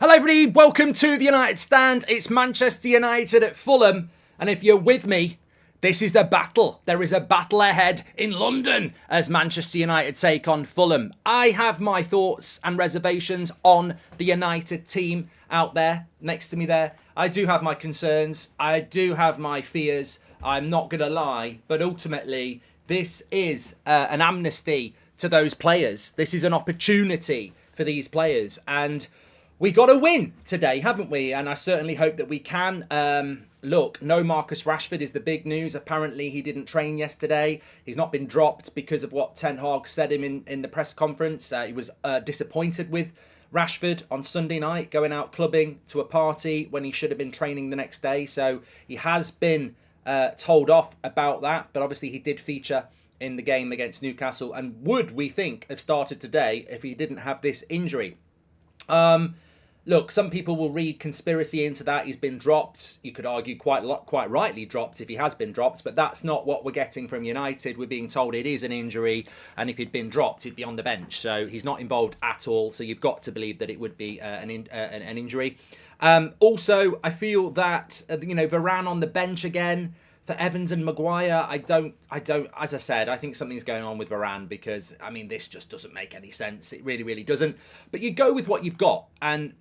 Hello everybody, welcome to the United Stand. It's Manchester United at Fulham, and if you're with me, this is the battle. There is a battle ahead in London as Manchester United take on Fulham. I have my thoughts and reservations on the United team out there, next to me there. I do have my concerns, I do have my fears, I'm not going to lie, but ultimately this is an amnesty to those players. This is an opportunity for these players, and we got to win today, haven't we? And I certainly hope that we can. Look, no Marcus Rashford is the big news. Apparently, he didn't train yesterday. He's not been dropped because of what Ten Hag said him in the press conference. He was disappointed with Rashford on Sunday night, going out clubbing to a party when he should have been training the next day. So he has been told off about that. But obviously, he did feature in the game against Newcastle and would, we think, have started today if he didn't have this injury. Look, some people will read conspiracy into that. He's been dropped. You could argue quite rightly dropped if he has been dropped, but that's not what we're getting from United. We're being told it is an injury, and if he'd been dropped, he'd be on the bench. So he's not involved at all. So you've got to believe that it would be an injury. Also, I feel that Varane on the bench again for Evans and Maguire. I don't, as I said, I think something's going on with Varane because, I mean, this just doesn't make any sense. It really, really doesn't. But you go with what you've got. And,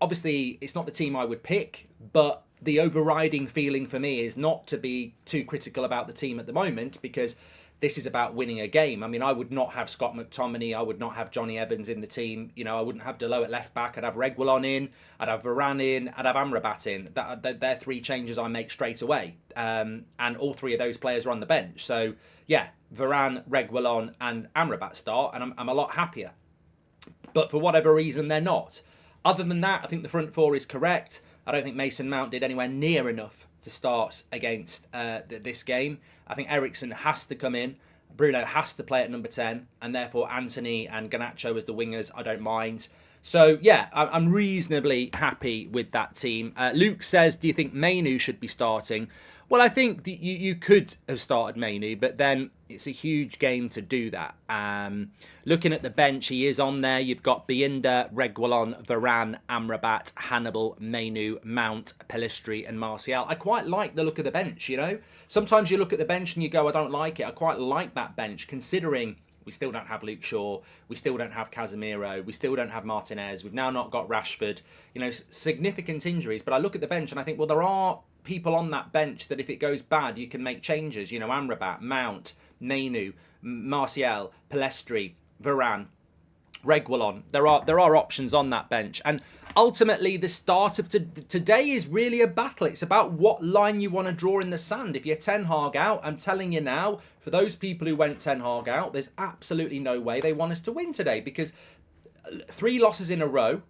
obviously it's not the team I would pick, but the overriding feeling for me is not to be too critical about the team at the moment because this is about winning a game. I mean, I would not have Scott McTominay. I would not have Johnny Evans in the team. I wouldn't have Delo at left back. I'd have Reguilon in. I'd have Varane in. I'd have Amrabat in. They're three changes I make straight away. And all three of those players are on the bench. So, yeah, Varane, Reguilon and Amrabat start. And I'm a lot happier. But for whatever reason, they're not. Other than that, I think the front four is correct. I don't think Mason Mount did anywhere near enough to start against this game. I think Eriksen has to come in. Bruno has to play at number 10. And therefore, Anthony and Garnacho as the wingers, I don't mind. So, yeah, I'm reasonably happy with that team. Luke says, do you think Mainu should be starting? Well, I think you could have started Mainu, but then it's a huge game to do that. Looking at the bench, he is on there. You've got Binder, Reguilon, Varane, Amrabat, Hannibal, Mainu, Mount, Pelistri and Martial. I quite like the look of the bench, Sometimes you look at the bench and you go, I don't like it. I quite like that bench, considering we still don't have Luke Shaw. We still don't have Casemiro. We still don't have Martinez. We've now not got Rashford. Significant injuries. But I look at the bench and I think, well, there are people on that bench that if it goes bad, you can make changes. Amrabat, Mount, Mainu, Martial, Pelistri, Varane, Reguilon. There are options on that bench. And ultimately, the start of today is really a battle. It's about what line you want to draw in the sand. If you're Ten Hag out, I'm telling you now, for those people who went Ten Hag out, there's absolutely no way they want us to win today because 3 losses in a row,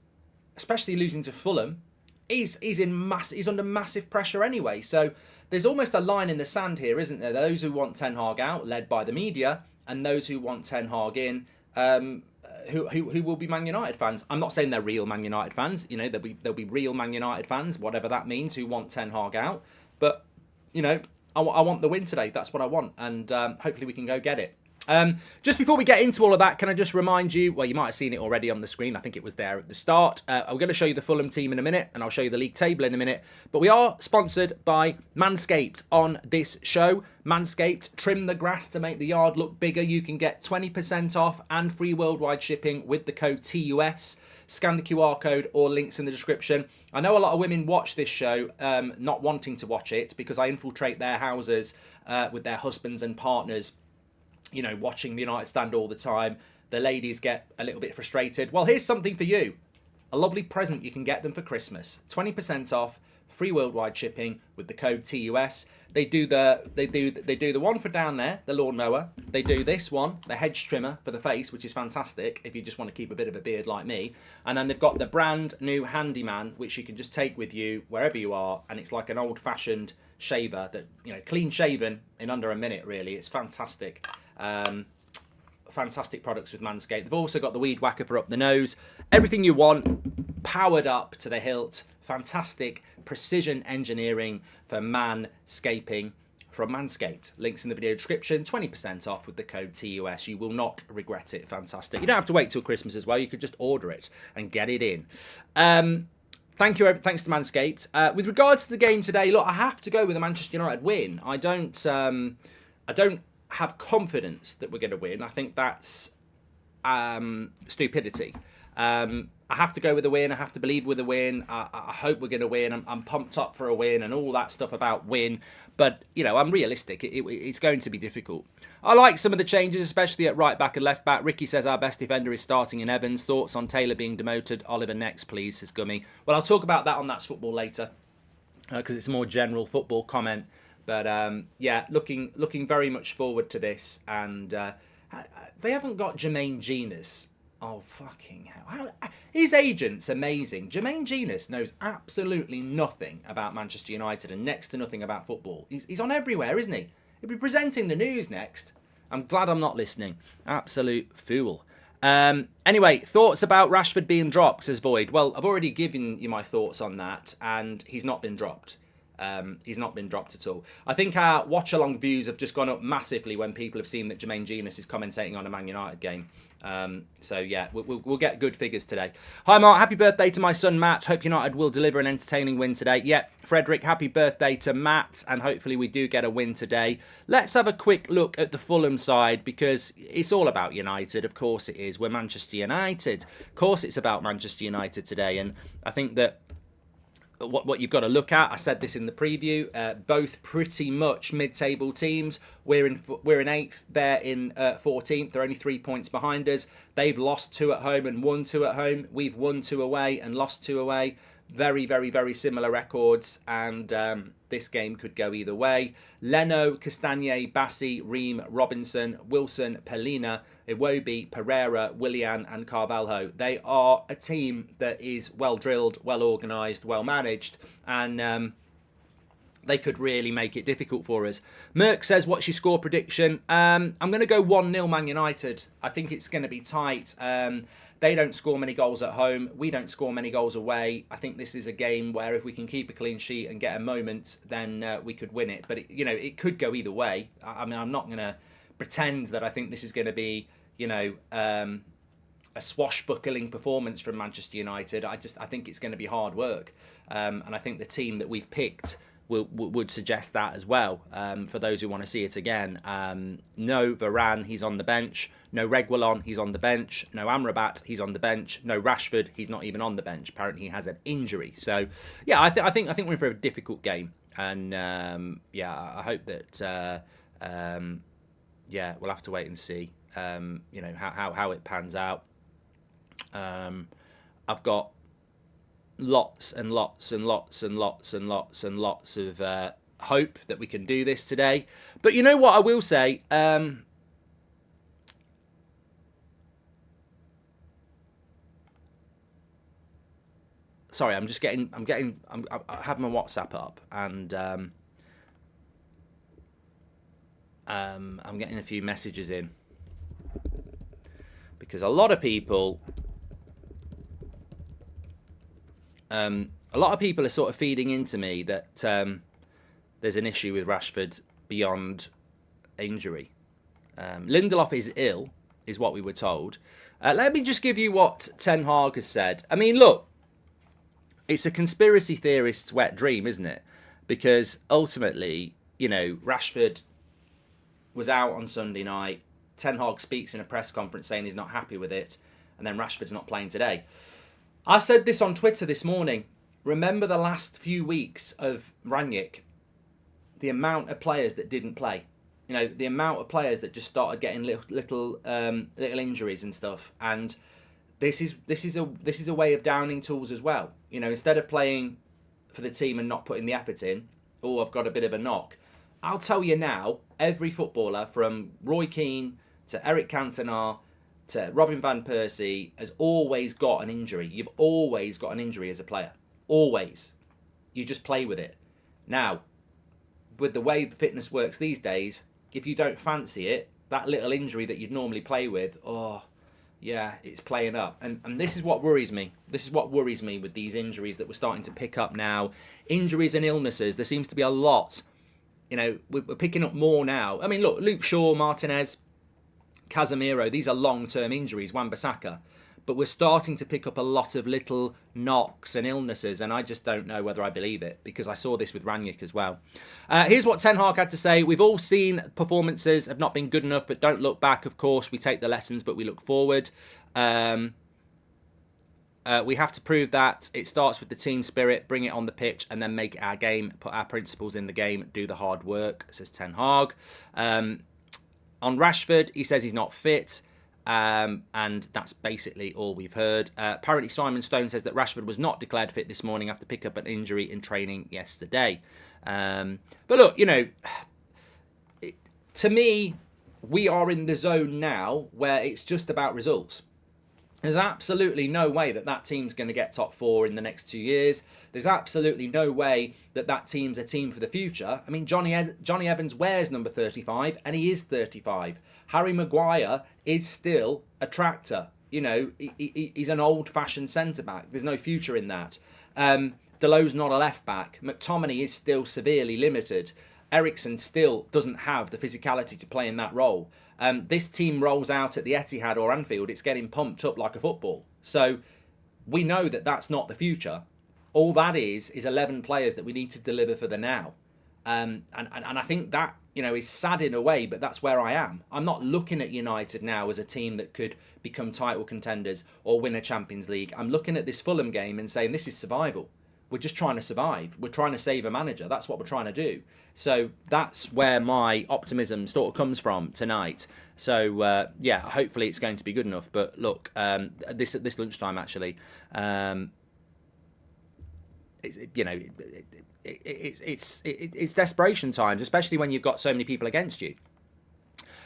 especially losing to Fulham, he's under massive pressure anyway. So there's almost a line in the sand here, isn't there? Those who want Ten Hag out, led by the media, and those who want Ten Hag in, who will be Man United fans. I'm not saying they're real Man United fans. There'll be real Man United fans, whatever that means, who want Ten Hag out. But, I want the win today. That's what I want. And hopefully we can go get it. Just before we get into all of that, can I just remind you, well, you might have seen it already on the screen. I think it was there at the start. I'm going to show you the Fulham team in a minute, and I'll show you the league table in a minute. But we are sponsored by Manscaped on this show. Manscaped, trim the grass to make the yard look bigger. You can get 20% off and free worldwide shipping with the code TUS. Scan the QR code or links in the description. I know a lot of women watch this show not wanting to watch it because I infiltrate their houses with their husbands and partners, watching the United Stand all the time. The ladies get a little bit frustrated. Well, here's something for you. A lovely present you can get them for Christmas. 20% off, free worldwide shipping with the code TUS. They do the one for down there, the lawnmower. They do this one, the hedge trimmer for the face, which is fantastic if you just want to keep a bit of a beard like me. And then they've got the brand new Handyman, which you can just take with you wherever you are. And it's like an old-fashioned shaver that, clean shaven in under a minute, really. It's fantastic. Fantastic products with Manscaped. They've also got the weed whacker for up the nose. Everything you want, powered up to the hilt. Fantastic precision engineering for manscaping. from Manscaped. Links in the video description. 20% off with the code TUS. You will not regret it. Fantastic. You don't have to wait till Christmas as well. You could just order it and get it in. Thanks to Manscaped. With regards to the game today, look, I have to go with a Manchester United win. I don't have confidence that we're going to win. I think that's stupidity. I have to go with a win. I have to believe with a win. I hope we're going to win. I'm pumped up for a win and all that stuff about win. But, you know, I'm realistic. It's going to be difficult. I like some of the changes, especially at right back and left back. Ricky says our best defender is starting in Evans. Thoughts on Taylor being demoted? Oliver next, please, says Gummy. Well, I'll talk about that on That's Football later because it's a more general football comment. But, yeah, looking very much forward to this. And they haven't got Jermaine Genius. Oh, fucking hell. His agent's amazing. Jermaine Genius knows absolutely nothing about Manchester United and next to nothing about football. He's on everywhere, isn't he? He'll be presenting the news next. I'm glad I'm not listening. Absolute fool. Anyway, thoughts about Rashford being dropped, says Void. Well, I've already given you my thoughts on that, and he's not been dropped. He's not been dropped at all. I think our watch-along views have just gone up massively when people have seen that Jermaine Genius is commentating on a Man United game. So, yeah, we'll get good figures today. Hi, Mark. Happy birthday to my son, Matt. Hope United will deliver an entertaining win today. Yeah, Frederick, happy birthday to Matt. And hopefully we do get a win today. Let's have a quick look at the Fulham side because it's all about United. Of course it is. We're Manchester United. Of course it's about Manchester United today. And I think that what you've got to look at, I said this in the preview, both pretty much mid-table teams. We're in 8th, they're in 14th. They're only 3 points behind us. They've lost 2 at home and won 2 at home. We've won 2 away and lost 2 away. Very, very, very similar records, and this game could go either way. Leno, Castagne, Bassi, Ream, Robinson, Wilson, Pelina, Iwobi, Pereira, Willian and Carvalho. They are a team that is well drilled, well organised, well managed, and they could really make it difficult for us. Merck says, what's your score prediction? I'm going to go 1-0 Man United. I think it's going to be tight. They don't score many goals at home. We don't score many goals away. I think this is a game where if we can keep a clean sheet and get a moment, then we could win it. But, it could go either way. I mean, I'm not going to pretend that I think this is going to be, a swashbuckling performance from Manchester United. I think it's going to be hard work. And I think the team that we've picked would suggest that as well, for those who want to see it again. No Varane, he's on the bench. No Reguilon, he's on the bench. No Amrabat, he's on the bench. No Rashford, he's not even on the bench. Apparently he has an injury. So, yeah, I think we're in for a difficult game. And, I hope that, we'll have to wait and see, how it pans out. I've got lots and lots and lots and lots and lots and lots of hope that we can do this today. But you know what I will say? Sorry, I have my WhatsApp up and I'm getting a few messages in because a lot of people are sort of feeding into me that there's an issue with Rashford beyond injury. Lindelof is ill, is what we were told. Let me just give you what Ten Hag has said. I mean, look, it's a conspiracy theorist's wet dream, isn't it? Because ultimately, Rashford was out on Sunday night. Ten Hag speaks in a press conference saying he's not happy with it. And then Rashford's not playing today. I said this on Twitter this morning. Remember the last few weeks of Rangnick? The amount of players that didn't play. The amount of players that just started getting little injuries and stuff. And this is a way of downing tools as well. Instead of playing for the team and not putting the effort in, I've got a bit of a knock. I'll tell you now, every footballer from Roy Keane to Eric Cantona to Robin van Persie has always got an injury. You've always got an injury as a player. Always. You just play with it. Now, with the way the fitness works these days, if you don't fancy it, that little injury that you'd normally play with, it's playing up. And this is what worries me. This is what worries me with these injuries that we're starting to pick up now. Injuries and illnesses. There seems to be a lot You know, we're picking up more now. I mean, look, Luke Shaw, Martinez, Casemiro, these are long-term injuries, Wan-Bissaka. But we're starting to pick up a lot of little knocks and illnesses, and I just don't know whether I believe it, because I saw this with Rangnick as well. Here's what Ten Hag had to say. We've all seen performances have not been good enough, but don't look back. Of course, we take the lessons, but we look forward. We have to prove that. It starts with the team spirit, bring it on the pitch, and then make it our game, put our principles in the game, do the hard work, says Ten Hag. On Rashford, he says he's not fit. And that's basically all we've heard. Apparently Simon Stone says that Rashford was not declared fit this morning after pick up an injury in training yesterday. But look, you know, to me, we are in the zone now where it's just about results. There's absolutely no way that team's going to get top 4 in the next 2 years. There's absolutely no way that team's a team for the future. I mean, Johnny Evans wears number 35, and he is 35. Harry Maguire is still a tractor. You know, he's an old-fashioned centre-back. There's no future in that. Delo's not a left-back. McTominay is still severely limited. Eriksen still doesn't have the physicality to play in that role. This team rolls out at the Etihad or Anfield, it's getting pumped up like a football. So we know that that's not the future. All that is 11 players that we need to deliver for the now. And I think that, you know, is sad in a way, but that's where I am. I'm not looking at United now as a team that could become title contenders or win a Champions League. I'm looking at this Fulham game and saying this is survival. We're just trying to survive. We're trying to save a manager. That's what we're trying to do. So that's where my optimism sort of comes from tonight. So, yeah, hopefully it's going to be good enough. But look, this lunchtime, actually, it's desperation times, especially when you've got so many people against you.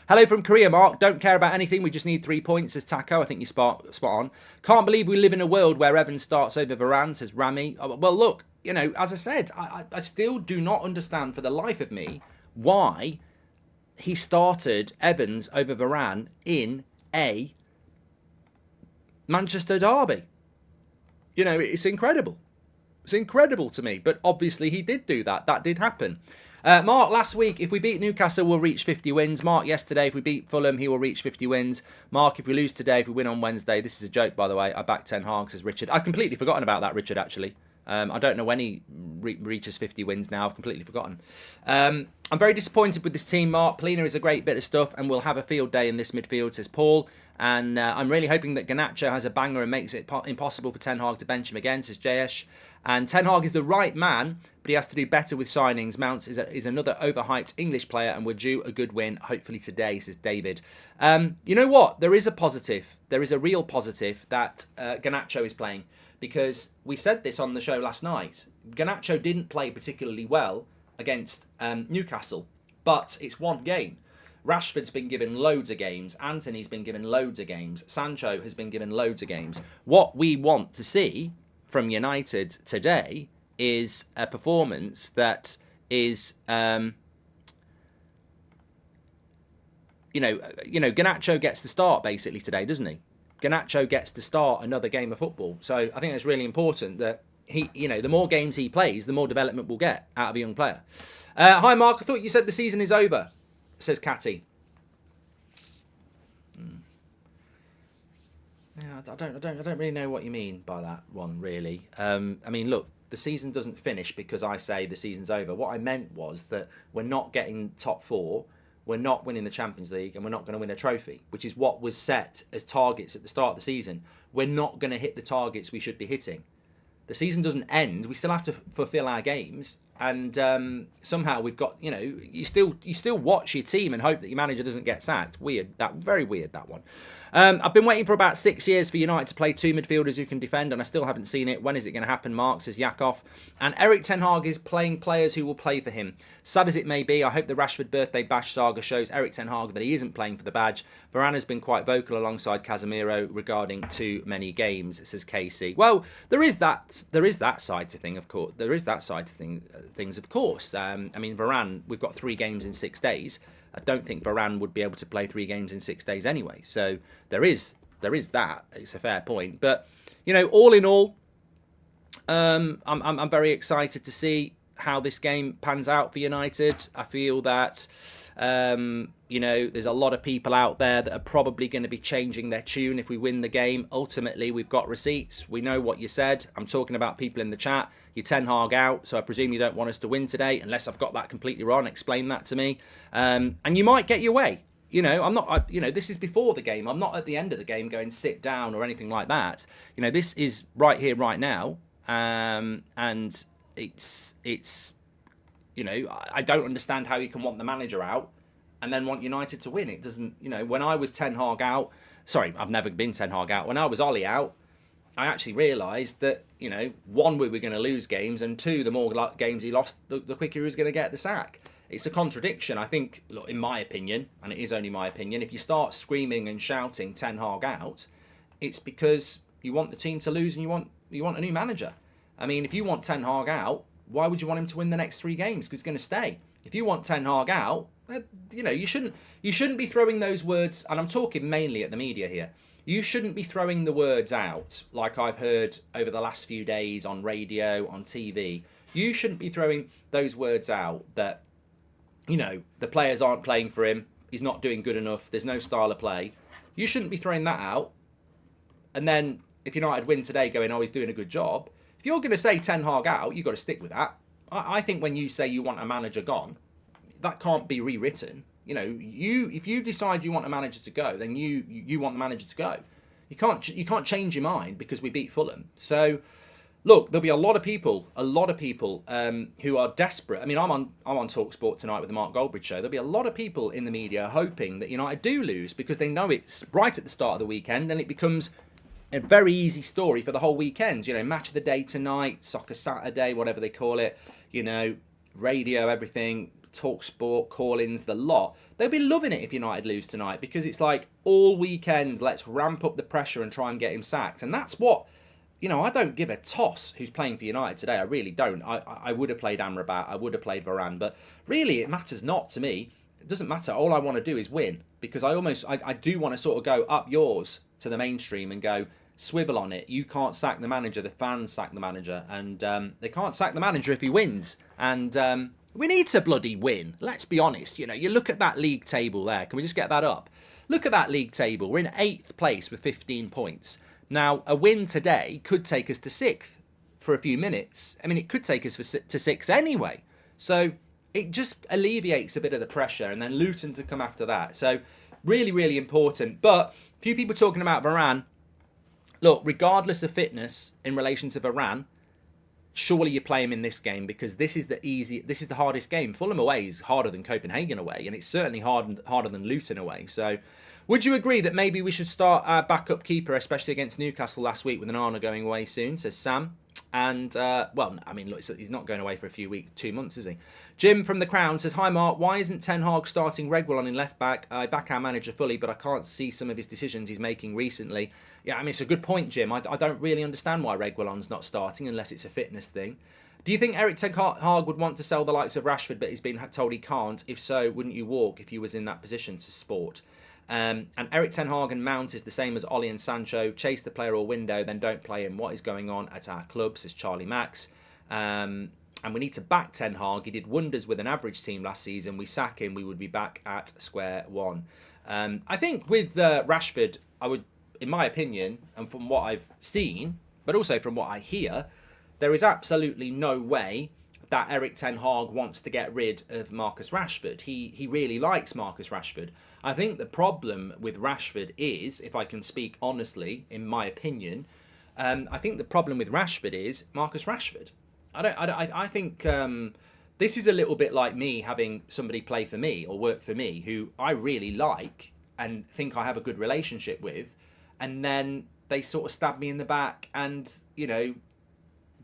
Hello from Korea, Mark. Don't care about anything. We just need 3 points, says Taco. I think you're spot on. Can't believe we live in a world where Evans starts over Varane, says Rami. Well, look, you know, as I said, I still do not understand for the life of me why he started Evans over Varane in a Manchester derby. You know, it's incredible. It's incredible to me. But obviously he did do that. That did happen. Mark, last week, if we beat Newcastle, we'll reach 50 wins. Mark, yesterday, if we beat Fulham, he will reach 50 wins. Mark, if we lose today, if we win on Wednesday, this is a joke, by the way, I back 10 Hag, says Richard. I've completely forgotten about that, Richard, actually. I don't know when he reaches 50 wins now. I've completely forgotten. I'm very disappointed with this team, Mark. Polina is a great bit of stuff, and we'll have a field day in this midfield, says Paul. And I'm really hoping that Garnacho has a banger and makes it impossible for Ten Hag to bench him again, says Jayesh. And Ten Hag is the right man, but he has to do better with signings. Mounts is another overhyped English player, and we're due a good win, hopefully today, says David. You know what? There is a positive. There is a real positive that Garnacho is playing, because we said this on the show last night. Garnacho didn't play particularly well against Newcastle, but it's one game. Rashford's been given loads of games. Anthony's been given loads of games. Sancho has been given loads of games. What we want to see from United today is a performance that is, Garnacho gets the start basically today, doesn't he? Garnacho gets to start another game of football. So I think it's really important that he, the more games he plays, the more development we'll get out of a young player. Hi, Mark. I thought you said the season is over, says Catty. Yeah, I don't really know what you mean by that one, really. I mean, look, the season doesn't finish because I say the season's over. What I meant was that we're not getting top 4, we're not winning the Champions League, and we're not going to win a trophy, which is what was set as targets at the start of the season. We're not going to hit the targets we should be hitting. The season doesn't end. We still have to fulfill our games. And somehow we've got, you still watch your team and hope that your manager doesn't get sacked. Weird, very weird, that one. I've been waiting for about 6 years for United to play 2 midfielders who can defend, and I still haven't seen it. When is it going to happen, Mark, says Yakov. And Erik Ten Hag is playing players who will play for him. Sad as it may be, I hope the Rashford birthday bash saga shows Erik Ten Hag that he isn't playing for the badge. Varane has been quite vocal alongside Casemiro regarding too many games, says Casey. Well, there is that side to thing, of course. There is that side to things, of course. I mean, Varane, we've got 3 games in 6 days. I don't think Varane would be able to play 3 games in 6 days anyway. So there is that. It's a fair point. But, all in all, I'm very excited to see how this game pans out for United. I feel that, there's a lot of people out there that are probably going to be changing their tune if we win the game. Ultimately, we've got receipts. We know what you said. I'm talking about people in the chat. You're Ten Hag out, so I presume you don't want us to win today, unless I've got that completely wrong. Explain that to me. And you might get your way. I'm not, this is before the game. I'm not at the end of the game going sit down or anything like that. This is right here, right now. And it's I don't understand how you can want the manager out and then want United to win. It doesn't, when I was Ten Hag out, sorry, I've never been Ten Hag out. When I was Ollie out, I actually realised that, one, we were going to lose games, and two, the more games he lost, the quicker he was going to get the sack. It's a contradiction. I think, look, in my opinion, and it is only my opinion, if you start screaming and shouting Ten Hag out, it's because you want the team to lose and you want a new manager. I mean, if you want Ten Hag out, why would you want him to win the next 3 games? Because he's going to stay. If you want Ten Hag out, you shouldn't be throwing those words, and I'm talking mainly at the media here. You shouldn't be throwing the words out like I've heard over the last few days on radio, on TV. You shouldn't be throwing those words out that, the players aren't playing for him, he's not doing good enough, there's no style of play. You shouldn't be throwing that out. And then if United win today going, he's doing a good job. If you're going to say Ten Hag out, you've got to stick with that. I think when you say you want a manager gone, that can't be rewritten. If you decide you want a manager to go, then you want the manager to go. You can't change your mind because we beat Fulham. So, look, there'll be a lot of people who are desperate. I mean, I'm on TalkSport tonight with the Mark Goldbridge show. There'll be a lot of people in the media hoping that United do lose because they know it's right at the start of the weekend and it becomes a very easy story for the whole weekend. Match of the day tonight, Soccer Saturday, whatever they call it. Radio, everything. TalkSport, call-ins, the lot. They'll be loving it if United lose tonight because it's like all weekend, let's ramp up the pressure and try and get him sacked. And that's what, I don't give a toss who's playing for United today. I really don't. I would have played Amrabat, I would have played Varane, but really it matters not to me. It doesn't matter. All I want to do is win because I do want to sort of go up yours to the mainstream and go, swivel on it. You can't sack the manager, the fans sack the manager, and they can't sack the manager if he wins. And we need to bloody win. Let's be honest. You look at that league table there. Can we just get that up? Look at that league table. We're in 8th place with 15 points. Now, a win today could take us to 6th for a few minutes. I mean, it could take us to 6th anyway. So it just alleviates a bit of the pressure, and then Luton to come after that. So really, really important. But a few people talking about Varane. Look, regardless of fitness in relation to Varane, surely you play him in this game because this is the hardest game. Fulham away is harder than Copenhagen away, and it's certainly harder than Luton away. So would you agree that maybe we should start our backup keeper, especially against Newcastle last week with Onana going away soon, says Sam. And, look, he's not going away for a few weeks, 2 months, is he? Jim from The Crown says, hi, Mark, why isn't Ten Hag starting Reguilon in left-back? I back our manager fully, but I can't see some of his decisions he's making recently. Yeah, I mean, it's a good point, Jim. I don't really understand why Reguilon's not starting unless it's a fitness thing. Do you think Eric Ten Hag would want to sell the likes of Rashford, but he's been told he can't? If so, wouldn't you walk if you was in that position to sport? And Eric Ten Hag and Mount is the same as Ollie and Sancho. Chase the player or window, then don't play him. What is going on at our club, says Charlie Max. And we need to back Ten Hag. He did wonders with an average team last season. We sack him, we would be back at square one. I think with Rashford, I would, in my opinion, and from what I've seen, but also from what I hear, there is absolutely no way that Eric Ten Hag wants to get rid of Marcus Rashford. He really likes Marcus Rashford. I think the problem with Rashford is, if I can speak honestly, in my opinion, I think the problem with Rashford is Marcus Rashford. I think this is a little bit like me having somebody play for me or work for me who I really like and think I have a good relationship with, and then they sort of stab me in the back and,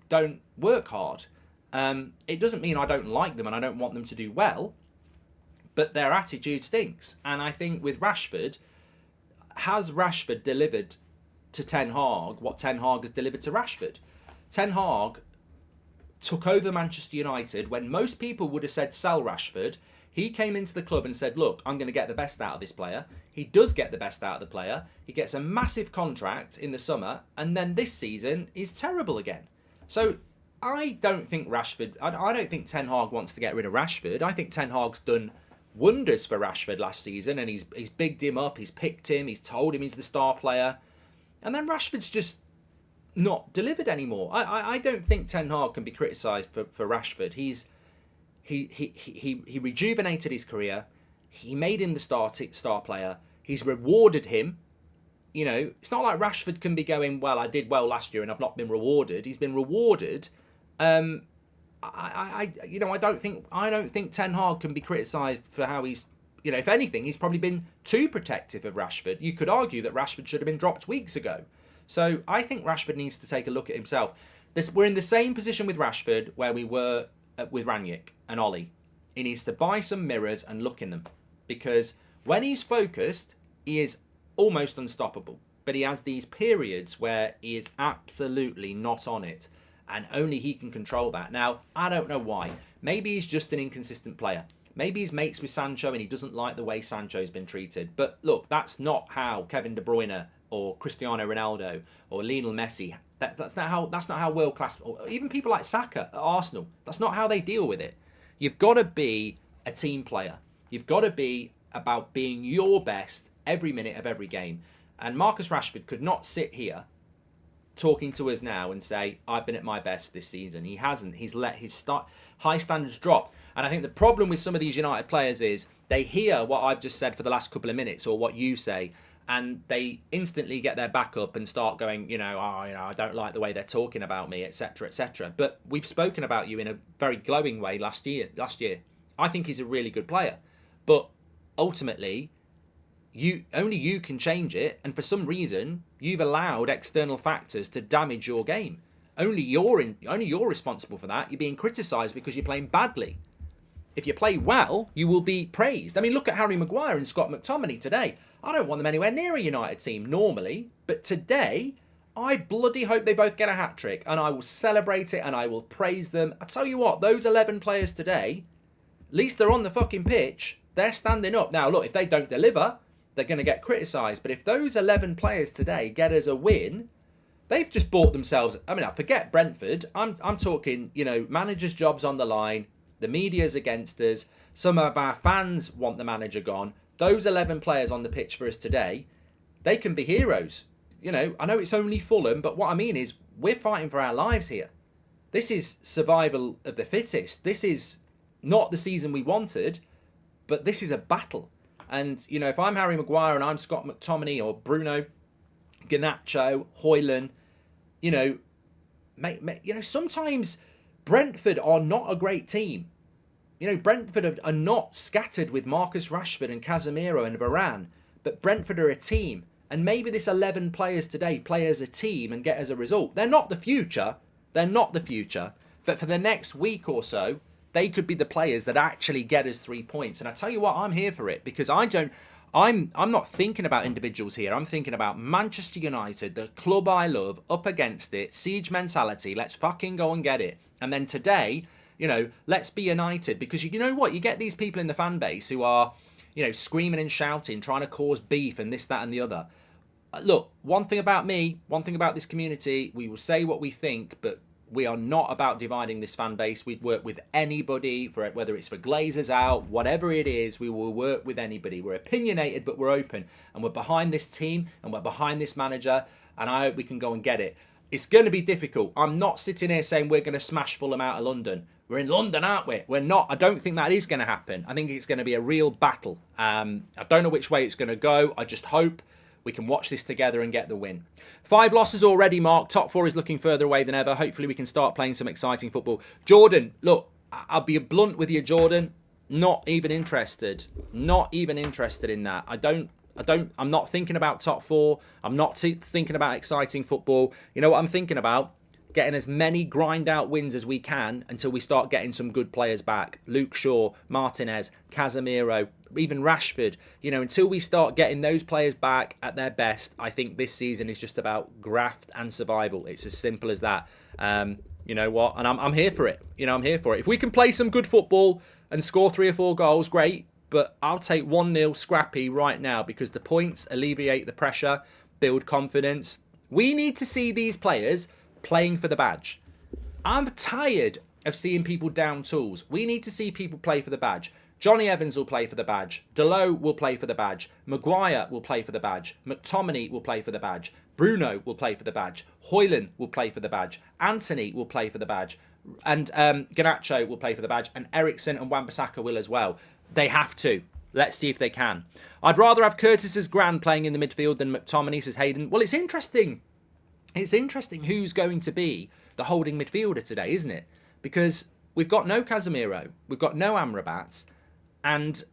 don't work hard. It doesn't mean I don't like them and I don't want them to do well, but their attitude stinks. And I think with Rashford, has Rashford delivered to Ten Hag what Ten Hag has delivered to Rashford? Ten Hag took over Manchester United when most people would have said sell Rashford. He came into the club and said, look, I'm going to get the best out of this player. He does get the best out of the player. He gets a massive contract in the summer, and then this season is terrible again. So I don't think Rashford. I don't think Ten Hag wants to get rid of Rashford. I think Ten Hag's done wonders for Rashford last season, and he's bigged him up. He's picked him. He's told him he's the star player, and then Rashford's just not delivered anymore. I don't think Ten Hag can be criticised for Rashford. He rejuvenated his career. He made him the star player. He's rewarded him. You know, it's not like Rashford can be going, well, I did well last year and I've not been rewarded. He's been rewarded. I don't think Ten Hag can be criticised for how he's, you know, if anything, he's probably been too protective of Rashford. You could argue that Rashford should have been dropped weeks ago. So I think Rashford needs to take a look at himself. We're in the same position with Rashford where we were with Ranić and Ollie. He needs to buy some mirrors and look in them, because when he's focused, he is almost unstoppable. But he has these periods where he is absolutely not on it, and only he can control that. Now, I don't know why. Maybe he's just an inconsistent player. Maybe he's mates with Sancho and he doesn't like the way Sancho's been treated. But look, that's not how Kevin De Bruyne or Cristiano Ronaldo or Lionel Messi, that's not how world class, or even people like Saka at Arsenal, that's not how they deal with it. You've got to be a team player. You've got to be about being your best every minute of every game. And Marcus Rashford could not sit here talking to us now and say, I've been at my best this season. He hasn't. He's let his high standards drop. And I think the problem with some of these United players is they hear what I've just said for the last couple of minutes, or what you say, and they instantly get their back up and start going, I don't like the way they're talking about me, etc., etc. But we've spoken about you in a very glowing way last year. I think he's a really good player. But ultimately, only you can change it, and for some reason you've allowed external factors to damage your game. Only you're responsible for that. You're being criticised because you're playing badly. If you play well, you will be praised. I mean, look at Harry Maguire and Scott McTominay today. I don't want them anywhere near a United team normally, but today I bloody hope they both get a hat-trick, and I will celebrate it and I will praise them. I tell you what, those 11 players today, at least they're on the fucking pitch. They're standing up. Now, look, if they don't deliver, they're going to get criticised. But if those 11 players today get us a win, they've just bought themselves. I mean, I forget Brentford. I'm talking, managers' jobs on the line. The media's against us. Some of our fans want the manager gone. Those 11 players on the pitch for us today, they can be heroes. I know it's only Fulham, but what I mean is we're fighting for our lives here. This is survival of the fittest. This is not the season we wanted, but this is a battle. And, if I'm Harry Maguire and I'm Scott McTominay or Bruno, Garnacho, Højlund, sometimes Brentford are not a great team. Brentford are not scattered with Marcus Rashford and Casemiro and Varane, but Brentford are a team. And maybe this 11 players today play as a team and get as a result. They're not the future. But for the next week or so, they could be the players that actually get us 3 points. And I tell you what, I'm here for it, because I'm not thinking about individuals here. I'm thinking about Manchester United, the club I love, up against it, siege mentality. Let's fucking go and get it. And then today, let's be united, because you know what? You get these people in the fan base who are, screaming and shouting, trying to cause beef and this, that and the other. Look, one thing about me, one thing about this community, we will say what we think, but we are not about dividing this fan base. We'd work with anybody, whether it's for Glazers out, whatever it is, we will work with anybody. We're opinionated, but we're open. And we're behind this team, and we're behind this manager, and I hope we can go and get it. It's going to be difficult. I'm not sitting here saying we're going to smash Fulham out of London. We're in London, aren't we? We're not. I don't think that is going to happen. I think it's going to be a real battle. I don't know which way it's going to go. I just hope we can watch this together and get the win. 5 losses already, Mark. Top 4 is looking further away than ever. Hopefully we can start playing some exciting football. Jordan, look, I'll be blunt with you, Jordan. Not even interested. Not even interested in that. I'm not thinking about top 4. I'm not thinking about exciting football. You know what I'm thinking about? Getting as many grind out wins as we can until we start getting some good players back. Luke Shaw, Martinez, Casemiro, even Rashford. Until we start getting those players back at their best, I think this season is just about graft and survival. It's as simple as that. You know what? And I'm here for it. I'm here for it. If we can play some good football and score 3 or 4 goals, great. But I'll take 1-0 scrappy right now, because the points alleviate the pressure, build confidence. We need to see these players playing for the badge. I'm tired of seeing people down tools. We need to see people play for the badge. Johnny Evans will play for the badge. Delow will play for the badge. Maguire will play for the badge. McTominay will play for the badge. Bruno will play for the badge. Hoyland will play for the badge. Anthony will play for the badge. And Garnacho will play for the badge. And Ericsson and Wan-Bissaka will as well. They have to. Let's see if they can. I'd rather have Curtis as Gran playing in the midfield than McTominay, says Hayden. Well, it's interesting. It's interesting who's going to be the holding midfielder today, isn't it? Because we've got no Casemiro. We've got no Amrabat. And,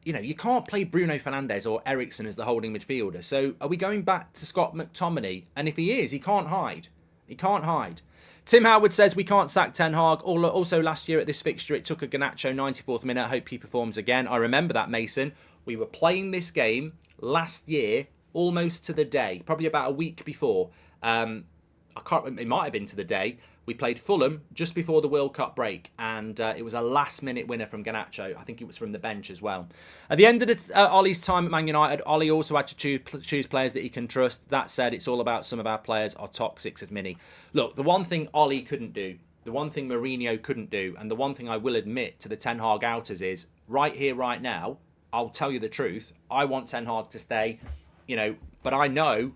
you know, you can't play Bruno Fernandes or Ericsson as the holding midfielder. So are we going back to Scott McTominay? And if he is, he can't hide. He can't hide. Tim Howard says we can't sack Ten Hag. Also, last year at this fixture, it took a Garnacho 94th minute. I hope he performs again. I remember that, Mason. We were playing this game last year, almost to the day, probably about a week before. It might have been to the day. We played Fulham just before the World Cup break, and it was a last-minute winner from Garnacho. I think it was from the bench as well. At the end of Ollie's time at Man United, Ollie also had to choose players that he can trust. That said, it's all about some of our players are toxic, says Mini. Look, the one thing Ollie couldn't do, the one thing Mourinho couldn't do, and the one thing I will admit to the Ten Hag outers is, right here, right now, I'll tell you the truth. I want Ten Hag to stay, you know, but I know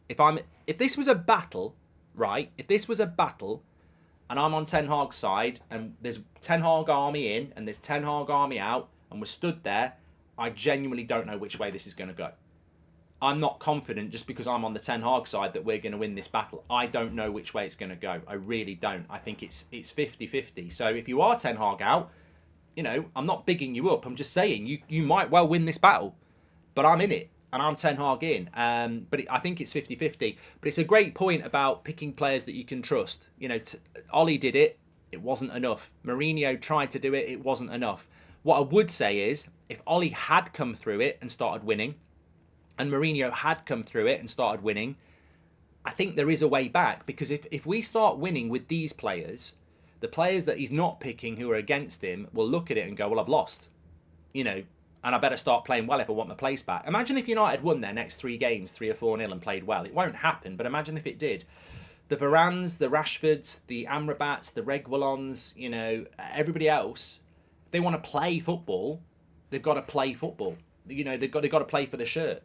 if this was a battle, right? If this was a battle, and I'm on Ten Hag's side, and there's Ten Hag army in, and there's Ten Hag army out, and we're stood there, I genuinely don't know which way this is going to go. I'm not confident just because I'm on the Ten Hag side that we're going to win this battle. I don't know which way it's going to go. I really don't. I think it's 50-50. So if you are Ten Hag out, you know, I'm not bigging you up. I'm just saying you might well win this battle, but I'm in it. And I'm Ten Hag in. I think it's 50-50. But it's a great point about picking players that you can trust. You know, Ollie did it. It wasn't enough. Mourinho tried to do it. It wasn't enough. What I would say is, if Ollie had come through it and started winning, and Mourinho had come through it and started winning, I think there is a way back. Because if we start winning with these players, the players that he's not picking who are against him will look at it and go, well, I've lost. You know, and I better start playing well if I want my place back. Imagine if United won their next 3 games, 3 or 4-0 and played well. It won't happen, but imagine if it did. The Varans, the Rashfords, the Amrabats, the Reguilons, you know, everybody else, if they want to play football, they've got to play football. You know, they've got to play for the shirt.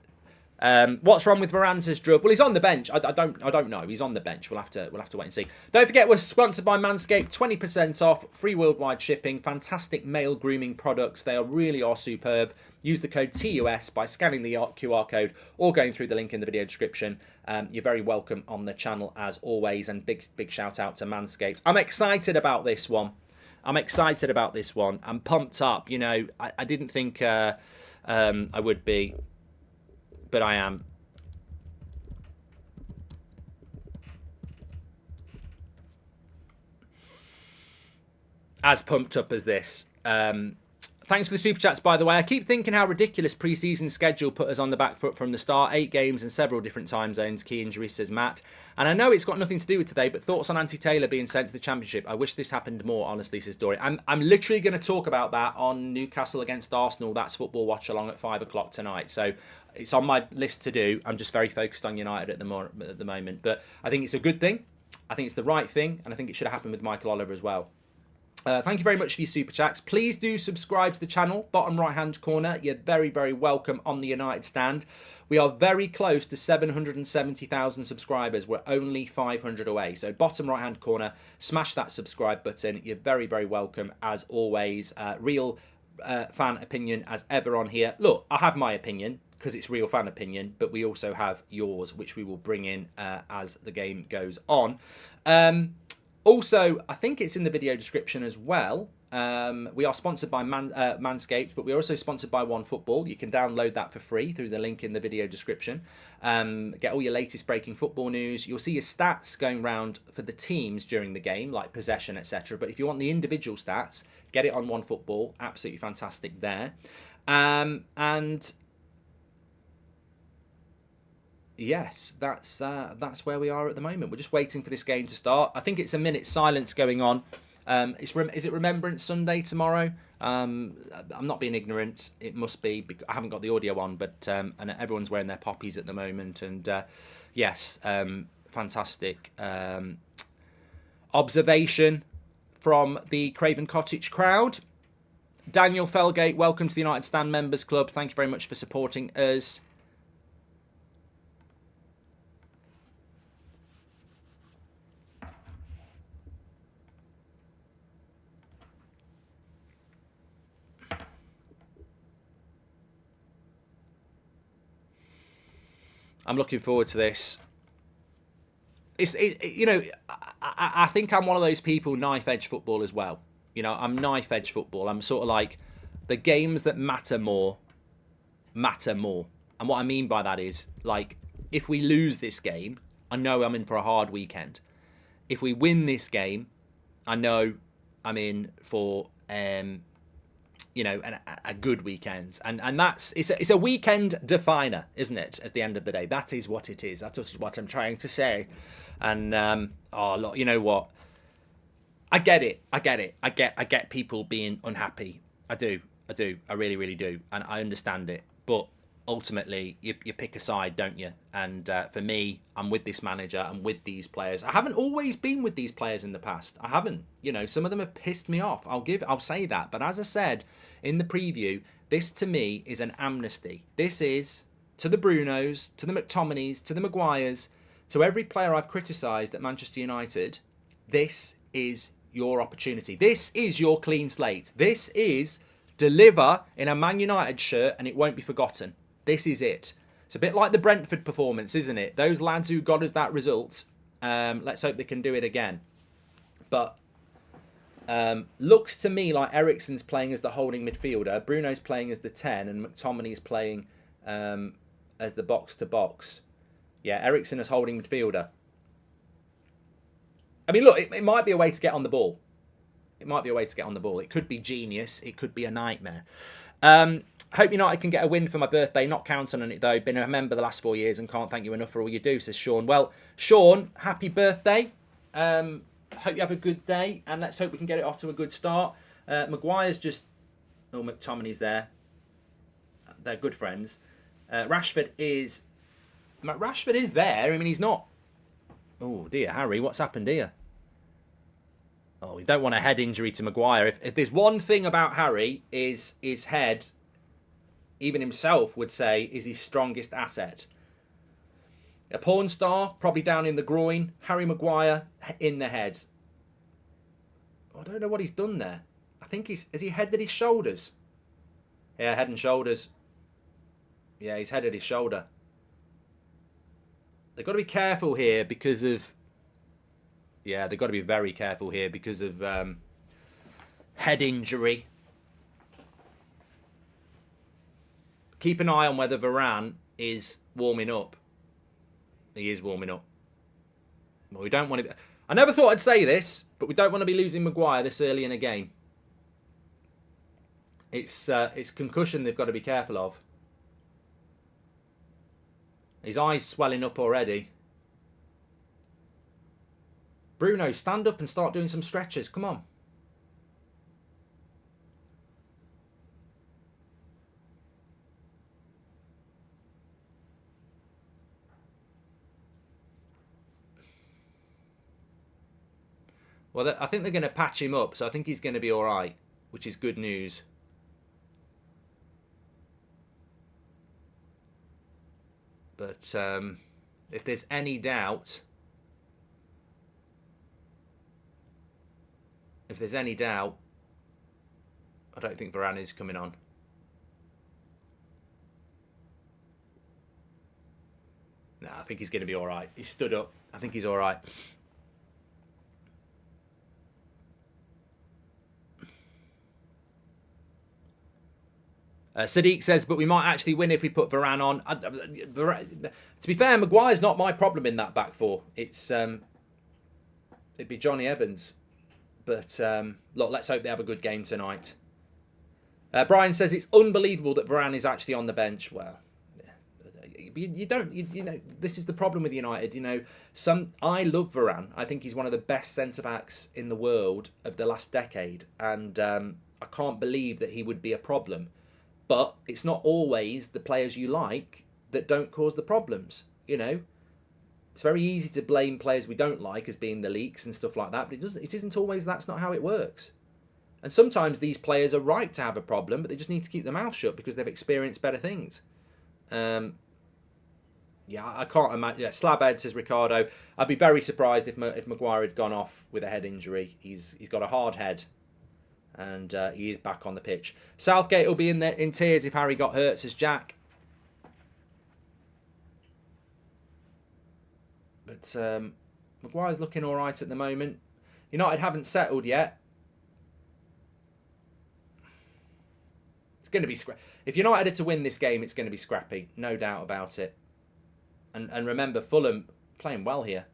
What's wrong with Varane, says Drub? Well, he's on the bench. I don't know. He's on the bench. We'll have to wait and see. Don't forget, we're sponsored by Manscaped. 20% off, free worldwide shipping, fantastic male grooming products. They really are superb. Use the code TUS by scanning the QR code or going through the link in the video description. You're very welcome on the channel as always, and big shout out to Manscaped. I'm excited about this one. I'm pumped up. You know, I didn't think I would be, but I am. As pumped up as this. Thanks for the super chats, by the way. I keep thinking how ridiculous pre-season schedule put us on the back foot from the start. 8 games in several different time zones. Key injuries, says Matt. And I know it's got nothing to do with today, but thoughts on Andy Taylor being sent to the Championship? I wish this happened more, honestly, says Dory. I'm literally going to talk about that on Newcastle against Arsenal. That's Football Watch Along at 5 o'clock tonight. So it's on my list to do. I'm just very focused on United at the moment. But I think it's a good thing. I think it's the right thing. And I think it should have happened with Michael Oliver as well. Thank you very much for your super chats. Please do subscribe to the channel, bottom right hand corner. You're very, very welcome on the United Stand. We are very close to 770,000 subscribers. We're only 500 away. So bottom right hand corner, smash that subscribe button. You're very, very welcome as always. Real fan opinion as ever on here. Look, I have my opinion because it's real fan opinion, but we also have yours, which we will bring in as the game goes on. Also, I think it's in the video description as well. We are sponsored by Manscaped, but we're also sponsored by OneFootball. You can download that for free through the link in the video description. Get all your latest breaking football news. You'll see your stats going around for the teams during the game, like possession, etc. But if you want the individual stats, get it on OneFootball. Absolutely fantastic there. And yes, that's where we are at the moment. We're just waiting for this game to start. I think it's a minute's silence going on. Is it Remembrance Sunday tomorrow? I'm not being ignorant. It must be. I haven't got the audio on, but and everyone's wearing their poppies at the moment. And yes, fantastic. Observation from the Craven Cottage crowd. Daniel Felgate, welcome to the United Stand Members Club. Thank you very much for supporting us. I'm looking forward to this. You know, I think I'm one of those people, knife edge football as well. You know, I'm knife edge football. I'm sort of like the games that matter more. And what I mean by that is, like, if we lose this game, I know I'm in for a hard weekend. If we win this game, I know I'm in for you know, a good weekend, and it's a weekend definer, isn't it? At the end of the day, that is what it is. That's what I'm trying to say. And look, you know what? I get it. I get people being unhappy. I do. I really, really do, and I understand it. But ultimately, you pick a side, don't you? And for me, I'm with this manager. I'm with these players. I haven't always been with these players in the past. I haven't. You know, some of them have pissed me off. I'll say that. But as I said in the preview, this to me is an amnesty. This is to the Brunos, to the McTominays, to the Maguires, to every player I've criticised at Manchester United. This is your opportunity. This is your clean slate. This is deliver in a Man United shirt and it won't be forgotten. This is it. It's a bit like the Brentford performance, isn't it? Those lads who got us that result, let's hope they can do it again. But looks to me like Eriksen's playing as the holding midfielder, Bruno's playing as the 10, and McTominay's playing as the box-to-box. Yeah, Eriksen as holding midfielder. I mean, look, it might be a way to get on the ball. It could be genius. It could be a nightmare. Hope United can get a win for my birthday. Not counting on it, though. Been a member the last 4 years and can't thank you enough for all you do, says Sean. Well, Sean, happy birthday. Hope you have a good day. And let's hope we can get it off to a good start. Maguire's just... Oh, McTominay's there. They're good friends. Rashford is there. I mean, he's not... Oh, dear, Harry, what's happened here? Oh, we don't want a head injury to Maguire. If there's one thing about Harry, is his head, even himself would say, is his strongest asset. A porn star, probably down in the groin. Harry Maguire, in the head. I don't know what he's done there. I think has he headed his shoulders? Yeah, head and shoulders. Yeah, he's headed his shoulder. They've got to be careful here because of... Yeah, they've got to be very careful here because of head injury. Keep an eye on whether Varane is warming up. He is warming up. Well, we don't want to... I never thought I'd say this, but we don't want to be losing Maguire this early in a game. It's concussion they've got to be careful of. His eye's swelling up already. Bruno, stand up and start doing some stretches. Come on. Well, I think they're going to patch him up, so I think he's going to be all right, which is good news. But if there's any doubt... I don't think Varane is coming on. No, I think he's going to be all right. He stood up. I think he's all right. Sadiq says, but we might actually win if we put Varane on. To be fair, Maguire's not my problem in that back four. It's it'd be Johnny Evans. But look, let's hope they have a good game tonight. Brian says it's unbelievable that Varane is actually on the bench. Well, you know, this is the problem with United. You know, I love Varane. I think he's one of the best centre backs in the world of the last decade, and I can't believe that he would be a problem. But it's not always the players you like that don't cause the problems. You know, It's very easy to blame players we don't like as being the leaks and stuff like that, but it isn't always. That's not how it works. And sometimes these players are right to have a problem, but they just need to keep their mouth shut because they've experienced better things. Yeah, I can't imagine. Yeah, Slabhead says Ricardo. I'd be very surprised if Maguire had gone off with a head injury. He's got a hard head, and he is back on the pitch. Southgate will be in tears if Harry got hurt, says Jack. But Maguire's looking all right at the moment. United haven't settled yet. It's going to be if United are to win this game, it's going to be scrappy, no doubt about it. And remember, Fulham playing well here.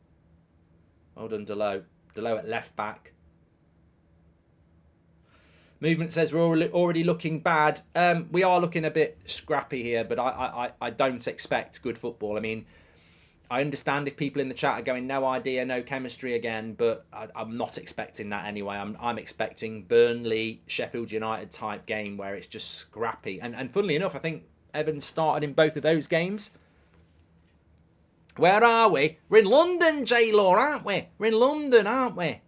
Well done, Delo. Delo at left back. Movement says we're already looking bad. We are looking a bit scrappy here, but I don't expect good football. I mean, I understand if people in the chat are going, no idea, no chemistry again, but I'm not expecting that anyway. I'm expecting Burnley, Sheffield United type game where it's just scrappy. And funnily enough, I think Evans started in both of those games. Where are we? We're in London, J-Law, aren't we? We're in London, aren't we?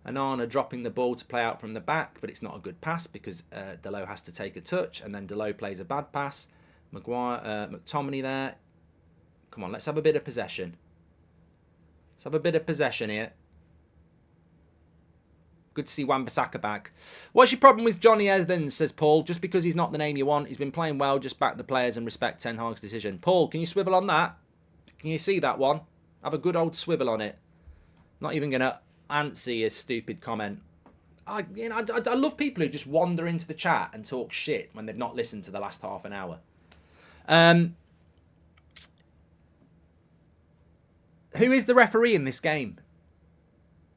Anana dropping the ball to play out from the back, but it's not a good pass because Delo has to take a touch, and then Delo plays a bad pass. McTominay there. Come on, let's have a bit of possession. Let's have a bit of possession here. Good to see Wan-Bissaka back. What's your problem with Johnny Evans, says Paul? Just because he's not the name you want. He's been playing well, just back the players and respect Ten Hag's decision. Paul, can you swivel on that? Can you see that one? Have a good old swivel on it. Not even going to answer your stupid comment. I love people who just wander into the chat and talk shit when they've not listened to the last half an hour. Who is the referee in this game?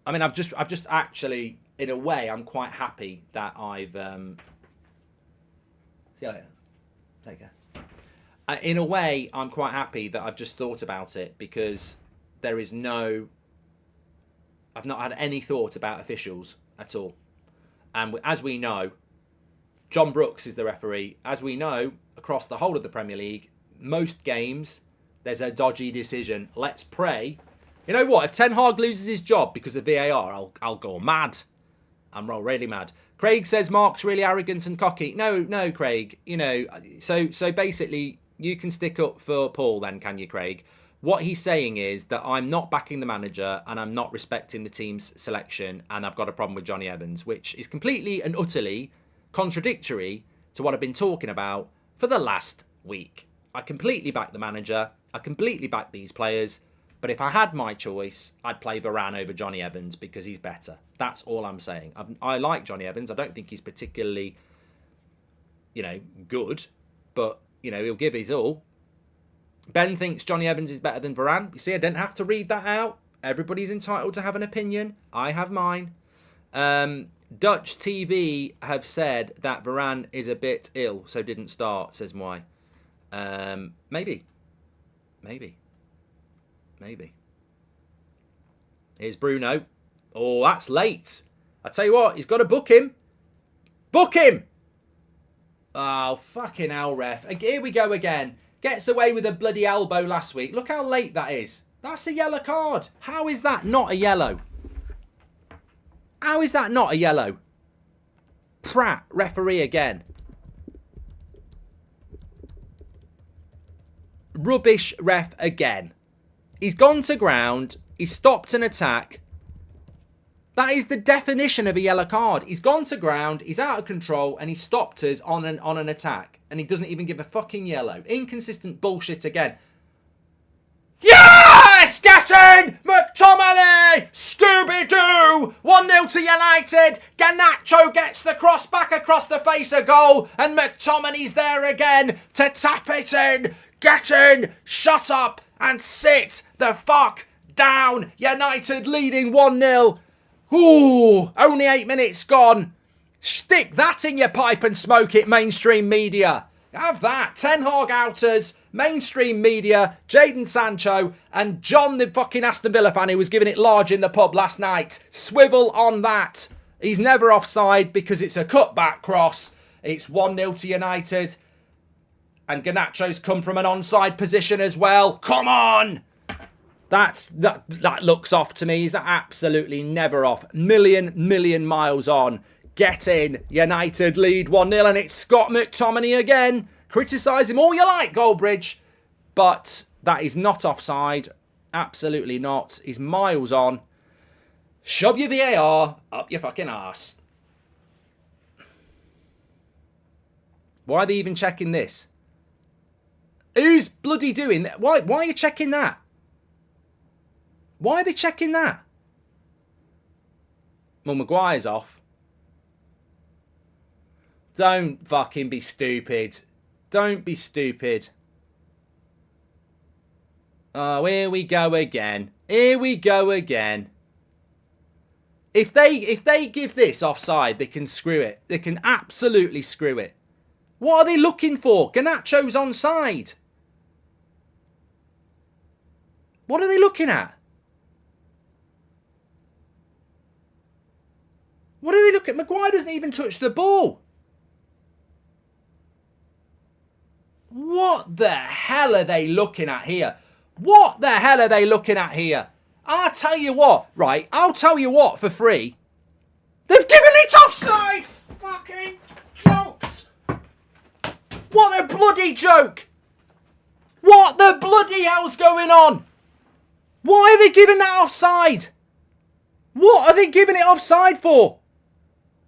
I mean, I've just actually, in a way, I'm quite happy that I've... See you later. Take care. In a way, I'm quite happy that I've just thought about it because there is no... I've not had any thought about officials at all. And as we know, John Brooks is the referee. As we know, across the whole of the Premier League, most games, there's a dodgy decision. Let's pray. You know what? If Ten Hag loses his job because of VAR, I'll go mad. I'm really mad. Craig says Mark's really arrogant and cocky. No, Craig. You know, so basically, you can stick up for Paul then, can you, Craig? What he's saying is that I'm not backing the manager and I'm not respecting the team's selection and I've got a problem with Johnny Evans, which is completely and utterly contradictory to what I've been talking about for the last week. I completely back the manager. I completely back these players. But if I had my choice, I'd play Varane over Johnny Evans because he's better. That's all I'm saying. I like Johnny Evans. I don't think he's particularly, good. But, he'll give his all. Ben thinks Johnny Evans is better than Varane. You see, I didn't have to read that out. Everybody's entitled to have an opinion. I have mine. Dutch TV have said that Varane is a bit ill, so didn't start, says Mwai. Maybe. Here's Bruno. Oh, that's late. I tell you what, he's got to book him. Book him! Oh, fucking hell, ref. Here we go again. Gets away with a bloody elbow last week. Look how late that is. That's a yellow card. How is that not a yellow? How is that not a yellow? Pratt, referee again. Rubbish ref again. He's gone to ground. He's stopped an attack. That is the definition of a yellow card. He's gone to ground. He's out of control. And he stopped us on an attack. And he doesn't even give a fucking yellow. Inconsistent bullshit again. Yes! Get in! McTominay! Scooby-Doo! 1-0 to United. Garnacho gets the cross back across the face of goal. And McTominay's there again to tap it in. Get in! Shut up! And sit the fuck down. United leading 1-0. Ooh, only 8 minutes gone. Stick that in your pipe and smoke it, mainstream media. Have that. Ten Hag outers, mainstream media, Jadon Sancho, and John, the fucking Aston Villa fan who was giving it large in the pub last night. Swivel on that. He's never offside because it's a cutback cross. It's 1-0 to United. And Garnacho's come from an onside position as well. Come on! That looks off to me. He's absolutely never off. Million miles on. Get in. United lead 1-0, and it's Scott McTominay again. Criticise him all you like, Goldbridge. But that is not offside. Absolutely not. He's miles on. Shove your VAR up your fucking arse. Why are they even checking this? Who's bloody doing that? Why are you checking that? Why are they checking that? Well, Maguire's off. Don't fucking be stupid. Don't be stupid. Oh, here we go again. Here we go again. If they give this offside, they can screw it. They can absolutely screw it. What are they looking for? Garnacho's onside. What are they looking at? What do they look at? Maguire doesn't even touch the ball. What the hell are they looking at here? What the hell are they looking at here? I'll tell you what, right? I'll tell you what for free. They've given it offside! Fucking jokes! What a bloody joke! What the bloody hell's going on? Why are they giving that offside? What are they giving it offside for?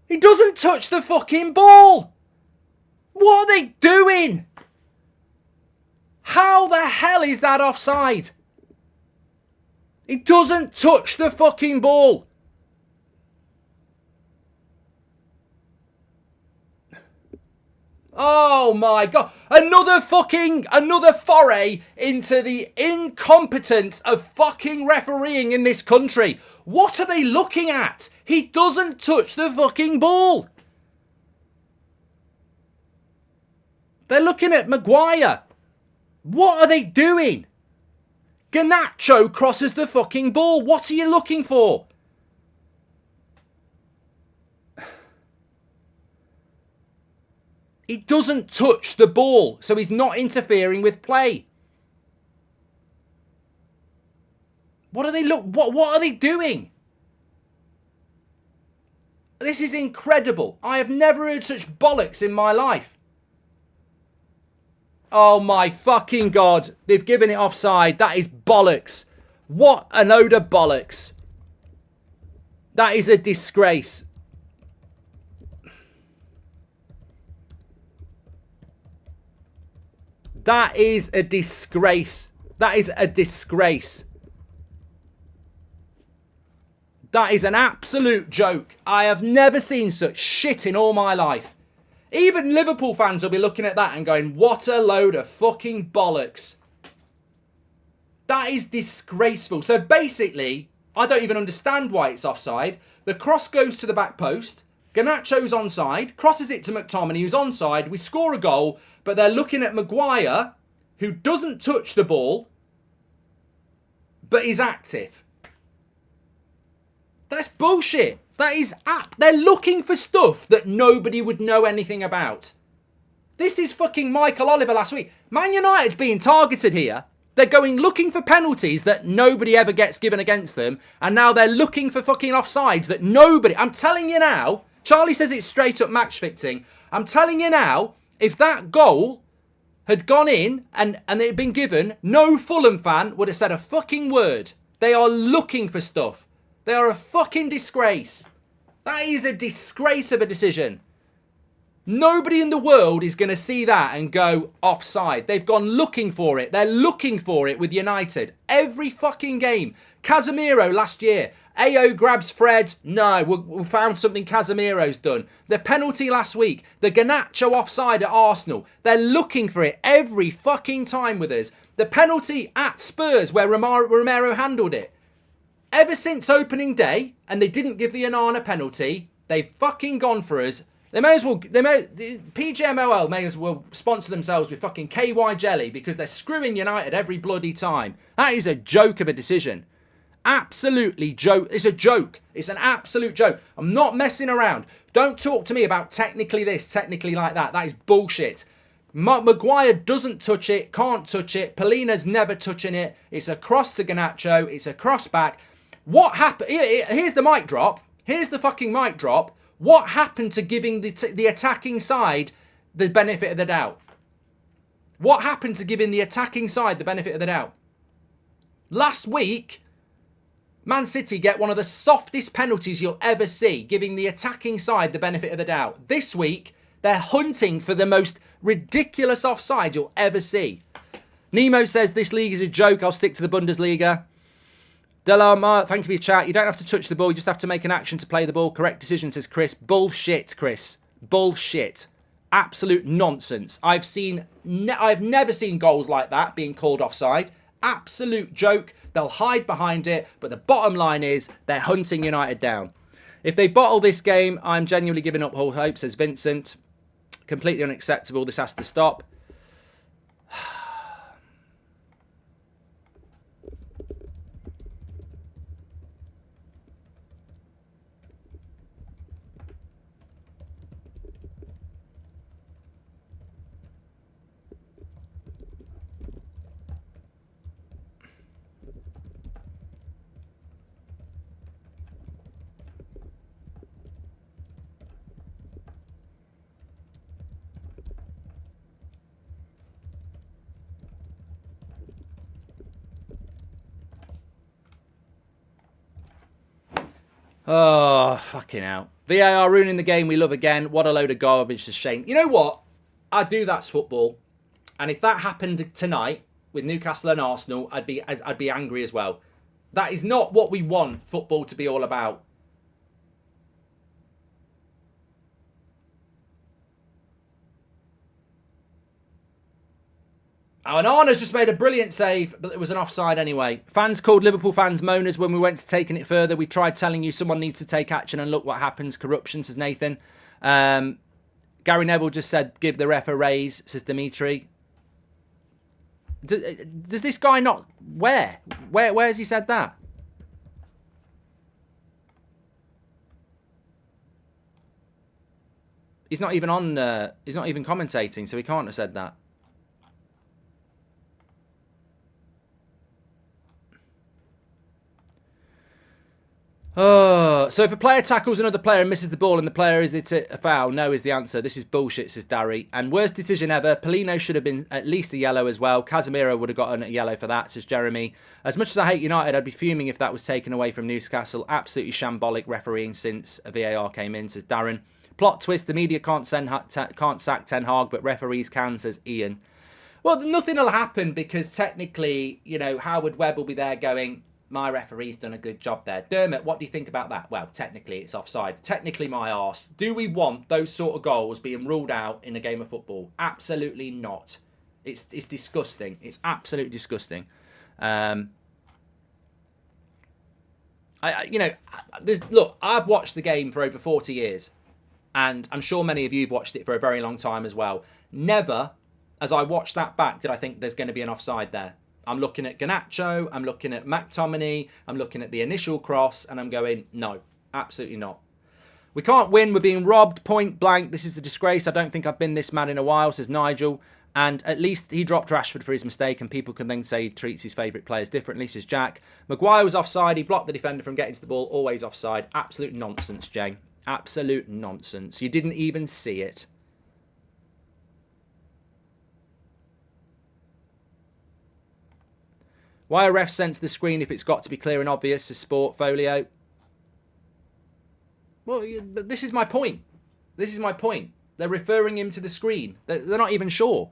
He doesn't touch the fucking ball. What are they doing? How the hell is that offside? He doesn't touch the fucking ball. Oh my God. Another foray into the incompetence of fucking refereeing in this country. What are they looking at? He doesn't touch the fucking ball. They're looking at Maguire. What are they doing? Garnacho crosses the fucking ball. What are you looking for? He doesn't touch the ball, so he's not interfering with play. What are they doing? This is incredible. I have never heard such bollocks in my life. Oh my fucking God. They've given it offside. That is bollocks. What a load of bollocks. That is a disgrace. That is a disgrace. That is a disgrace. That is an absolute joke. I have never seen such shit in all my life. Even Liverpool fans will be looking at that and going, what a load of fucking bollocks. That is disgraceful. So basically, I don't even understand why it's offside. The cross goes to the back post. Garnacho's onside, crosses it to McTominay, who's onside. We score a goal, but they're looking at Maguire, who doesn't touch the ball, but is active. That's bullshit. That is they're looking for stuff that nobody would know anything about. This is fucking Michael Oliver last week. Man United's being targeted here. They're going looking for penalties that nobody ever gets given against them, and now they're looking for fucking offsides that nobody... I'm telling you now, Charlie says it's straight up match fixing. I'm telling you now, if that goal had gone in and it had been given, no Fulham fan would have said a fucking word. They are looking for stuff. They are a fucking disgrace. That is a disgrace of a decision. Nobody in the world is going to see that and go offside. They've gone looking for it. They're looking for it with United. Every fucking game. Casemiro last year. AO grabs Fred. No, we found something Casemiro's done. The penalty last week. The Garnacho offside at Arsenal. They're looking for it every fucking time with us. The penalty at Spurs where Romero handled it. Ever since opening day, and they didn't give the Onana penalty, they've fucking gone for us. PGMOL may as well sponsor themselves with fucking KY jelly because they're screwing United every bloody time. That is a joke of a decision. Absolutely joke. It's a joke. It's an absolute joke. I'm not messing around. Don't talk to me about technically this, technically like that. That is bullshit. Maguire doesn't touch it, can't touch it. Polina's never touching it. It's a cross to Garnacho. It's a cross back. What happened? Here's the mic drop. Here's the fucking mic drop. What happened to giving the attacking side the benefit of the doubt? What happened to giving the attacking side the benefit of the doubt? Last week, Man City get one of the softest penalties you'll ever see, giving the attacking side the benefit of the doubt. This week, they're hunting for the most ridiculous offside you'll ever see. Nemo says this league is a joke. I'll stick to the Bundesliga. Delamar, thank you for your chat. You don't have to touch the ball. You just have to make an action to play the ball. Correct decision, says Chris. Bullshit, Chris. Bullshit. Absolute nonsense. I've never seen goals like that being called offside. Absolute joke. They'll hide behind it. But the bottom line is they're hunting United down. If they bottle this game, I'm genuinely giving up all hope, says Vincent. Completely unacceptable. This has to stop. Oh, fucking hell. VAR ruining the game we love again. What a load of garbage to Shane. You know what? I do, that's football. And if that happened tonight with Newcastle and Arsenal, I'd be angry as well. That is not what we want football to be all about. Oh, and Arna's just made a brilliant save, but it was an offside anyway. Fans called Liverpool fans moaners when we went to taking it further. We tried telling you someone needs to take action and look what happens. Corruption, says Nathan. Gary Neville just said, give the ref a raise, says Dimitri. Does this guy not... Where has he said that? He's not even on... he's not even commentating, so he can't have said that. Oh, so if a player tackles another player and misses the ball and the player is it a foul? No is the answer. This is bullshit, says Darry. And worst decision ever. Polino should have been at least a yellow as well. Casemiro would have gotten a yellow for that, says Jeremy. As much as I hate United, I'd be fuming if that was taken away from Newcastle. Absolutely shambolic refereeing since a VAR came in, says Darren. Plot twist, the media can't sack Ten Hag, but referees can, says Ian. Well, nothing will happen because technically, you know, Howard Webb will be there going... My referee's done a good job there. Dermot, what do you think about that? Well, technically it's offside. Technically my arse. Do we want those sort of goals being ruled out in a game of football? Absolutely not. It's disgusting. It's absolutely disgusting. Look, I've watched the game for over 40 years. And I'm sure many of you have watched it for a very long time as well. Never, as I watched that back, did I think there's going to be an offside there. I'm looking at Garnacho, I'm looking at McTominay, I'm looking at the initial cross, and I'm going, no, absolutely not. We can't win, we're being robbed, point blank, this is a disgrace, I don't think I've been this mad in a while, says Nigel. And at least he dropped Rashford for his mistake, and people can then say he treats his favourite players differently, says Jack. Maguire was offside, he blocked the defender from getting to the ball, always offside. Absolute nonsense, Jay. Absolute nonsense. You didn't even see it. Why are refs sent to the screen if it's got to be clear and obvious, says Sportfolio? Well, this is my point. This is my point. They're referring him to the screen. They're not even sure.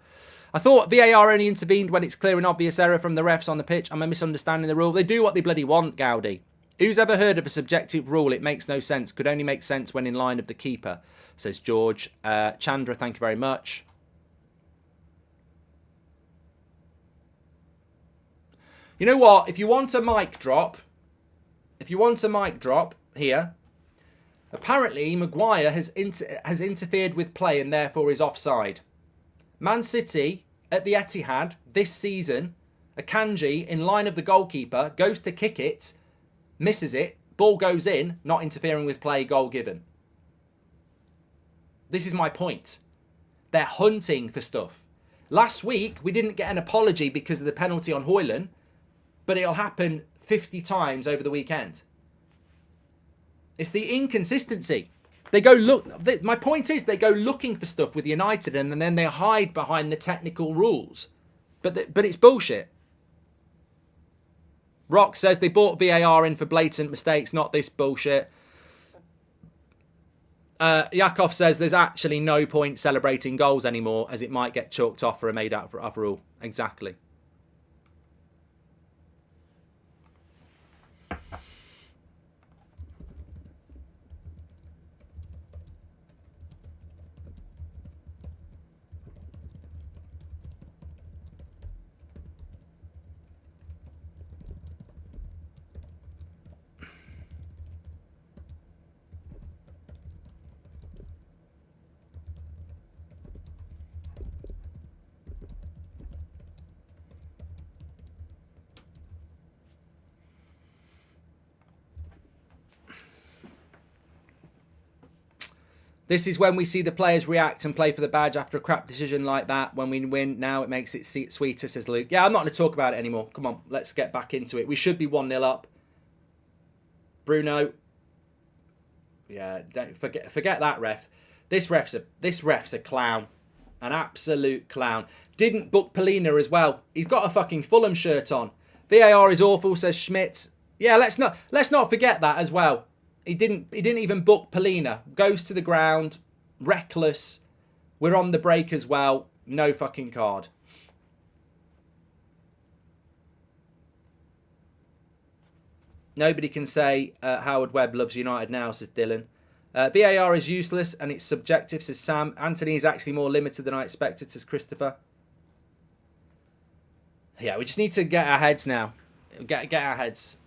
I thought VAR only intervened when it's clear and obvious error from the refs on the pitch. Am I misunderstanding the rule? They do what they bloody want, Gowdy. Who's ever heard of a subjective rule? It makes no sense. Could only make sense when in line of the keeper, says George. Chandra, thank you very much. You know what? If you want a mic drop here, apparently Maguire has interfered with play and therefore is offside. Man City at the Etihad this season, Akanji in line of the goalkeeper goes to kick it, misses it, ball goes in, not interfering with play, goal given. This is my point. They're hunting for stuff. Last week, we didn't get an apology because of the penalty on Højlund, but it'll happen 50 times over the weekend. It's the inconsistency. They go look. My point is, they go looking for stuff with United, and then they hide behind the technical rules. But it's bullshit. Rock says they bought VAR in for blatant mistakes, not this bullshit. Yakov says there's actually no point celebrating goals anymore, as it might get chalked off for a made out for other rule. Exactly. This is when we see the players react and play for the badge after a crap decision like that. When we win now, it makes it sweeter, says Luke. Yeah, I'm not going to talk about it anymore. Come on, let's get back into it. We should be 1-0 up. Bruno. Yeah, don't forget that ref. This ref's a clown. An absolute clown. Didn't book Polina as well. He's got a fucking Fulham shirt on. VAR is awful, says Schmidt. Yeah, let's not forget that as well. He didn't even book Polina. Goes to the ground, reckless. We're on the break as well. No fucking card. Nobody can say Howard Webb loves United now, says Dylan. VAR is useless and it's subjective, says Sam. Anthony is actually more limited than I expected, says Christopher. Yeah, we just need to get our heads now. Get our heads.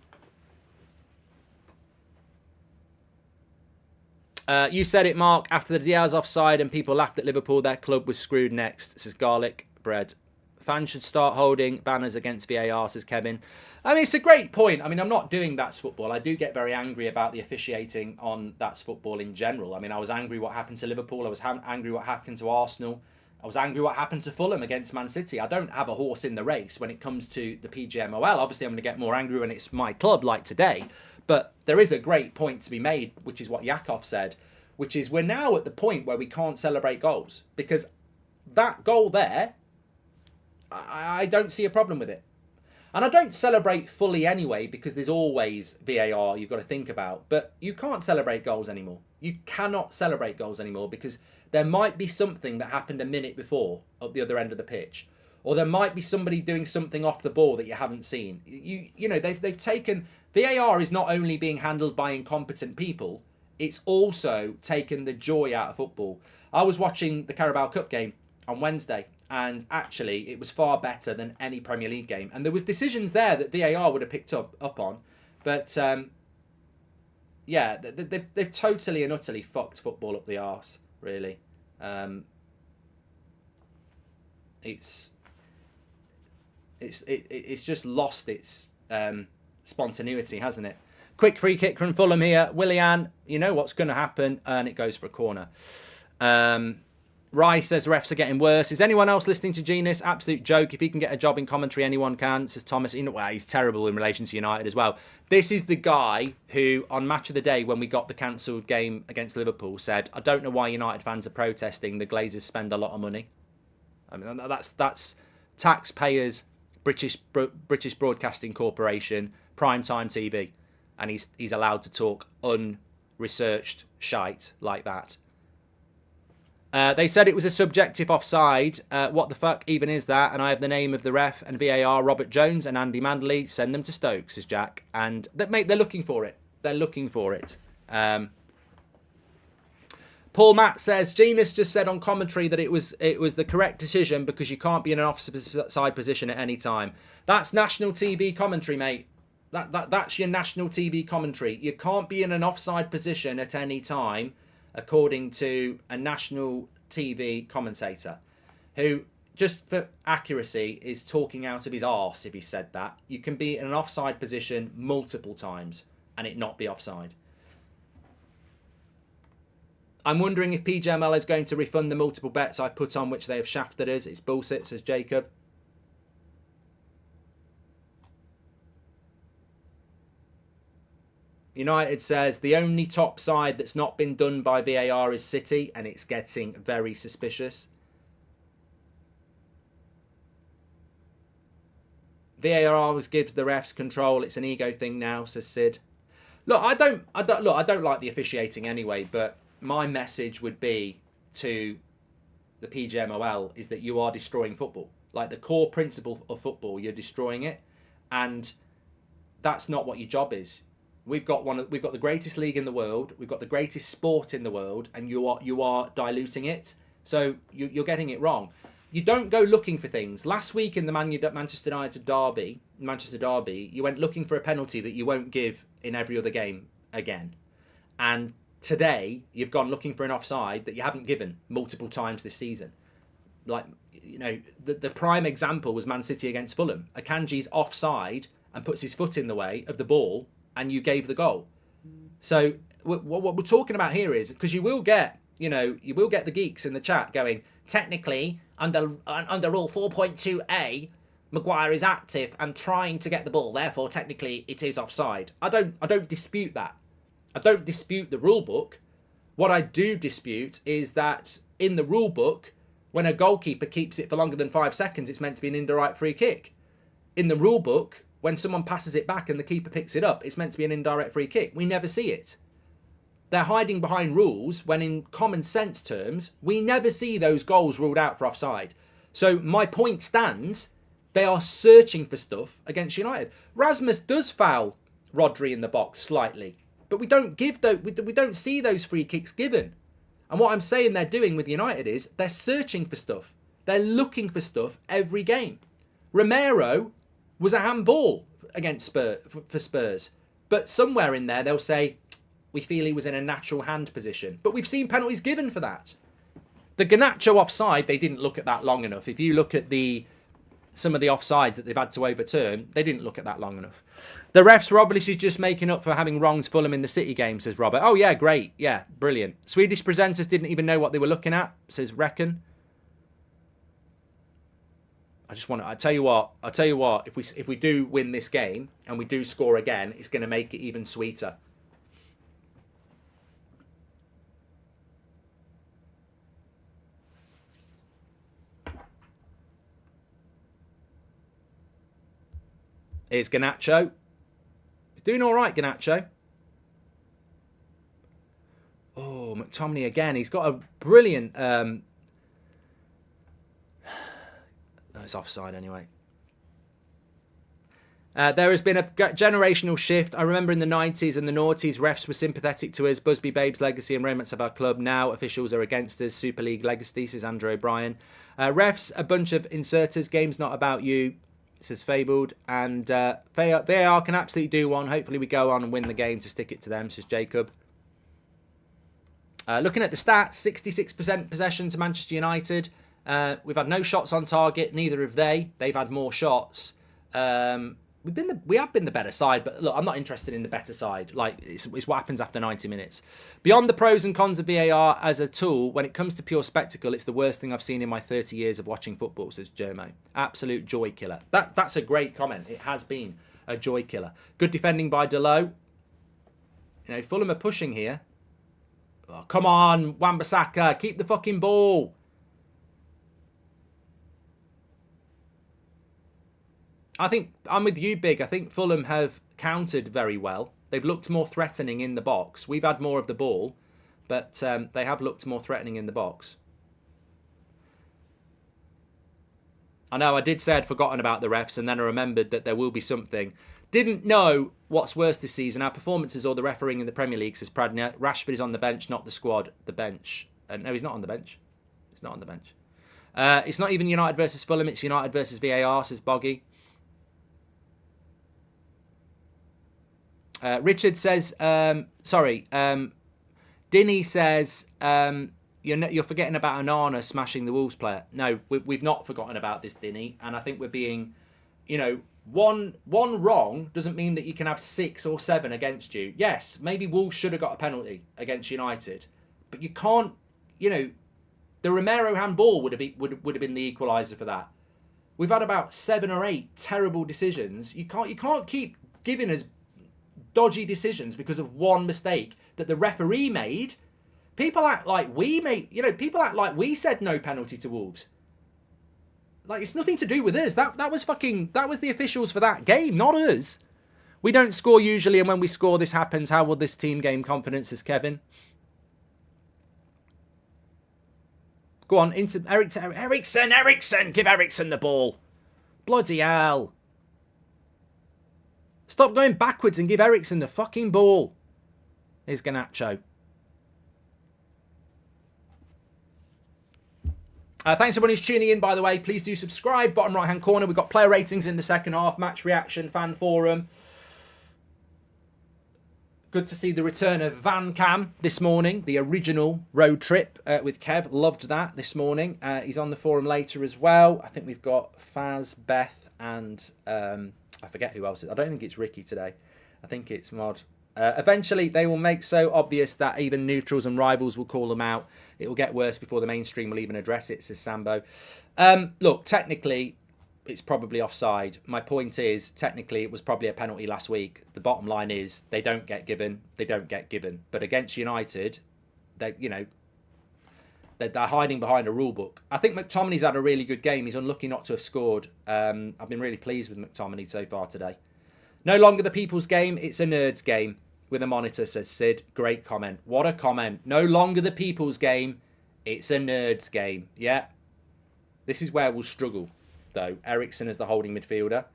You said it, Mark. After the Diaz offside and people laughed at Liverpool, their club was screwed next, says Garlic Bread. Fans should start holding banners against VAR, says Kevin. I mean, it's a great point. I mean, I'm not doing That's Football. I do get very angry about the officiating on That's Football in general. I mean, I was angry what happened to Liverpool. I was angry what happened to Arsenal. I was angry what happened to Fulham against Man City. I don't have a horse in the race when it comes to the PGMOL. Obviously, I'm going to get more angry when it's my club like today. But there is a great point to be made, which is what Yakov said, which is we're now at the point where we can't celebrate goals. Because that goal there, I don't see a problem with it. And I don't celebrate fully anyway, because there's always VAR you've got to think about. But you can't celebrate goals anymore. You cannot celebrate goals anymore because there might be something that happened a minute before at the other end of the pitch. Or there might be somebody doing something off the ball that you haven't seen. You know, they've taken... VAR is not only being handled by incompetent people, it's also taken the joy out of football. I was watching the Carabao Cup game on Wednesday, and actually it was far better than any Premier League game. And there was decisions there that VAR would have picked up on. But, yeah, they've totally and utterly fucked football up the arse, really. It's just lost its spontaneity, hasn't it? Quick free kick from Fulham here. Willian, you know what's going to happen, and it goes for a corner. Rice says refs are getting worse. Is anyone else listening to Genius? Absolute joke. If he can get a job in commentary, anyone can, says Thomas. Well, he's terrible in relation to United as well. This is the guy who, on Match of the Day, when we got the cancelled game against Liverpool, said, I don't know why United fans are protesting. The Glazers spend a lot of money. I mean, that's taxpayers, British Broadcasting Corporation, primetime TV. And he's allowed to talk unresearched shite like that. They said it was a subjective offside. What the fuck even is that? And I have the name of the ref and VAR, Robert Jones and Andy Manderley. Send them to Stoke, says Jack. And mate, they're looking for it. They're looking for it. Paul Matt says, Genius just said on commentary that it was the correct decision because you can't be in an offside position at any time. That's national TV commentary, mate. That's your national TV commentary. You can't be in an offside position at any time, according to a national TV commentator who, just for accuracy, is talking out of his arse if he said that. You can be in an offside position multiple times and it not be offside. I'm wondering if PGML is going to refund the multiple bets I've put on, which they have shafted us. It's bullshit, says Jacob. United says the only top side that's not been done by VAR is City, and it's getting very suspicious. VAR always gives the refs control. It's an ego thing now, says Sid. Look, I don't like the officiating anyway, but my message would be to the PGMOL is that you are destroying football. Like the core principle of football, you're destroying it, and that's not what your job is. We've got the greatest league in the world. We've got the greatest sport in the world, and you are diluting it. So you're getting it wrong. You don't go looking for things. Last week in the Manchester United derby, you went looking for a penalty that you won't give in every other game again. And today you've gone looking for an offside that you haven't given multiple times this season. Like, you know, the prime example was Man City against Fulham. Akanji's offside and puts his foot in the way of the ball, and you gave the goal. So what we're talking about here is, because you will get the geeks in the chat going, technically under rule 4.2a, Maguire is active and trying to get the ball, therefore technically it is offside. I don't dispute that. I don't dispute the rule book. What I do dispute is that in the rule book, when a goalkeeper keeps it for longer than 5 seconds, it's meant to be an indirect free kick. In the rule book, when someone passes it back and the keeper picks it up, it's meant to be an indirect free kick. We never see it. They're hiding behind rules when in common sense terms, we never see those goals ruled out for offside. So my point stands, they are searching for stuff against United. Rasmus does foul Rodri in the box slightly, but we don't see those free kicks given. And what I'm saying they're doing with United is they're searching for stuff. They're looking for stuff every game. Romero was a handball against for Spurs. But somewhere in there, they'll say, we feel he was in a natural hand position. But we've seen penalties given for that. The Garnacho offside, they didn't look at that long enough. If you look at some of the offsides that they've had to overturn, they didn't look at that long enough. The refs were obviously just making up for having wronged Fulham in the City game, says Robert. Oh, yeah, great. Yeah, brilliant. Swedish presenters didn't even know what they were looking at, says Reckon. I tell you what, if we do win this game and we do score again, it's going to make it even sweeter. Here's Garnacho. He's doing all right, Garnacho. Oh, McTominay again. He's got a brilliant... it's offside anyway. There has been a generational shift. I remember in the 90s and the noughties, refs were sympathetic to us. Busby Babes legacy and romance of our club. Now officials are against us. Super League legacy, says Andrew O'Brien. Refs, a bunch of inserters. Game's not about you, says Fabled. And VAR can absolutely do one. Hopefully we go on and win the game to stick it to them, says Jacob. Looking at the stats, 66% possession to Manchester United. We've had no shots on target. Neither have they. They've had more shots. We have been the better side, but look, I'm not interested in the better side. Like it's what happens after 90 minutes. Beyond the pros and cons of VAR as a tool, when it comes to pure spectacle, it's the worst thing I've seen in my 30 years of watching football, says Jermo. Absolute joy killer. That's a great comment. It has been a joy killer. Good defending by Delo. You know, Fulham are pushing here. Oh, come on, Wan-Bissaka, keep the fucking ball. I think I'm with you, Big. I think Fulham have countered very well. They've looked more threatening in the box. We've had more of the ball, but they have looked more threatening in the box. I know I did say I'd forgotten about the refs, and then I remembered that there will be something. Didn't know what's worse this season, our performances or the refereeing in the Premier League, says Pradnia. Rashford is on the bench, not the squad. The bench. No, he's not on the bench. He's not on the bench. It's not even United versus Fulham. It's United versus VAR, says Boggy. Richard says, Dinny says, you're forgetting about Onana smashing the Wolves player. No, we've not forgotten about this, Dinny. And I think we're being, one wrong doesn't mean that you can have 6 or 7 against you. Yes, maybe Wolves should have got a penalty against United. But you can't, the Romero handball would have been the equaliser for that. We've had about 7 or 8 terrible decisions. You can't keep giving us dodgy decisions because of one mistake that the referee made. People act like people act like we said no penalty to Wolves. Like, it's nothing to do with us. That was the officials for that game, not us. We don't score usually, and when we score, this happens. How will this team gain confidence, as Kevin? Go on, into Eriksen, give Eriksen the ball. Bloody hell. Stop going backwards and give Eriksen the fucking ball. Here's Garnacho. Thanks everyone who's tuning in, by the way. Please do subscribe. Bottom right-hand corner, we've got player ratings in the second half, match reaction, fan forum. Good to see the return of Van Cam this morning, the original road trip with Kev. Loved that this morning. He's on the forum later as well. I think we've got Faz, Beth, and I forget who else. I don't think it's Ricky today. I think it's Mod. Eventually, they will make so obvious that even neutrals and rivals will call them out. It will get worse before the mainstream will even address it, says Sambo. Look, technically, it's probably offside. My point is, technically, it was probably a penalty last week. The bottom line is, they don't get given. They don't get given. But against United, they're hiding behind a rule book. I think McTominay's had a really good game. He's unlucky not to have scored. I've been really pleased with McTominay so far today. No longer the people's game, it's a nerd's game. With a monitor, says Sid. Great comment. What a comment. No longer the people's game, it's a nerd's game. Yeah. This is where we'll struggle, though. Eriksen as the holding midfielder.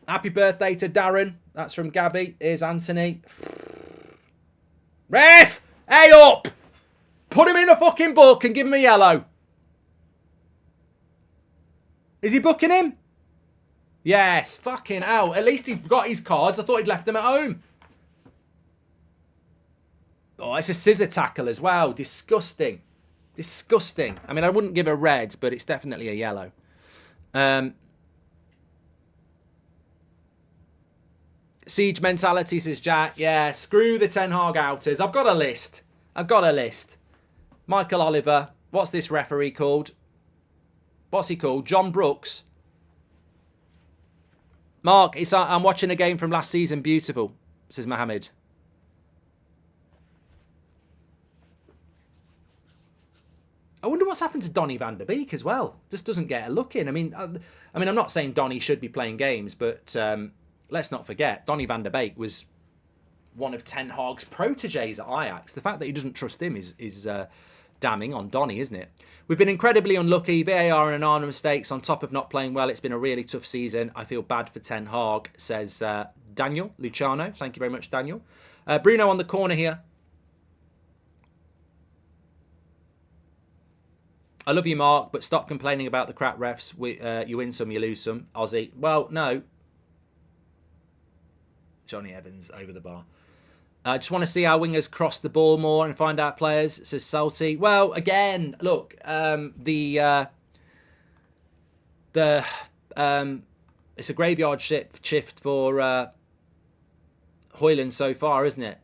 Happy birthday to Darren. That's from Gabby. Here's Anthony. Ref! Hey up! Put him in a fucking book and give him a yellow. Is he booking him? Yes, fucking hell. At least he got his cards. I thought he'd left them at home. Oh, it's a scissor tackle as well. Disgusting. Disgusting. I mean, I wouldn't give a red, but it's definitely a yellow. Siege mentality, says Jack. Yeah, screw the Ten Hag outers. I've got a list. Michael Oliver. What's this referee called? What's he called? John Brooks. Mark, I'm watching a game from last season. Beautiful, says Mohammed. I wonder what's happened to Donny van der Beek as well. Just doesn't get a look in. I mean, I'm not saying Donny should be playing games, but let's not forget, Donny van der Beek was one of Ten Hag's proteges at Ajax. The fact that he doesn't trust him is damning on Donny, isn't it? We've been incredibly unlucky. VAR and Onana mistakes on top of not playing well. It's been a really tough season. I feel bad for Ten Hag, says Daniel Luciano. Thank you very much, Daniel. Bruno on the corner here. I love you, Mark, but stop complaining about the crap refs. You win some, you lose some. Aussie. Well, no. Johnny Evans over the bar. I just want to see our wingers cross the ball more and find out players, says Salty. Well, again, look, it's a graveyard shift for Hoyland so far, isn't it?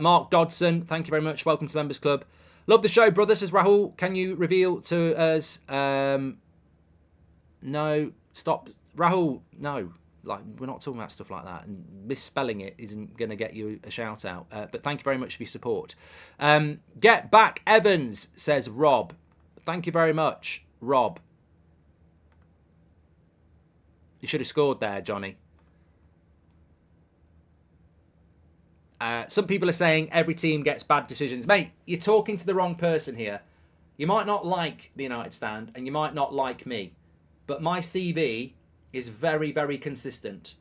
Mark Dodson, thank you very much. Welcome to Members Club. Love the show, brother, says Rahul. Can you reveal to us? No, stop. Rahul, no. Like, we're not talking about stuff like that, and misspelling it isn't going to get you a shout out. But thank you very much for your support. Get back, Evans, says Rob. Thank you very much, Rob. You should have scored there, Johnny. Some people are saying every team gets bad decisions. Mate, you're talking to the wrong person here. You might not like the United Stand, and you might not like me, but my CV is very, very consistent.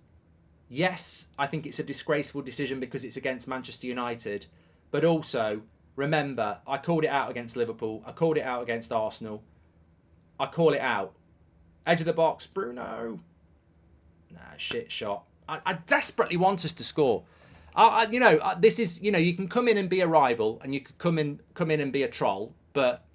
Yes, I think it's a disgraceful decision because it's against Manchester United, but also, remember, I called it out against Liverpool. I called it out against Arsenal. I call it out. Edge of the box, Bruno. Nah, shit shot. I desperately want us to score. This is, you can come in and be a rival, and you could come in and be a troll, but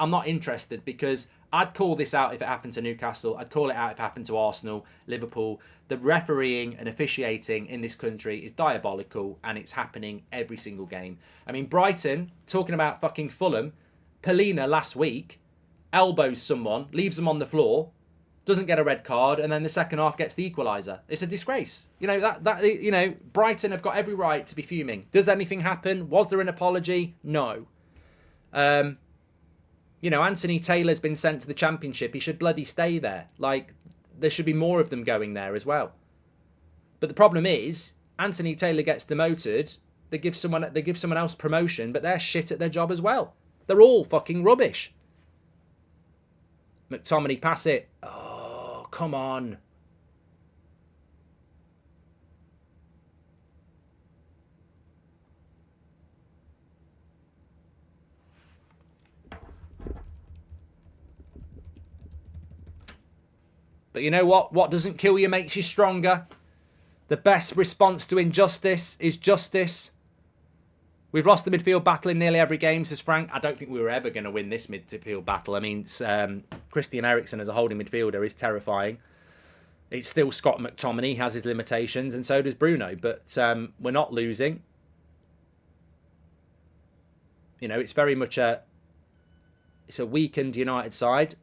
I'm not interested because I'd call this out if it happened to Newcastle. I'd call it out if it happened to Arsenal, Liverpool. The refereeing and officiating in this country is diabolical, and it's happening every single game. I mean, Brighton, talking about fucking Fulham, Polina last week elbows someone, leaves them on the floor, doesn't get a red card, and then the second half gets the equaliser. It's a disgrace. You know, Brighton have got every right to be fuming. Does anything happen? Was there an apology? No. You know, Anthony Taylor's been sent to the Championship. He should bloody stay there. Like, there should be more of them going there as well. But the problem is, Anthony Taylor gets demoted. They give someone else promotion, but they're shit at their job as well. They're all fucking rubbish. McTominay, pass it. Oh, come on. But you know what? What doesn't kill you makes you stronger. The best response to injustice is justice. We've lost the midfield battle in nearly every game, says Frank. I don't think we were ever going to win this midfield battle. I mean, Christian Eriksen as a holding midfielder is terrifying. It's still Scott McTominay. He has his limitations, and so does Bruno. But we're not losing. You know, it's very much it's a weakened United side.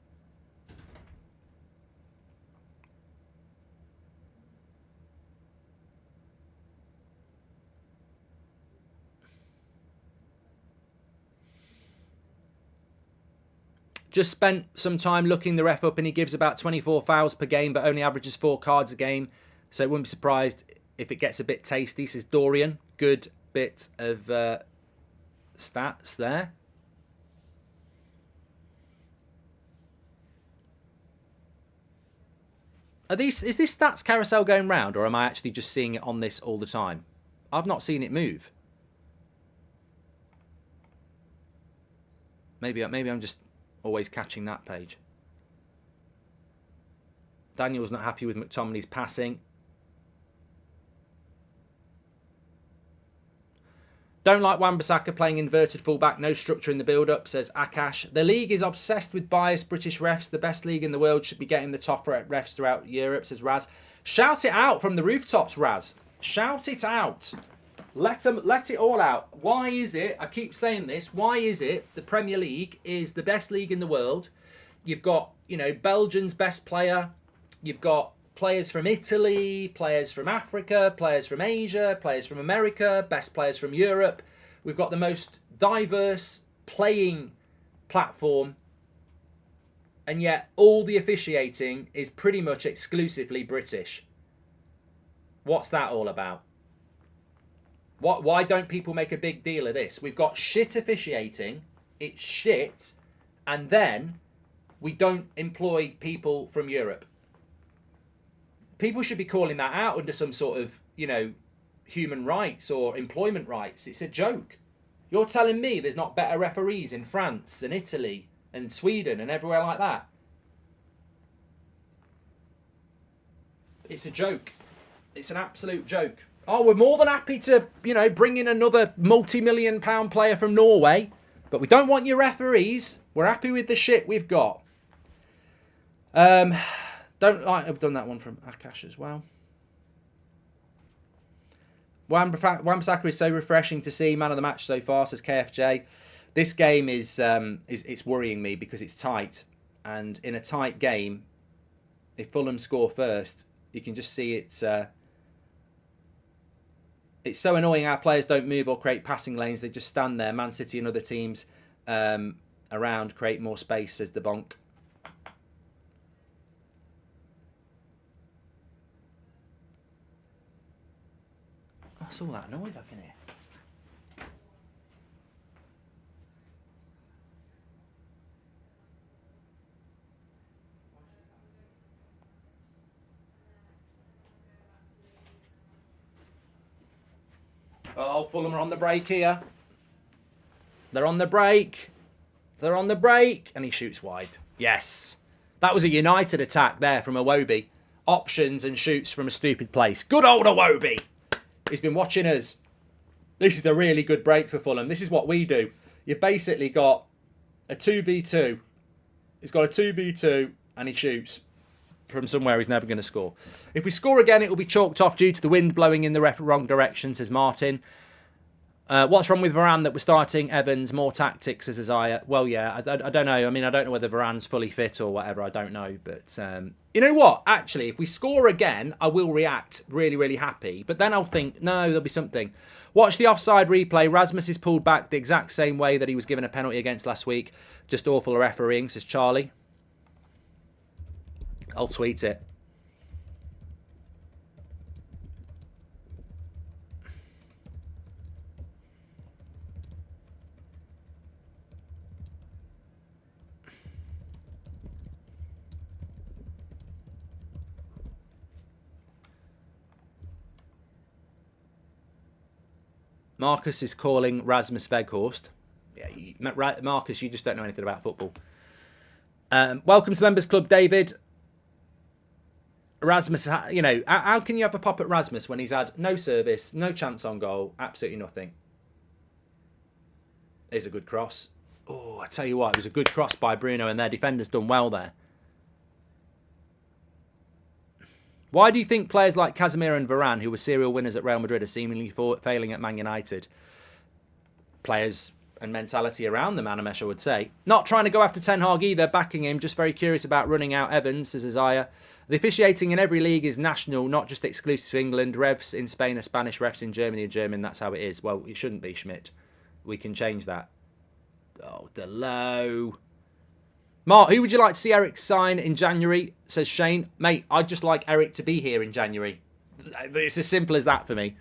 Just spent some time looking the ref up, and he gives about 24 fouls per game, but only averages 4 cards a game. So wouldn't be surprised if it gets a bit tasty, says Dorian. Good bit of stats there. Is this stats carousel going round, or am I actually just seeing it on this all the time? I've not seen it move. Maybe I'm just always catching that page. Daniel's not happy with McTominay's passing. Don't like Wan-Bissaka playing inverted fullback, no structure in the build-up, says Akash. The league is obsessed with biased British refs. The best league in the world should be getting the top refs throughout Europe, says Raz. Shout it out from the rooftops, Raz. Shout it out. Let it all out. Why is it, I keep saying this, why is it the Premier League is the best league in the world? You've got, you know, Belgium's best player. You've got players from Italy, players from Africa, players from Asia, players from America, best players from Europe. We've got the most diverse playing platform. And yet all the officiating is pretty much exclusively British. What's that all about? Why don't people make a big deal of this? We've got shit officiating, it's shit, and then we don't employ people from Europe. People should be calling that out under some sort of, you know, human rights or employment rights. It's a joke. You're telling me there's not better referees in France and Italy and Sweden and everywhere like that? It's a joke. It's an absolute joke. Oh, we're more than happy to, you know, bring in another multi-million-pound player from Norway, but we don't want your referees. We're happy with the shit we've got. I've done that one from Akash as well. Wan-Bissaka is so refreshing to see. Man of the match so far, says KFJ. This game is it's worrying me because it's tight, and in a tight game, if Fulham score first, you can just see it's so annoying our players don't move or create passing lanes. They just stand there. Man City and other teams around create more space, says the bonk. What's all that noise I can hear? Oh, Fulham are on the break here. They're on the break. They're on the break. And he shoots wide. Yes. That was a United attack there from Iwobi. Options and shoots from a stupid place. Good old Iwobi. He's been watching us. This is a really good break for Fulham. This is what we do. You've basically got a 2v2. He's got a 2v2 and he shoots from somewhere he's never going to score. If we score again, it will be chalked off due to the wind blowing in the wrong direction, says Martin. What's wrong with Varane that we're starting Evans? More tactics, says Isaiah. Well, yeah, I don't know. I mean, I don't know whether Varane's fully fit or whatever. I don't know. But you know what? Actually, if we score again, I will react really, really happy. But then I'll think, no, there'll be something. Watch the offside replay. Rasmus is pulled back the exact same way that he was given a penalty against last week. Just awful refereeing, says Charlie. I'll tweet it. Marcus is calling Rasmus Veghorst. Yeah, Marcus, you just don't know anything about football. Welcome to Members Club, David. Rasmus, you know, how can you have a pop at Rasmus when he's had no service, no chance on goal, absolutely nothing? It's a good cross. Oh, I tell you what, it was a good cross by Bruno and their defender's done well there. Why do you think players like Casemiro and Varane, who were serial winners at Real Madrid, are seemingly failing at Man United? Players and mentality around them, Animesh, I would say. Not trying to go after Ten Hag either, backing him, just very curious about running out Evans, says Isaiah. The officiating in every league is national, not just exclusive to England. Refs in Spain are Spanish, refs in Germany are German. That's how it is. Well, it shouldn't be, Schmidt. We can change that. Oh, Delo. Mark, who would you like to see Eric sign in January, says Shane. Mate, I'd just like Eric to be here in January. It's as simple as that for me.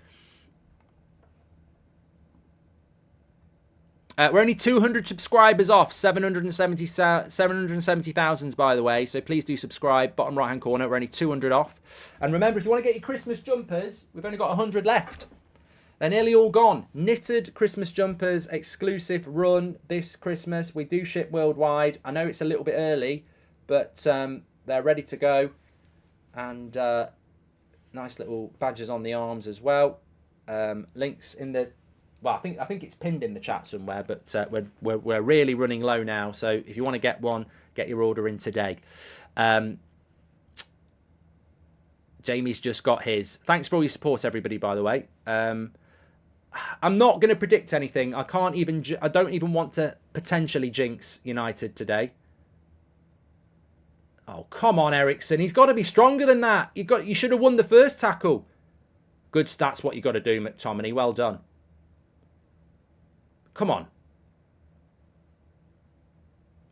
We're only 200 subscribers off 770,000 by the way, so please do subscribe. Bottom right hand corner, we're only 200 off. And remember, if you want to get your Christmas jumpers, we've only got 100 left. They're nearly all gone. Knitted Christmas jumpers, exclusive run this Christmas. We do ship worldwide. I know it's a little bit early, but they're ready to go. And nice little badges on the arms as well. Links in the... Well, I think it's pinned in the chat somewhere, but we're really running low now. So if you want to get one, get your order in today. Jamie's just got his. Thanks for all your support, everybody, by the way. I'm not going to predict anything. I don't even want to potentially jinx United today. Oh, come on, Ericsson. He's got to be stronger than that. You should have won the first tackle. Good. That's what you got to do, McTominay. Well done. Come on.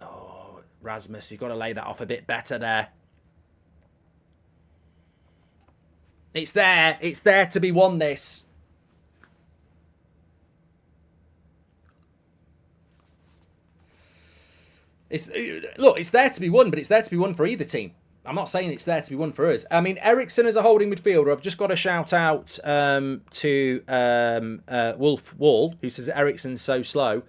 Oh, Rasmus, you've got to lay that off a bit better there. It's there. It's there to be won, this. Look, it's there to be won, but it's there to be won for either team. I'm not saying it's there to be won for us. I mean, Ericsson as a holding midfielder, I've just got to shout out to Wolf Wall, who says Ericsson's so slow.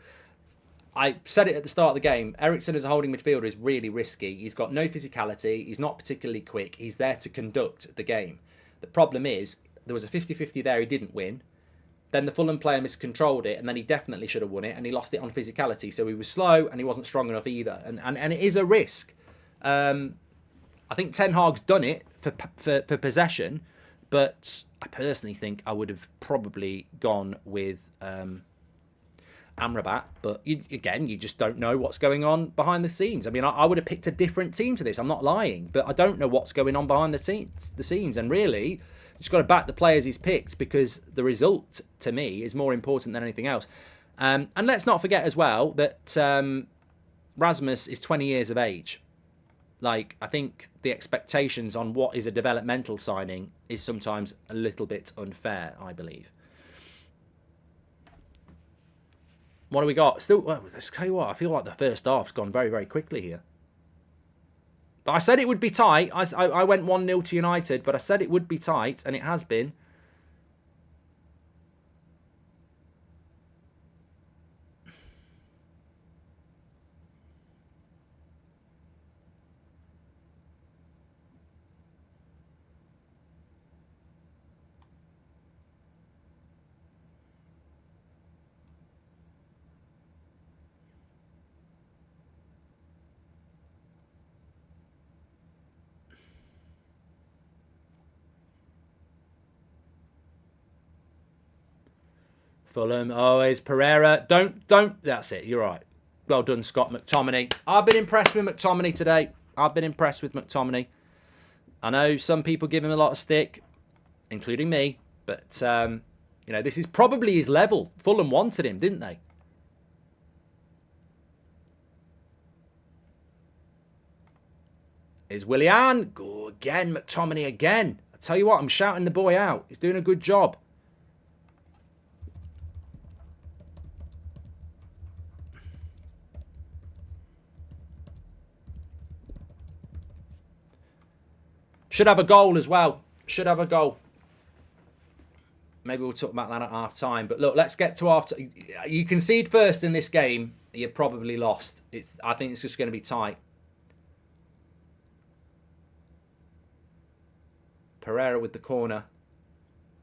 I said it at the start of the game. Ericsson as a holding midfielder is really risky. He's got no physicality. He's not particularly quick. He's there to conduct the game. The problem is, there was a 50-50 there he didn't win. Then the Fulham player miscontrolled it, and then he definitely should have won it, and he lost it on physicality. So he was slow, and he wasn't strong enough either. And it is a risk. I think Ten Hag's done it for possession, but I personally think I would have probably gone with Amrabat. But again, you just don't know what's going on behind the scenes. I mean, I would have picked a different team to this. I'm not lying, but I don't know what's going on behind the scenes. And really, you just got to back the players he's picked, because the result, to me, is more important than anything else. And let's not forget as well that Rasmus is 20 years of age. Like, I think the expectations on what is a developmental signing is sometimes a little bit unfair, I believe. What do we got? Still, well, let's tell you what, I feel like the first half's gone very, very quickly here. But I said it would be tight. I went 1-0 to United, but I said it would be tight, and it has been. Fulham. Oh, it's Pereira. Don't. That's it. You're right. Well done, Scott McTominay. I've been impressed with McTominay today. I know some people give him a lot of stick, including me. But, this is probably his level. Fulham wanted him, didn't they? Here's Willian. Go again, McTominay again. I tell you what, I'm shouting the boy out. He's doing a good job. Should have a goal as well. Should have a goal. Maybe we'll talk about that at half time. But look, let's get to half time. You concede first in this game, you're probably lost. I think it's just going to be tight. Pereira with the corner.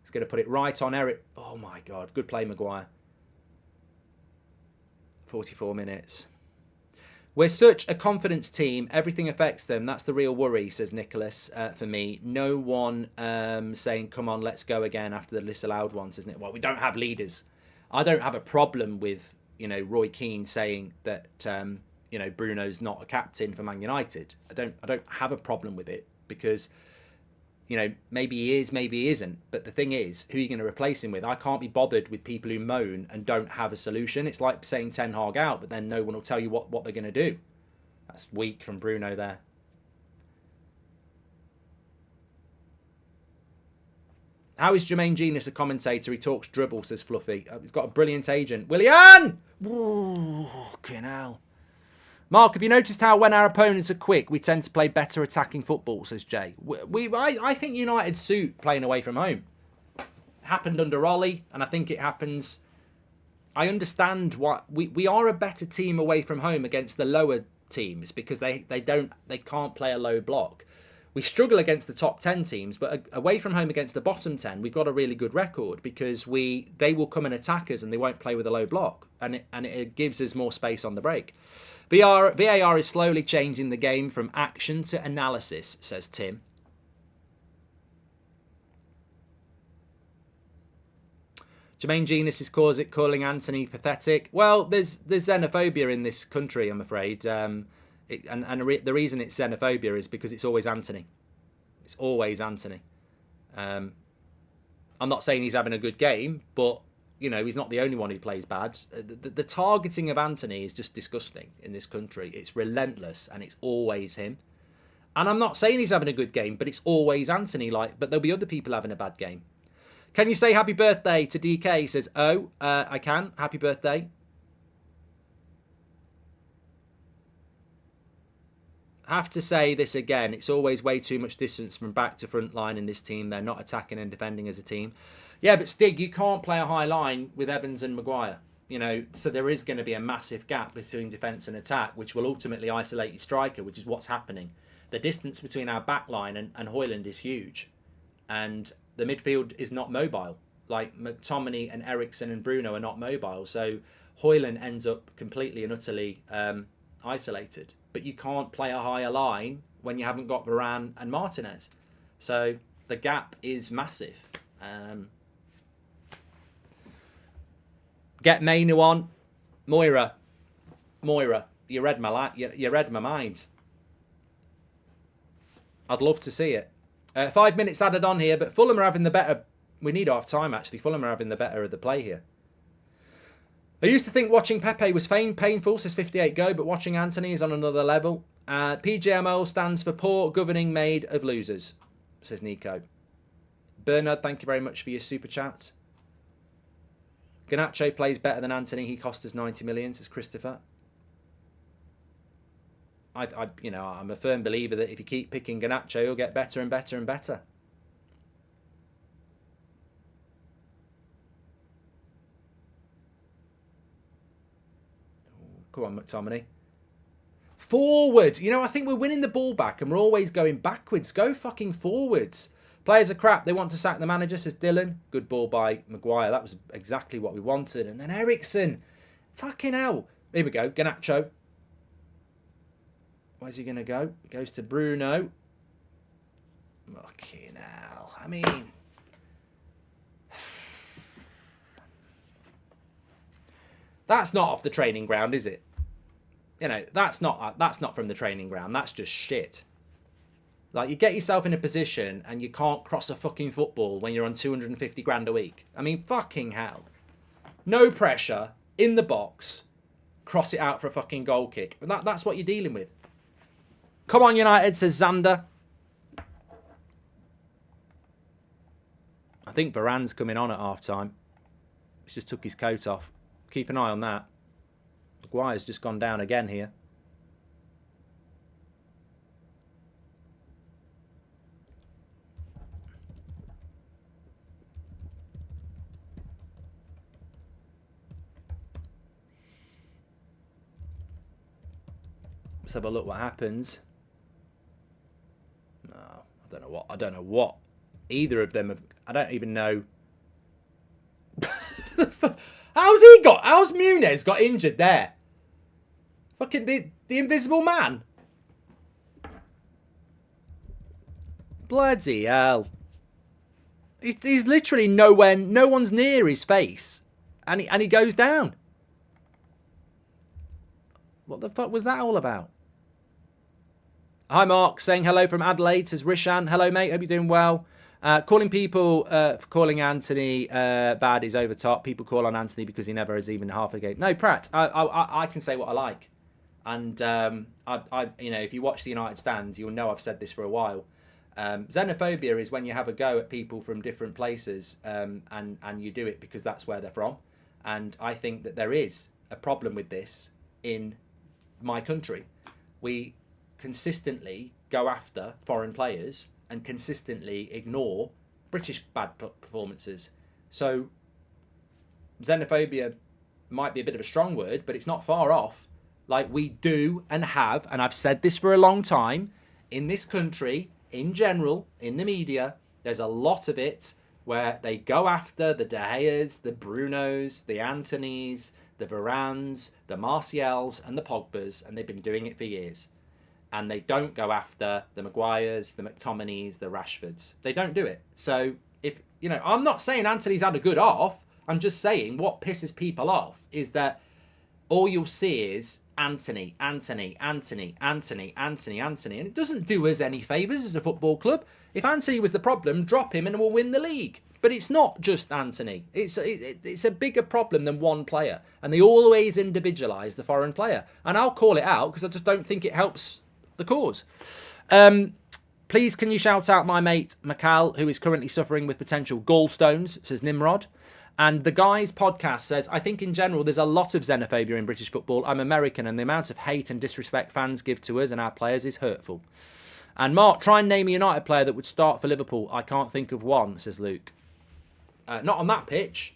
He's going to put it right on Eric. Oh my God. Good play, Maguire. 44 minutes. We're such a confidence team. Everything affects them. That's the real worry, says Nicholas, for me. No one saying, come on, let's go again after the disallowed ones, isn't it? Well, we don't have leaders. I don't have a problem with, Roy Keane saying that, Bruno's not a captain for Man United. I don't have a problem with it because, maybe he is, maybe he isn't. But the thing is, who are you going to replace him with? I can't be bothered with people who moan and don't have a solution. It's like saying Ten Hag out, but then no one will tell you what they're going to do. That's weak from Bruno there. How is Jermaine Genius a commentator? He talks dribble, says Fluffy. He's got a brilliant agent. Willian! Ooh, fucking hell. Mark, have you noticed how when our opponents are quick, we tend to play better attacking football, says Jay. I think United suit playing away from home. It happened under Ollie, and I think it happens. I understand what we are a better team away from home against the lower teams because they can't play a low block. We struggle against the top 10 teams, but away from home against the bottom 10, we've got a really good record because they will come and attack us and they won't play with a low block, and it gives us more space on the break. VAR is slowly changing the game from action to analysis, says Tim. Jermaine Genius is calling Anthony pathetic. Well, there's xenophobia in this country, I'm afraid. The reason it's xenophobia is because it's always Anthony. It's always Anthony. I'm not saying he's having a good game, but he's not the only one who plays bad. The targeting of Anthony is just disgusting in this country. It's relentless, and it's always him. And I'm not saying he's having a good game, but it's always Anthony. But there'll be other people having a bad game. Can you say happy birthday to DK? He says, I can. Happy birthday. Have to say this again. It's always way too much distance from back to front line in this team. They're not attacking and defending as a team. Yeah, but Stig, you can't play a high line with Evans and Maguire. So there is going to be a massive gap between defence and attack, which will ultimately isolate your striker, which is what's happening. The distance between our back line and Højlund is huge. And the midfield is not mobile. Like McTominay and Eriksen and Bruno are not mobile. So Højlund ends up completely and utterly isolated. But you can't play a higher line when you haven't got Varane and Martinez. So the gap is massive. Get Mainu on. Moira, you read my mind. I'd love to see it. 5 minutes added on here, but Fulham are having the better. We need half time, actually. Fulham are having the better of the play here. I used to think watching Pepe was painful, says 58 Go, but watching Anthony is on another level. PGMO stands for Poor Governing Made of Losers, says Nico. Bernard, thank you very much for your super chat. Garnacho plays better than Anthony. He cost us 90 million, says Christopher. I'm a firm believer that if you keep picking Garnacho, he'll get better and better and better. Come on, McTominay. Forward. I think we're winning the ball back and we're always going backwards. Go fucking forwards. Players are crap. They want to sack the manager, says Dylan. Good ball by Maguire. That was exactly what we wanted. And then Eriksen. Fucking hell. Here we go. Garnacho. Where's he going to go? He goes to Bruno. Fucking hell. I mean... That's not off the training ground, is it? You know, that's not from the training ground. That's just shit. Like, you get yourself in a position and you can't cross a fucking football when you're on 250 grand a week. I mean, fucking hell. No pressure, in the box, cross it out for a fucking goal kick. That's what you're dealing with. Come on, United, says Xander. I think Varane's coming on at half-time. He's just took his coat off. Keep an eye on that. Maguire's just gone down again here. Let's have a look what happens. No, I don't know what either of them have. I don't even know. How's Muniz got injured there? Fucking the invisible man. Bloody hell. He's literally nowhere, no one's near his face. And he goes down. What the fuck was that all about? Hi, Mark, saying hello from Adelaide, says Rishan. Hello, mate, hope you're doing well. Calling people for calling Anthony bad is over top. People call on Anthony because he never has even half a game. No, Pratt, I can say what I like. And, you know, if you watch the United Stand, you'll know I've said this for a while. Xenophobia is when you have a go at people from different places and you do it because that's where they're from. And I think that there is a problem with this in my country. We consistently go after foreign players and consistently ignore British bad performances. So xenophobia might be a bit of a strong word, but it's not far off. Like, we do and have, and I've said this for a long time, in this country, in general, in the media, there's a lot of it where they go after the De Geas, the Brunos, the Antonys, the Varanes, the Martials and the Pogbas, and they've been doing it for years. And they don't go after the Maguires, the McTominays, the Rashfords. They don't do it. So, if, you know, I'm not saying Anthony's had a good off. I'm just saying what pisses people off is that all you'll see is Anthony. And it doesn't do us any favours as a football club. If Anthony was the problem, drop him and we'll win the league. But it's not just Anthony. It's a bigger problem than one player. And they always individualise the foreign player. And I'll call it out because I just don't think it helps the cause. Please, can you shout out my mate, Maccal, who is currently suffering with potential gallstones, says Nimrod. And the Guys podcast says, I think in general there's a lot of xenophobia in British football. I'm American and the amount of hate and disrespect fans give to us and our players is hurtful. And Mark, try and name a United player that would start for Liverpool. I can't think of one, says Luke. Not on that pitch.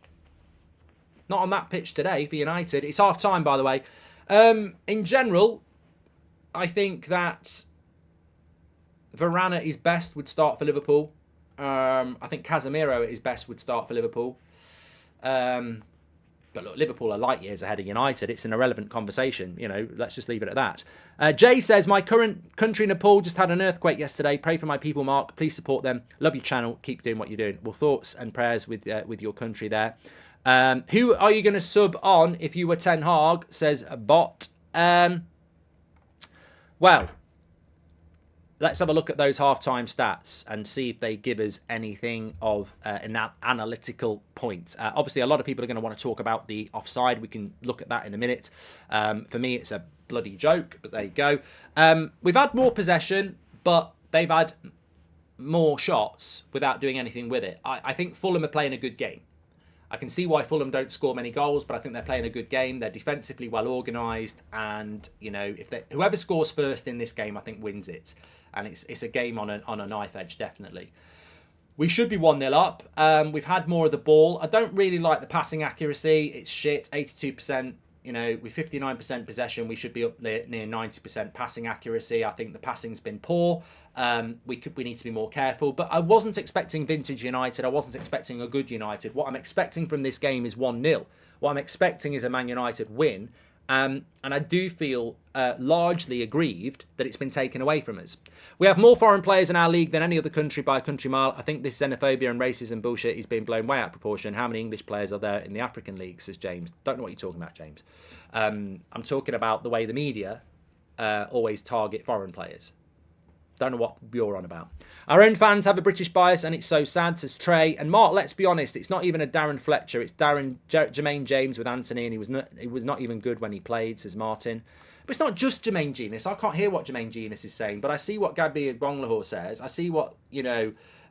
Not on that pitch today for United. It's half time, by the way. In general, I think that Varane at his best would start for Liverpool. I think Casemiro at his best would start for Liverpool. But look, Liverpool are light years ahead of United. It's an irrelevant conversation. You know, let's just leave it at that. Jay says, my current country, Nepal, just had an earthquake yesterday. Pray for my people, Mark. Please support them. Love your channel. Keep doing what you're doing. Well, thoughts and prayers with your country there. Who are you going to sub on if you were Ten Hag, says Bot. Well, let's have a look at those half-time stats and see if they give us anything of an analytical point. Obviously, a lot of people are going to want to talk about the offside. We can look at that in a minute. For me, it's a bloody joke, but there you go. We've had more possession, but they've had more shots without doing anything with it. I think Fulham are playing a good game. I can see why Fulham don't score many goals, but I think they're playing a good game. They're defensively well organised, and you know, if whoever scores first in this game, I think wins it. And it's a game on a knife edge, definitely. We should be 1-0 up. We've had more of the ball. I don't really like the passing accuracy. It's shit, 82%. You know, with 59% possession, we should be up near 90% passing accuracy. I think the passing's been poor. We need to be more careful. But I wasn't expecting vintage United. I wasn't expecting a good United. What I'm expecting from this game is 1-0. What I'm expecting is a Man United win. And I do feel largely aggrieved that it's been taken away from us. We have more foreign players in our league than any other country by a country mile. I think this xenophobia and racism bullshit is being blown way out of proportion. How many English players are there in the African league, says James. Don't know what you're talking about, James. I'm talking about the way the media always target foreign players. Don't know what you're on about. Our own fans have a British bias and it's so sad, says Trey. And Mark, let's be honest, it's not even a Darren Fletcher. It's Jermaine James with Anthony, and he was not even good when he played, says Martin. But it's not just Jermaine Genius. I can't hear what Jermaine Genius is saying, but I see what Gabi Bonglahor says. I see what,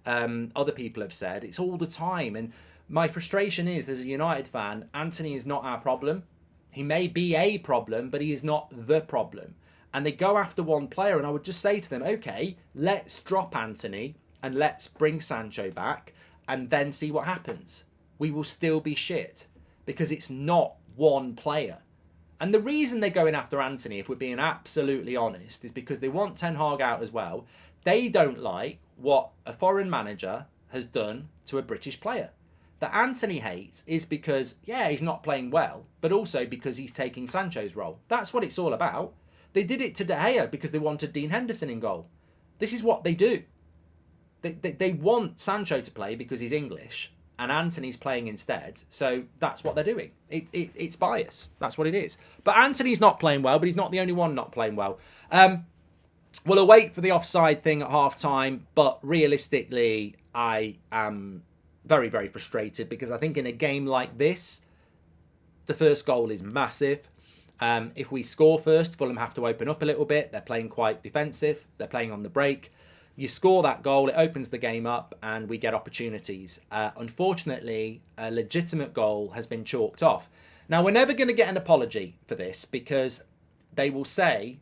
other people have said. It's all the time. And my frustration is, as a United fan, Anthony is not our problem. He may be a problem, but he is not the problem. And they go after one player, and I would just say to them, okay, let's drop Anthony and let's bring Sancho back and then see what happens. We will still be shit because it's not one player. And the reason they're going after Anthony, if we're being absolutely honest, is because they want Ten Hag out as well. They don't like what a foreign manager has done to a British player. That Anthony hates is because, yeah, he's not playing well, but also because he's taking Sancho's role. That's what it's all about. They did it to De Gea because they wanted Dean Henderson in goal. This is what they do. They want Sancho to play because he's English and Anthony's playing instead. So that's what they're doing. It's bias. That's what it is. But Anthony's not playing well, but he's not the only one not playing well. We'll await for the offside thing at half-time, but realistically, I am very, very frustrated because I think in a game like this, the first goal is massive. If we score first, Fulham have to open up a little bit. They're playing quite defensive. They're playing on the break. You score that goal, it opens the game up, and we get opportunities. Unfortunately, a legitimate goal has been chalked off. Now, we're never going to get an apology for this because they will say,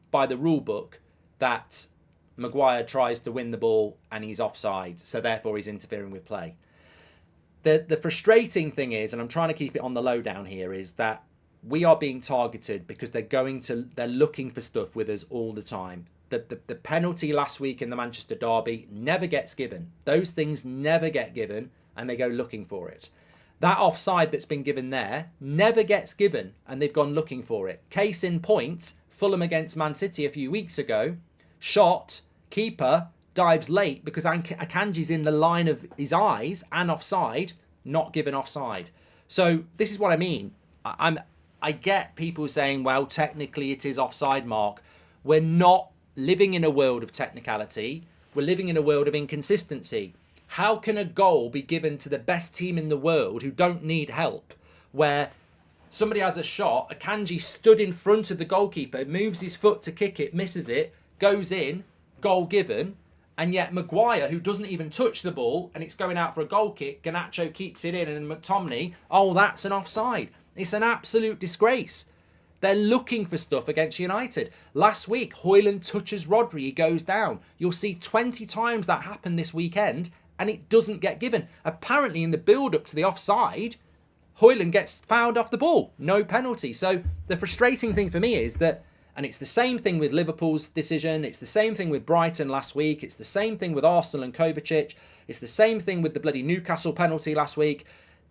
by the rule book, that Maguire tries to win the ball and he's offside, so therefore he's interfering with play. The frustrating thing is, and I'm trying to keep it on the lowdown here, is that we are being targeted because they're looking for stuff with us all the time. The penalty last week in the Manchester derby never gets given. Those things never get given, and they go looking for it. That offside that's been given there never gets given, and they've gone looking for it. Case in point, Fulham against Man City a few weeks ago, shot, keeper, dives late because Akanji's in the line of his eyes and offside, not given offside. So this is what I mean. I get people saying, well, technically it is offside, Mark. We're not living in a world of technicality. We're living in a world of inconsistency. How can a goal be given to the best team in the world who don't need help, where somebody has a shot, Akanji stood in front of the goalkeeper, moves his foot to kick it, misses it, goes in, goal given, and yet Maguire, who doesn't even touch the ball, and it's going out for a goal kick, Garnacho keeps it in, and McTominay, oh, that's an offside. It's an absolute disgrace. They're looking for stuff against United. Last week, Højlund touches Rodri, he goes down. You'll see 20 times that happen this weekend, and it doesn't get given. Apparently, in the build-up to the offside, Højlund gets fouled off the ball. No penalty. So the frustrating thing for me is that, and it's the same thing with Liverpool's decision, it's the same thing with Brighton last week, it's the same thing with Arsenal and Kovacic, it's the same thing with the bloody Newcastle penalty last week.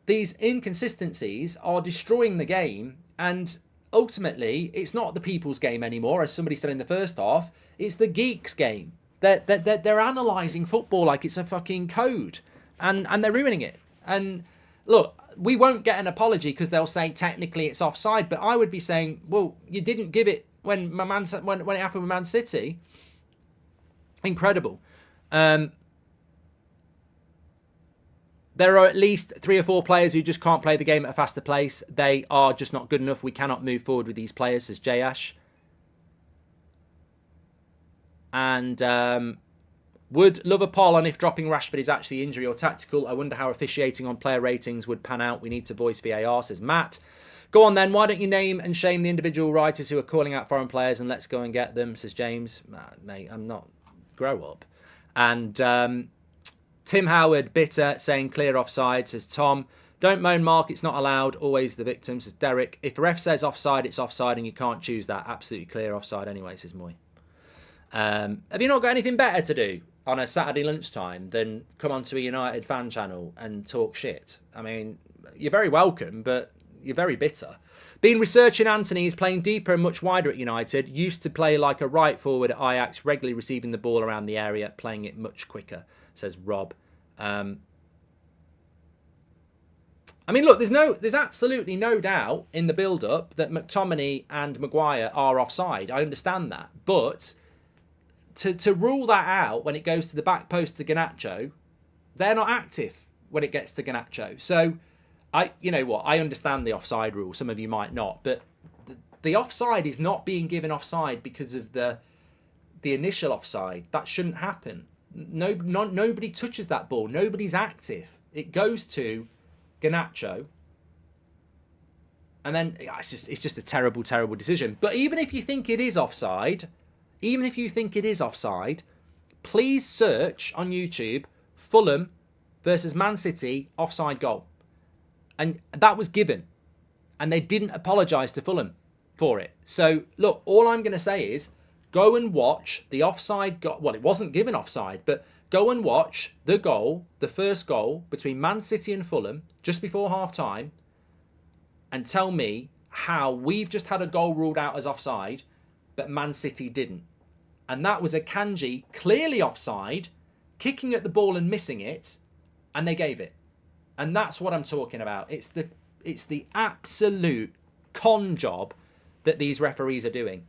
These inconsistencies are destroying the game, and ultimately, it's not the people's game anymore, as somebody said in the first half. It's the geeks' game. They're analysing football like it's a fucking code, and they're ruining it. And look, we won't get an apology because they'll say technically it's offside, but I would be saying, well, you didn't give it when it happened with Man City. Incredible. There are at least 3 or 4 players who just can't play the game at a faster pace. They are just not good enough. We cannot move forward with these players, says Jayash. And would love a poll on if dropping Rashford is actually injury or tactical. I wonder how officiating on player ratings would pan out. We need to voice VAR, says Matt. Go on then. Why don't you name and shame the individual writers who are calling out foreign players and let's go and get them, says James. Mate, I'm not. Grow up. And Tim Howard, bitter, saying clear offside, says Tom. Don't moan, Mark, it's not allowed. Always the victim, says Derek. If the ref says offside, it's offside and you can't choose that. Absolutely clear offside anyway, says Moy. Have you not got anything better to do on a Saturday lunchtime than come onto a United fan channel and talk shit? I mean, you're very welcome, but you're very bitter. Been researching Anthony. He's playing deeper and much wider at United. Used to play like a right forward at Ajax, regularly receiving the ball around the area, playing it much quicker, says Rob. I mean, look, there's absolutely no doubt in the build-up that McTominay and Maguire are offside. I understand that. But to rule that out when it goes to the back post to Garnacho, they're not active when it gets to Garnacho. So, you know what, I understand the offside rule. Some of you might not. But the offside is not being given offside because of the initial offside. That shouldn't happen. Nobody touches that ball. Nobody's active. It goes to Garnacho. And then it's just a terrible, terrible decision. But even if you think it is offside, please search on YouTube Fulham versus Man City offside goal. And that was given. And they didn't apologise to Fulham for it. So, look, all I'm going to say is go and watch the offside goal. Well, it wasn't given offside, but go and watch the goal, the first goal between Man City and Fulham just before half-time, and tell me how we've just had a goal ruled out as offside, but Man City didn't. And that was a Kanji clearly offside, kicking at the ball and missing it, and they gave it. And that's what I'm talking about. It's the absolute con job that these referees are doing.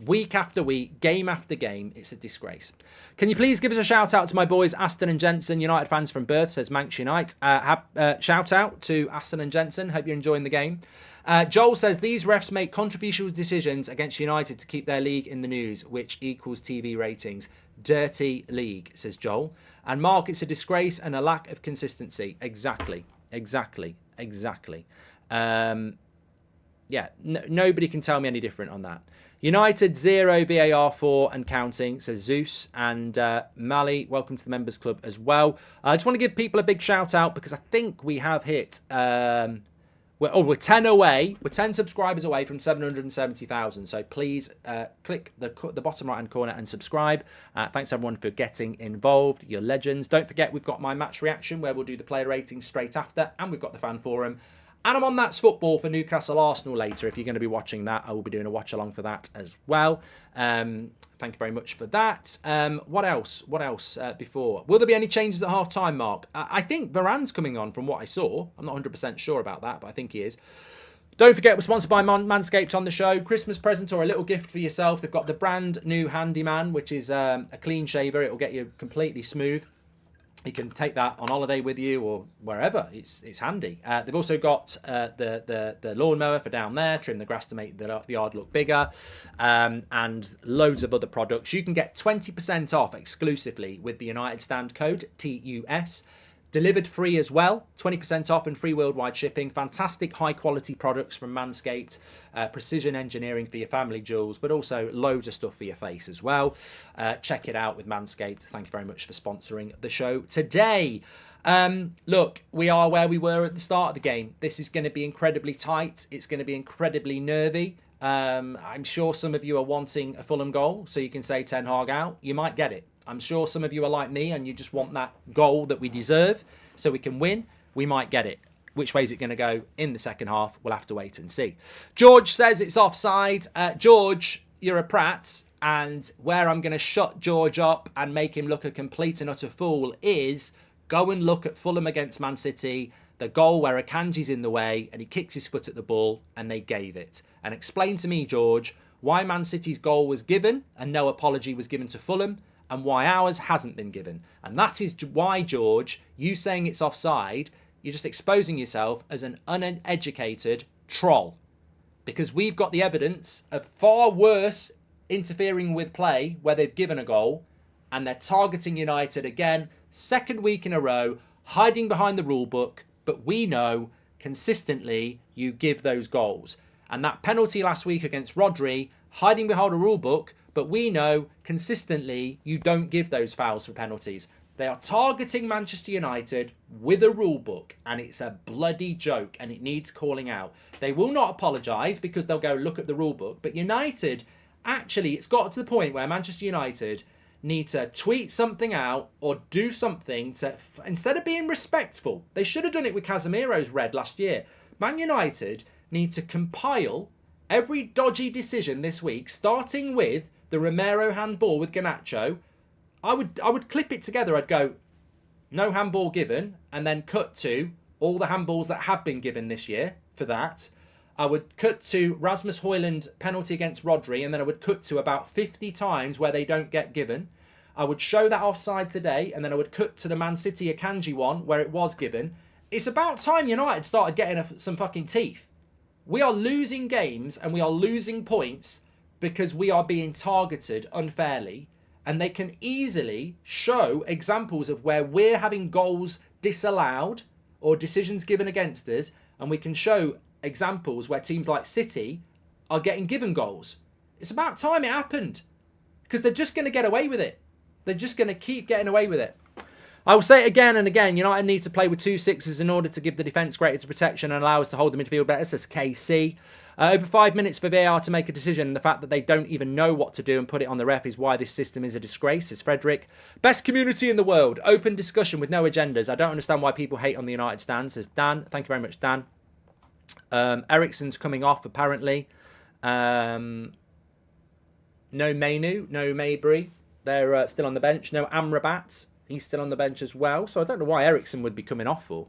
Week after week, game after game, it's a disgrace. Can you please give us a shout out to my boys Aston and Jensen, United fans from birth, says Manx Unite. Shout out to Aston and Jensen. Hope you're enjoying the game. Joel says these refs make controversial decisions against United to keep their league in the news, which equals TV ratings. Dirty league, says Joel. And Mark, it's a disgrace and a lack of consistency. Exactly. Nobody can tell me any different on that. United 0, VAR 4 and counting, says Zeus. And Mali, welcome to the Members Club as well. I just want to give people a big shout out because I think we have hit... we're 10 away. We're 10 subscribers away from 770,000. So please click the bottom right-hand corner and subscribe. Thanks everyone for getting involved. You're legends. Don't forget we've got my match reaction where we'll do the player ratings straight after. And we've got the fan forum. And I'm on That's Football for Newcastle Arsenal later. If you're going to be watching that, I will be doing a watch along for that as well. Thank you very much for that. What else before? Will there be any changes at half-time, Mark? I think Varane's coming on from what I saw. I'm not 100% sure about that, but I think he is. Don't forget, we're sponsored by Manscaped on the show. Christmas present or a little gift for yourself. They've got the brand new Handyman, which is a clean shaver. It will get you completely smooth. You can take that on holiday with you or wherever. It's handy. They've also got the lawnmower for down there, trim the grass to make the yard look bigger, and loads of other products. You can get 20% off exclusively with the United Stand code, TUS. Delivered free as well, 20% off and free worldwide shipping. Fantastic high quality products from Manscaped. Precision engineering for your family jewels, but also loads of stuff for your face as well. Check it out with Manscaped. Thank you very much for sponsoring the show today. Look, we are where we were at the start of the game. This is going to be incredibly tight. It's going to be incredibly nervy. I'm sure some of you are wanting a Fulham goal, so you can say Ten Hag out. You might get it. I'm sure some of you are like me and you just want that goal that we deserve so we can win. We might get it. Which way is it going to go in the second half? We'll have to wait and see. George says it's offside. George, you're a prat. And where I'm going to shut George up and make him look a complete and utter fool is go and look at Fulham against Man City, the goal where Akanji's in the way and he kicks his foot at the ball and they gave it. And explain to me, George, why Man City's goal was given and no apology was given to Fulham, and why ours hasn't been given. And that is why, George, you saying it's offside, you're just exposing yourself as an uneducated troll. Because we've got the evidence of far worse interfering with play where they've given a goal, and they're targeting United again, second week in a row, hiding behind the rule book, but we know consistently you give those goals. And that penalty last week against Rodri, hiding behind a rule book, but we know consistently you don't give those fouls for penalties. They are targeting Manchester United with a rule book, and it's a bloody joke, and it needs calling out. They will not apologise because they'll go look at the rule book, but United, actually, it's got to the point where Manchester United need to tweet something out or do something to, instead of being respectful, they should have done it with Casemiro's red last year. Man United need to compile every dodgy decision this week, starting with the Romero handball with Garnacho. I would clip it together. I'd go, no handball given, and then cut to all the handballs that have been given this year for that. I would cut to Rasmus Højlund penalty against Rodri, and then I would cut to about 50 times where they don't get given. I would show that offside today, and then I would cut to the Man City Akanji one where it was given. It's about time United started getting some fucking teeth. We are losing games and we are losing points because we are being targeted unfairly, and they can easily show examples of where we're having goals disallowed or decisions given against us, and we can show examples where teams like City are getting given goals. It's about time it happened, because they're just going to get away with it. They're just going to keep getting away with it. I will say it again and again, United need to play with 2 6s in order to give the defence greater protection and allow us to hold the midfield better, says KC. Over 5 minutes for VAR to make a decision, and the fact that they don't even know what to do and put it on the ref is why this system is a disgrace, says Frederick. Best community in the world. Open discussion with no agendas. I don't understand why people hate on the United stand, says Dan. Thank you very much, Dan. Eriksen's coming off, apparently. No Mainu, no Mabry. They're still on the bench. No Amrabat. He's still on the bench as well. So I don't know why Eriksen would be coming off for.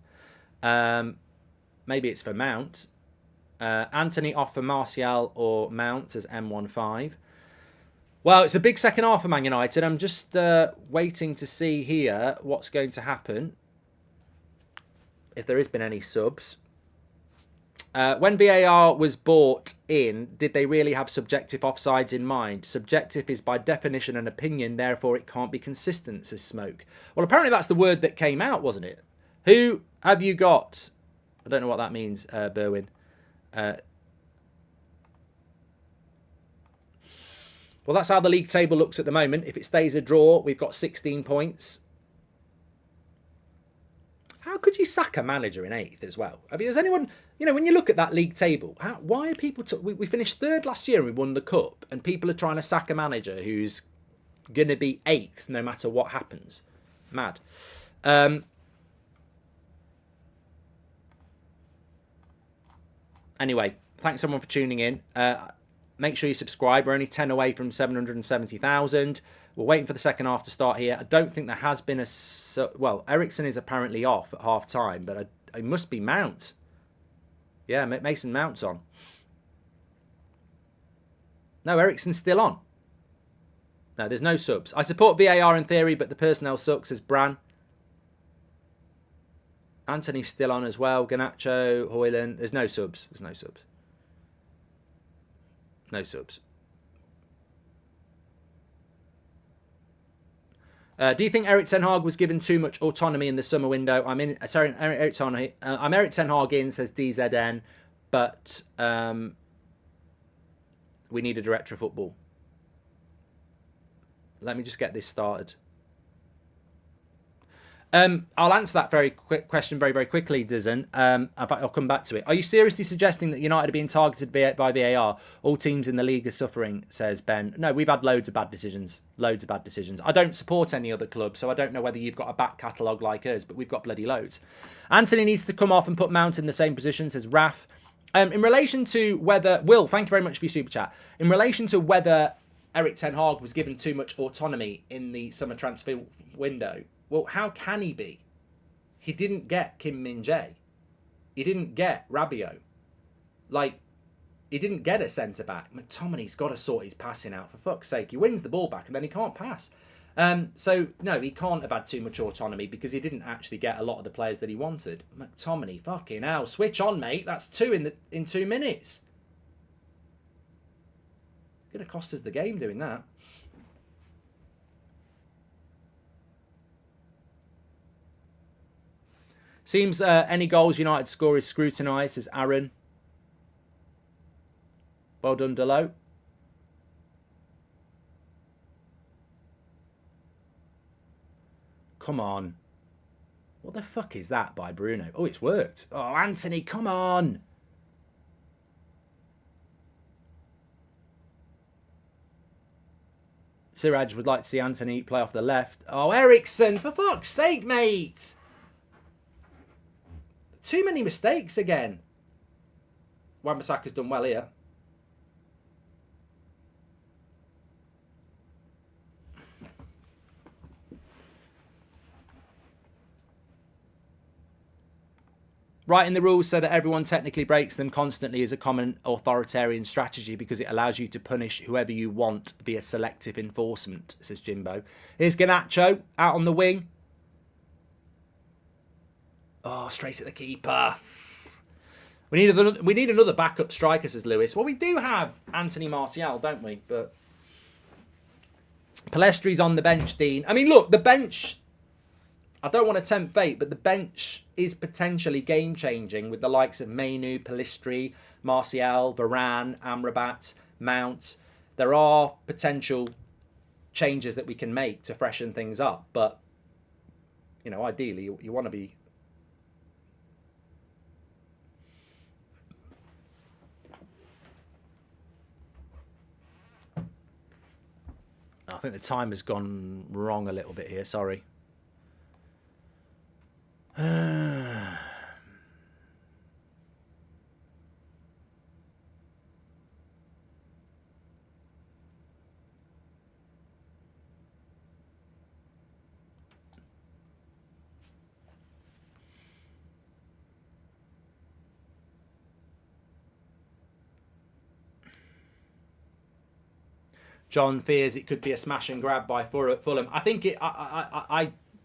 Maybe it's for Mount. Anthony off for Martial or Mount as M15. Well, it's a big second half for Man United. I'm just waiting to see here what's going to happen. If there has been any subs. When VAR was brought in, did they really have subjective offsides in mind? Subjective is by definition an opinion, therefore it can't be consistent, says Smoke. Well, apparently that's the word that came out, wasn't it? Who have you got? I don't know what that means, Berwin. Well, that's how the league table looks at the moment. If it stays a draw, we've got 16 points. How could you sack a manager in 8th as well? I mean, has anyone, when you look at that league table, why are people... we finished 3rd last year and we won the Cup, and people are trying to sack a manager who's going to be 8th no matter what happens. Mad. Anyway, thanks everyone for tuning in. Make sure you subscribe. We're only 10 away from 770,000. We're waiting for the second half to start here. I don't think there has been a... Well, Eriksen is apparently off at half-time, but it must be Mount. Yeah, Mason Mount's on. No, Eriksen's still on. No, there's no subs. I support VAR in theory, but the personnel sucks, says Bran. Anthony's still on as well. Garnacho, Højlund. There's no subs. There's no subs. No subs. Do you think Erik Ten Hag was given too much autonomy in the summer window? I'm Erik Ten Hag in, says DZN, but we need a director of football. Let me just get this started. I'll answer that very quick question very quickly, Dizen. In fact, I'll come back to it. Are you seriously suggesting that United are being targeted by VAR? All teams in the league are suffering, says Ben. No, we've had loads of bad decisions. Loads of bad decisions. I don't support any other club, so I don't know whether you've got a back catalogue like us, but we've got bloody loads. Anthony needs to come off and put Mount in the same position, says Raf. In relation to whether... Will, thank you very much for your super chat. In relation to whether Erik Ten Hag was given too much autonomy in the summer transfer window... Well, how can he be? He didn't get Kim Min-jae. He didn't get Rabiot. He didn't get a centre-back. McTominay's got to sort his passing out, for fuck's sake. He wins the ball back and then he can't pass. So, no, he can't have had too much autonomy because he didn't actually get a lot of the players that he wanted. McTominay, fucking hell. Switch on, mate. That's 2 in 2 minutes. It's going to cost us the game doing that. Seems any goals United score is scrutinised, says Aaron. Well done, Delo. Come on. What the fuck is that by Bruno? Oh, it's worked. Oh, Anthony, come on. Siraj would like to see Anthony play off the left. Oh, Eriksen, for fuck's sake, mate. Too many mistakes again. Wan-Bissaka's done well here. Writing the rules so that everyone technically breaks them constantly is a common authoritarian strategy because it allows you to punish whoever you want via selective enforcement, says Jimbo. Here's Garnacho out on the wing. Oh, straight at the keeper. We need another backup striker, says Lewis. Well, we do have Anthony Martial, don't we? But Palestri's on the bench, Dean. I mean, look, the bench... I don't want to tempt fate, but the bench is potentially game-changing with the likes of Mainu, Palistri, Martial, Varane, Amrabat, Mount. There are potential changes that we can make to freshen things up, but, you know, ideally you want to be... I think the time has gone wrong a little bit here, sorry. John fears it could be a smash and grab by Fulham. I think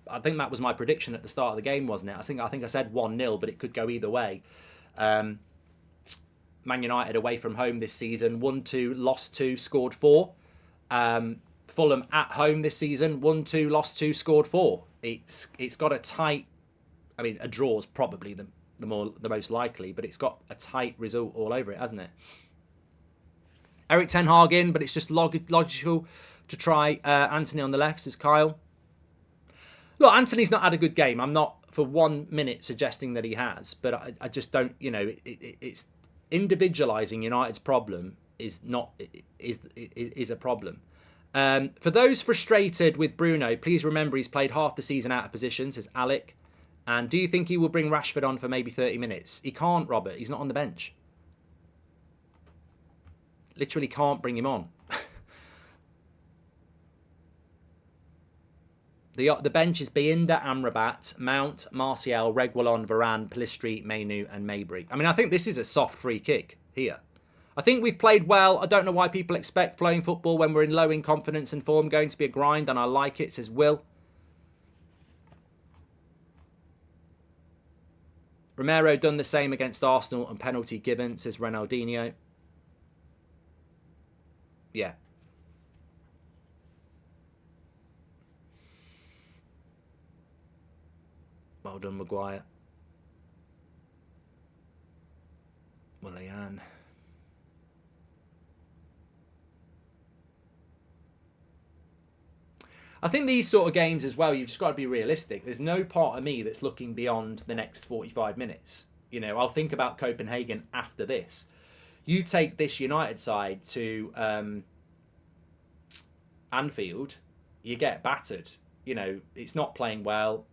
I think that was my prediction at the start of the game, wasn't it? I think I said 1-0, but it could go either way. Man United away from home this season, 1-2, lost 2, scored 4. Fulham at home this season, 1-2, lost 2, scored 4. It's got a tight... I mean, a draw is probably the most likely, but it's got a tight result all over it, hasn't it? Eric Ten Hag in, but it's just logical to try Anthony on the left, says Kyle. Look, Anthony's not had a good game. I'm not for 1 minute suggesting that he has, but I just don't, you know, it's individualising United's problem is a problem. For those frustrated with Bruno, please remember he's played half the season out of position, says Alec. And do you think he will bring Rashford on for maybe 30 minutes? He can't, Robert. He's not on the bench. Literally can't bring him on. The bench is Bienda, Amrabat, Mount, Martial, Reguilon, Varane, Palistri, Mainu and Mabry. I mean, I think this is a soft free kick here. I think we've played well. I don't know why people expect flowing football when we're in low in confidence and form. Going to be a grind and I like it, says Will. Romero done the same against Arsenal and penalty given, says Ronaldinho. Yeah. Well done, Maguire. Willian. I think these sort of games as well, you've just got to be realistic. There's no part of me that's looking beyond the next 45 minutes. You know, I'll think about Copenhagen after this. You take this United side to Anfield, you get battered. You know, it's not playing well.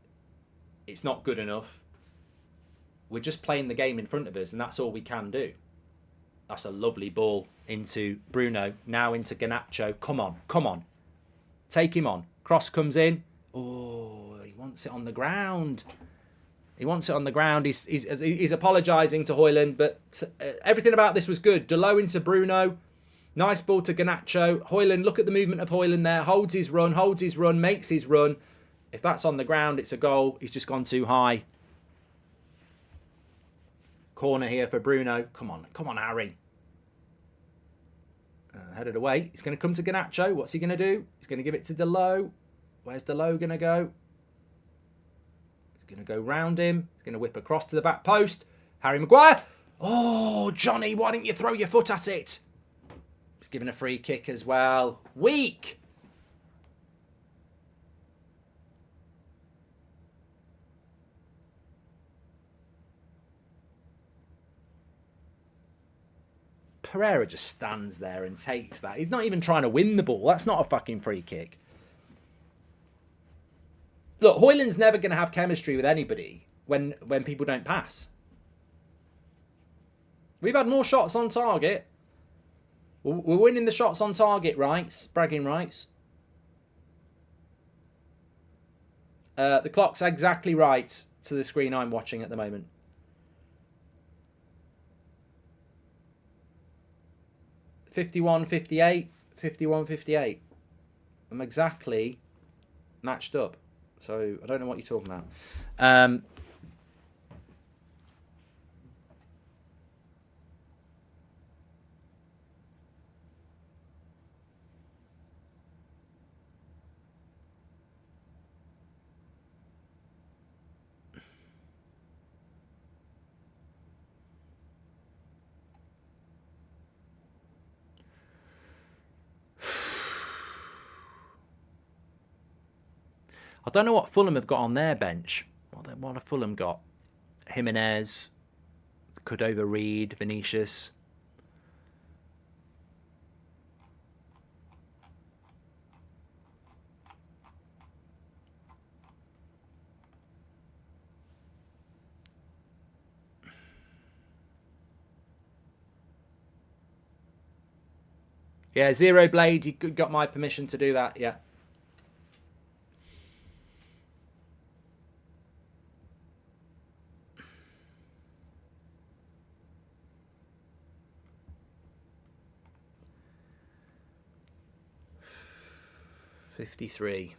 It's not good enough. We're just playing the game in front of us, and that's all we can do. That's a lovely ball into Bruno. Now into Garnacho. Come on, come on. Take him on. Cross comes in. Oh, he wants it on the ground. He wants it on the ground. He's apologising to Højlund, but everything about this was good. Delo into Bruno. Nice ball to Garnacho. Højlund, look at the movement of Højlund there. Holds his run, makes his run. If that's on the ground, it's a goal. He's just gone too high. Corner here for Bruno. Come on, Harry. Headed away. He's going to come to Garnacho. What's he going to do? He's going to give it to Delo. Where's Delo going to go? He's going to go round him. He's going to whip across to the back post. Harry Maguire. Oh, Johnny, why didn't you throw your foot at it? He's given a free kick as well. Weak. Pereira just stands there and takes that. He's not even trying to win the ball. That's not a fucking free kick. Look, Højlund's never going to have chemistry with anybody when people don't pass. We've had more shots on target. We're winning the shots on target rights, bragging rights. The clock's exactly right to the screen I'm watching at the moment. $51.58, $51.58. I'm exactly matched up. So I don't know what you're talking about. I don't know what Fulham have got on their bench. What have Fulham got? Jimenez, Cordova-Reed, Vinicius. Yeah, Zero Blade, you got my permission to do that, yeah. $53.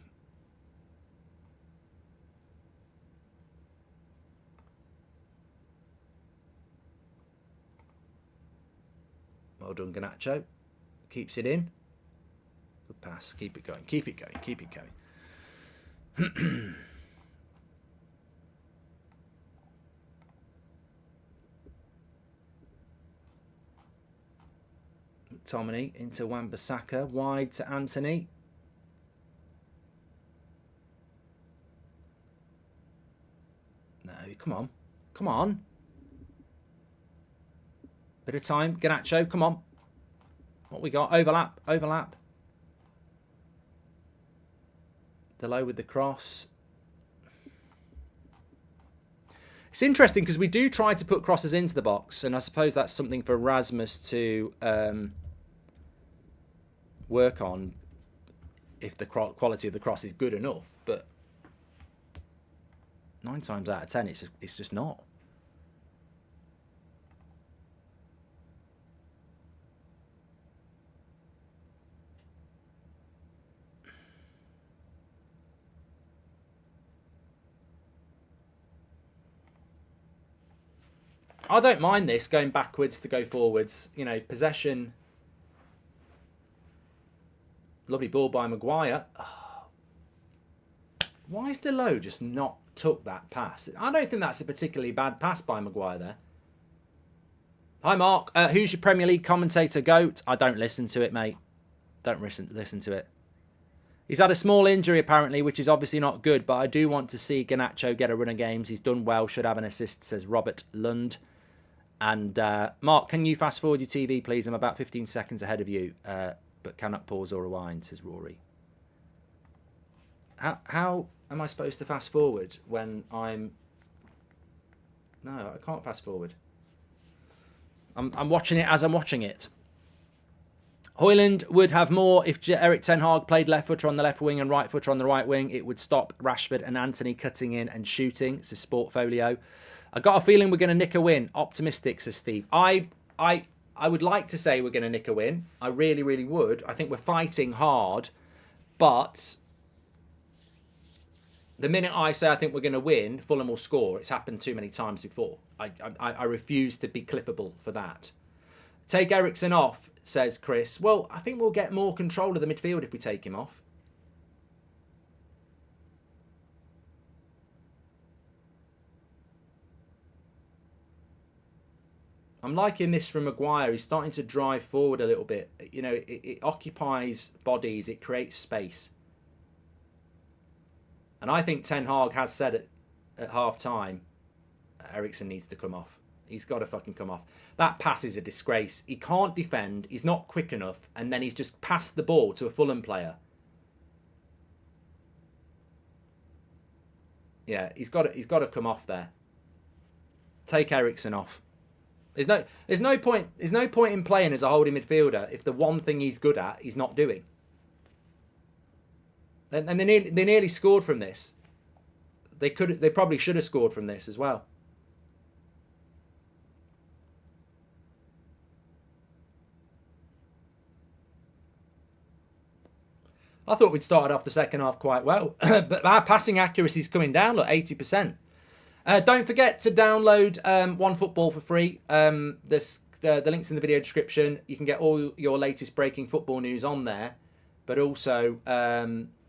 Well done, Garnacho. Keeps it in. Good pass. Keep it going. Keep it going. Keep it going. McTominay into Wan-Bissaka. Wide to Anthony. No, come on. Come on. Bit of time. Garnacho, come on. What we got? Overlap. Overlap. Delay with the cross. It's interesting because we do try to put crosses into the box, and I suppose that's something for Rasmus to work on if the quality of the cross is good enough. But 9 times out of 10, it's just not. I don't mind this going backwards to go forwards. You know, possession. Lovely ball by Maguire. Oh. Why is Delo just not took that pass? I don't think that's a particularly bad pass by Maguire there. Hi, Mark. Who's your Premier League commentator, GOAT? I don't listen to it, mate. Don't listen to it. He's had a small injury, apparently, which is obviously not good, but I do want to see Garnacho get a run of games. He's done well, should have an assist, says Robert Lund. And Mark, can you fast forward your TV, please? I'm about 15 seconds ahead of you, but cannot pause or rewind, says Rory. How am I supposed to fast forward when I'm... No, I can't fast forward. I'm watching it as I'm watching it. Højlund would have more if Erik Ten Hag played left footer on the left wing and right footer on the right wing. It would stop Rashford and Anthony cutting in and shooting. It's a Sportfolio. I got a feeling we're going to nick a win. Optimistic, says Steve. I would like to say we're going to nick a win. I really, really would. I think we're fighting hard, but the minute I say I think we're going to win, Fulham will score. It's happened too many times before. I refuse to be clippable for that. Take Eriksen off, says Chris. Well, I think we'll get more control of the midfield if we take him off. I'm liking this from Maguire. He's starting to drive forward a little bit. You know, it occupies bodies. It creates space. And I think Ten Hag has said at half-time, Eriksen needs to come off. He's got to fucking come off. That pass is a disgrace. He can't defend. He's not quick enough. And then he's just passed the ball to a Fulham player. Yeah, he's got to come off there. Take Eriksen off. There's no point in playing as a holding midfielder if the one thing he's good at he's not doing. And they nearly scored from this. They probably should have scored from this as well. I thought we'd started off the second half quite well, but our passing accuracy is coming down. Look, 80%. Don't forget to download OneFootball for free. The link's in the video description. You can get all your latest breaking football news on there, but also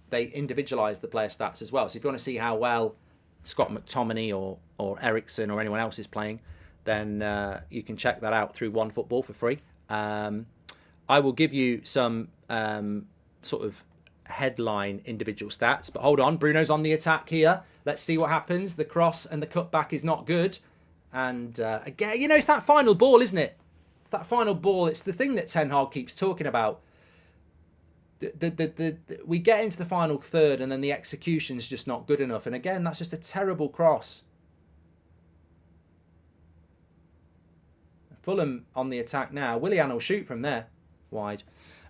they individualise the player stats as well. So if you want to see how well Scott McTominay or Ericsson or anyone else is playing, then you can check that out through OneFootball for free. I will give you some sort of headline individual stats, but hold on, Bruno's on the attack here. Let's see what happens. The cross and the cutback is not good, and again, you know, it's that final ball, isn't it? It's that final ball. It's the thing that Ten Hag keeps talking about. We get into the final third and then the execution's just not good enough, and again, that's just a terrible cross. Fulham on the attack now. Willian will shoot from there, wide.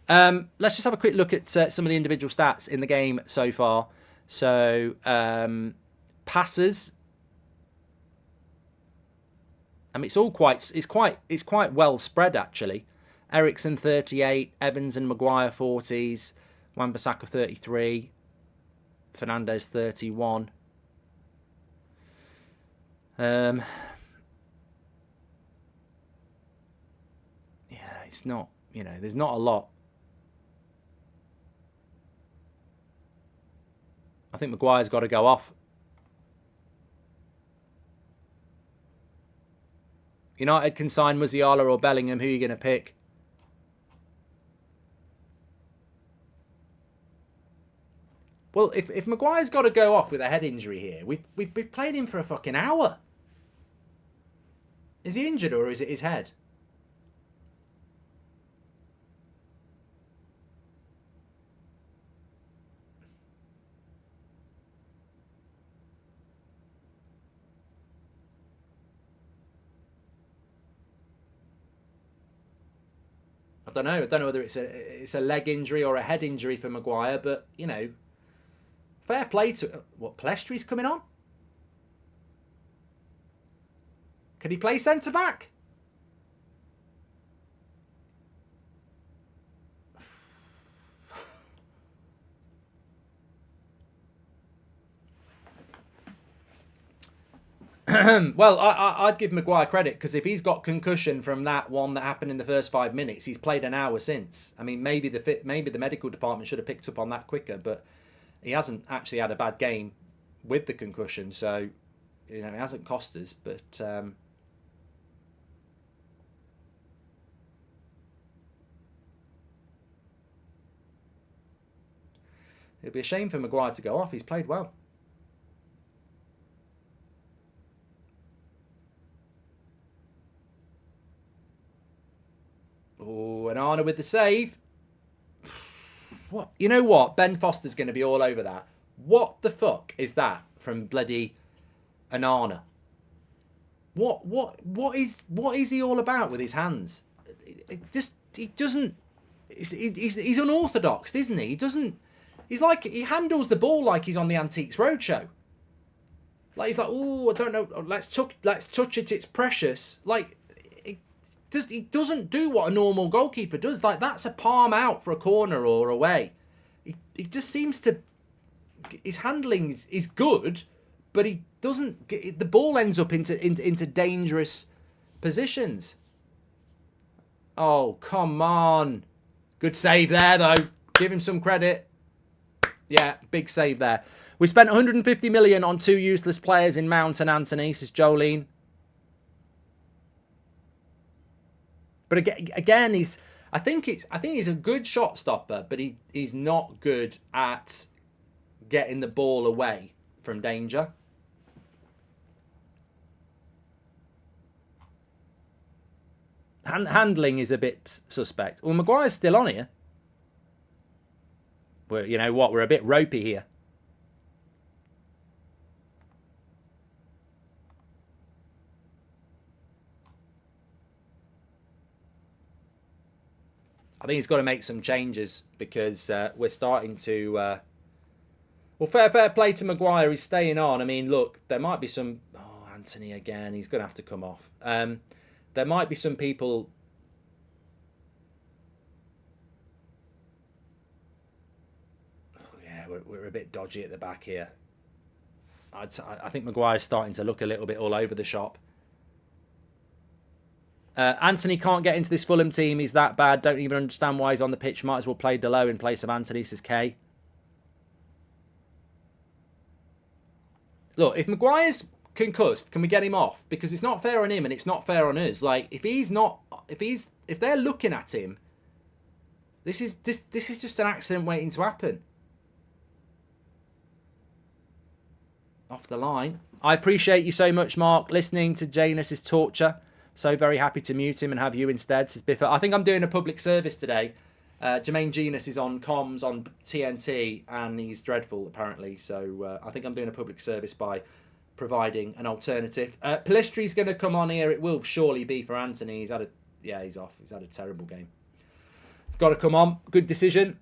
Let's just have a quick look at some of the individual stats in the game so far. So, passes. I mean, it's quite well spread actually. Ericsson 38, Evans and Maguire 40s, Wan-Bissaka 33, Fernandes 31. Yeah, it's not, you know, there's not a lot. I think Maguire's got to go off. United can sign Musiala or Bellingham. Who are you going to pick? Well, if Maguire's got to go off with a head injury here, we've played him for a fucking hour. Is he injured or is it his head? I don't know whether it's a leg injury or a head injury for Maguire, but you know, fair play to what Palestri's coming on. Can he play centre back? Well, I'd give Maguire credit because if he's got concussion from that one that happened in the first 5 minutes, he's played an hour since. I mean, maybe the medical department should have picked up on that quicker, but he hasn't actually had a bad game with the concussion, so you know it hasn't cost us. But it'd be a shame for Maguire to go off. He's played well. Oh, and Arna with the save. What? You know what? Ben Foster's going to be all over that. What the fuck is that from bloody Anana? What is he all about with his hands? He doesn't. He's unorthodox, isn't he? He doesn't. He's like he handles the ball like he's on the Antiques Roadshow. Like he's like, oh, I don't know. Let's touch it. It's precious. Like. He doesn't do what a normal goalkeeper does. Like, that's a palm out for a corner or away. He just seems to... His handling is good, but he doesn't... The ball ends up into dangerous positions. Oh, come on. Good save there, though. Give him some credit. Yeah, big save there. We spent 150 million on 2 useless players in Mount and Anthony, says Jolene. But again, I think he's a good shot stopper, but he's not good at getting the ball away from danger. Handling is a bit suspect. Well, Maguire's still on here. You know what? We're a bit ropey here. I think he's got to make some changes because we're starting to... well, fair play to Maguire. He's staying on. I mean, look, there might be some... Oh, Anthony again. He's going to have to come off. There might be some people... Oh, yeah, we're a bit dodgy at the back here. I think Maguire's starting to look a little bit all over the shop. Anthony can't get into this Fulham team. He's that bad. Don't even understand why he's on the pitch. Might as well play Delo in place of Anthony, says Kay. Look, if Maguire's concussed, can we get him off? Because it's not fair on him and it's not fair on us. Like, if they're looking at him, this is just an accident waiting to happen. Off the line. I appreciate you so much, Mark. Listening to Janus is torture. So very happy to mute him and have you instead, says Biffa. I think I'm doing a public service today. Jermaine Genus is on comms on TNT and he's dreadful, apparently. So I think I'm doing a public service by providing an alternative. Palestri's going to come on here. It will surely be for Anthony. He's off. He's had a terrible game. He's got to come on. Good decision.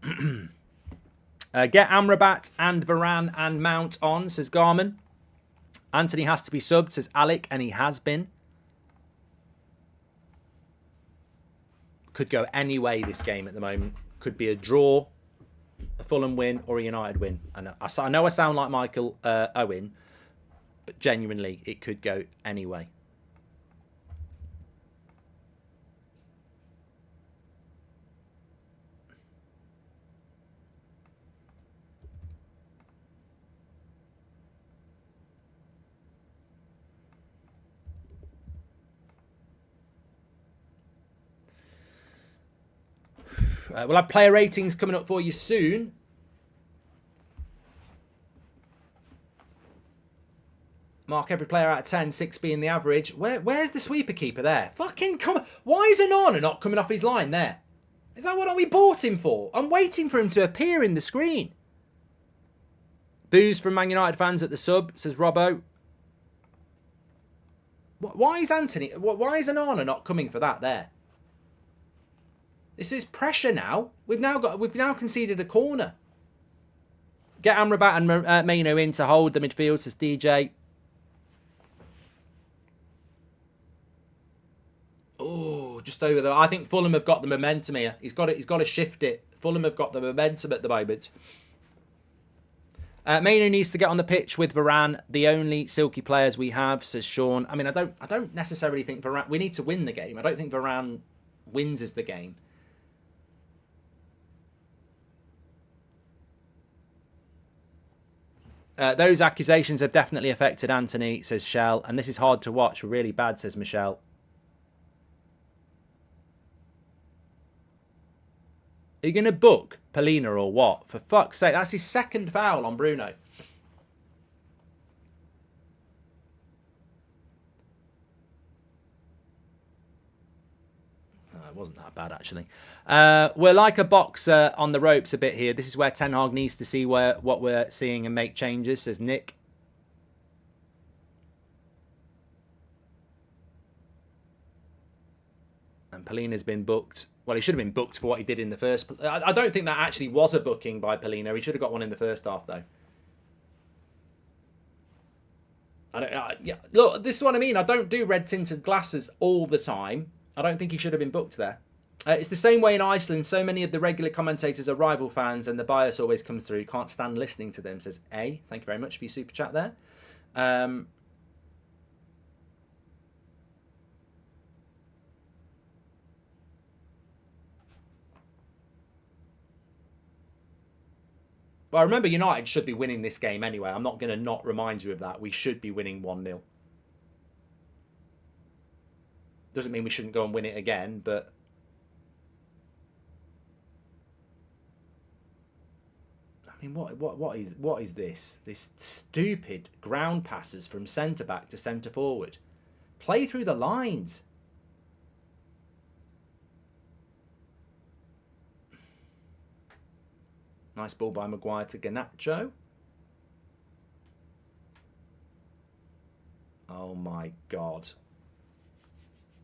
Get Amrabat and Varane and Mount on, says Garman. Anthony has to be subbed, says Alec, and he has been. Could go any way this game at the moment. Could be a draw, a Fulham win, or a United win. And I know I sound like Michael Owen, but genuinely, it could go any way. We'll have player ratings coming up for you soon. Mark every player out of 10, 6 being the average. Where's the sweeper keeper there? Fucking come on. Why is Onana not coming off his line there? Is that what we bought him for? I'm waiting for him to appear in the screen. Booze from Man United fans at the sub, says Robbo. Why is Onana not coming for that there? This is pressure now. We've now conceded a corner. Get Amrabat and Maino in to hold the midfield, says DJ. Oh, just over there. I think Fulham have got the momentum here. He's got to shift it. Fulham have got the momentum at the moment. Maino needs to get on the pitch with Varane, the only silky players we have, says Sean. I mean, I don't necessarily think Varane. We need to win the game. I don't think Varane wins us the game. Those accusations have definitely affected Anthony, says Shell. And this is hard to watch. Really bad, says Michelle. Are you going to book Polina or what? For fuck's sake, that's his second foul on Bruno. It wasn't that bad, actually. We're like a boxer on the ropes a bit here. This is where Ten Hag needs to see what we're seeing and make changes, says Nick. And Polina's been booked. Well, he should have been booked for what he did in the first... I don't think that actually was a booking by Polina. He should have got one in the first half, though. Yeah, look, this is what I mean. I don't do red-tinted glasses all the time. I don't think he should have been booked there. It's the same way in Iceland. So many of the regular commentators are rival fans and the bias always comes through. You can't stand listening to them, says A. Thank you very much for your super chat there. Well, remember, United should be winning this game anyway. I'm not going to not remind you of that. We should be winning 1-0. Doesn't mean we shouldn't go and win it again, but... I mean, what is this? This stupid ground passes from centre-back to centre-forward. Play through the lines. Nice ball by Maguire to Garnacho. Oh my God.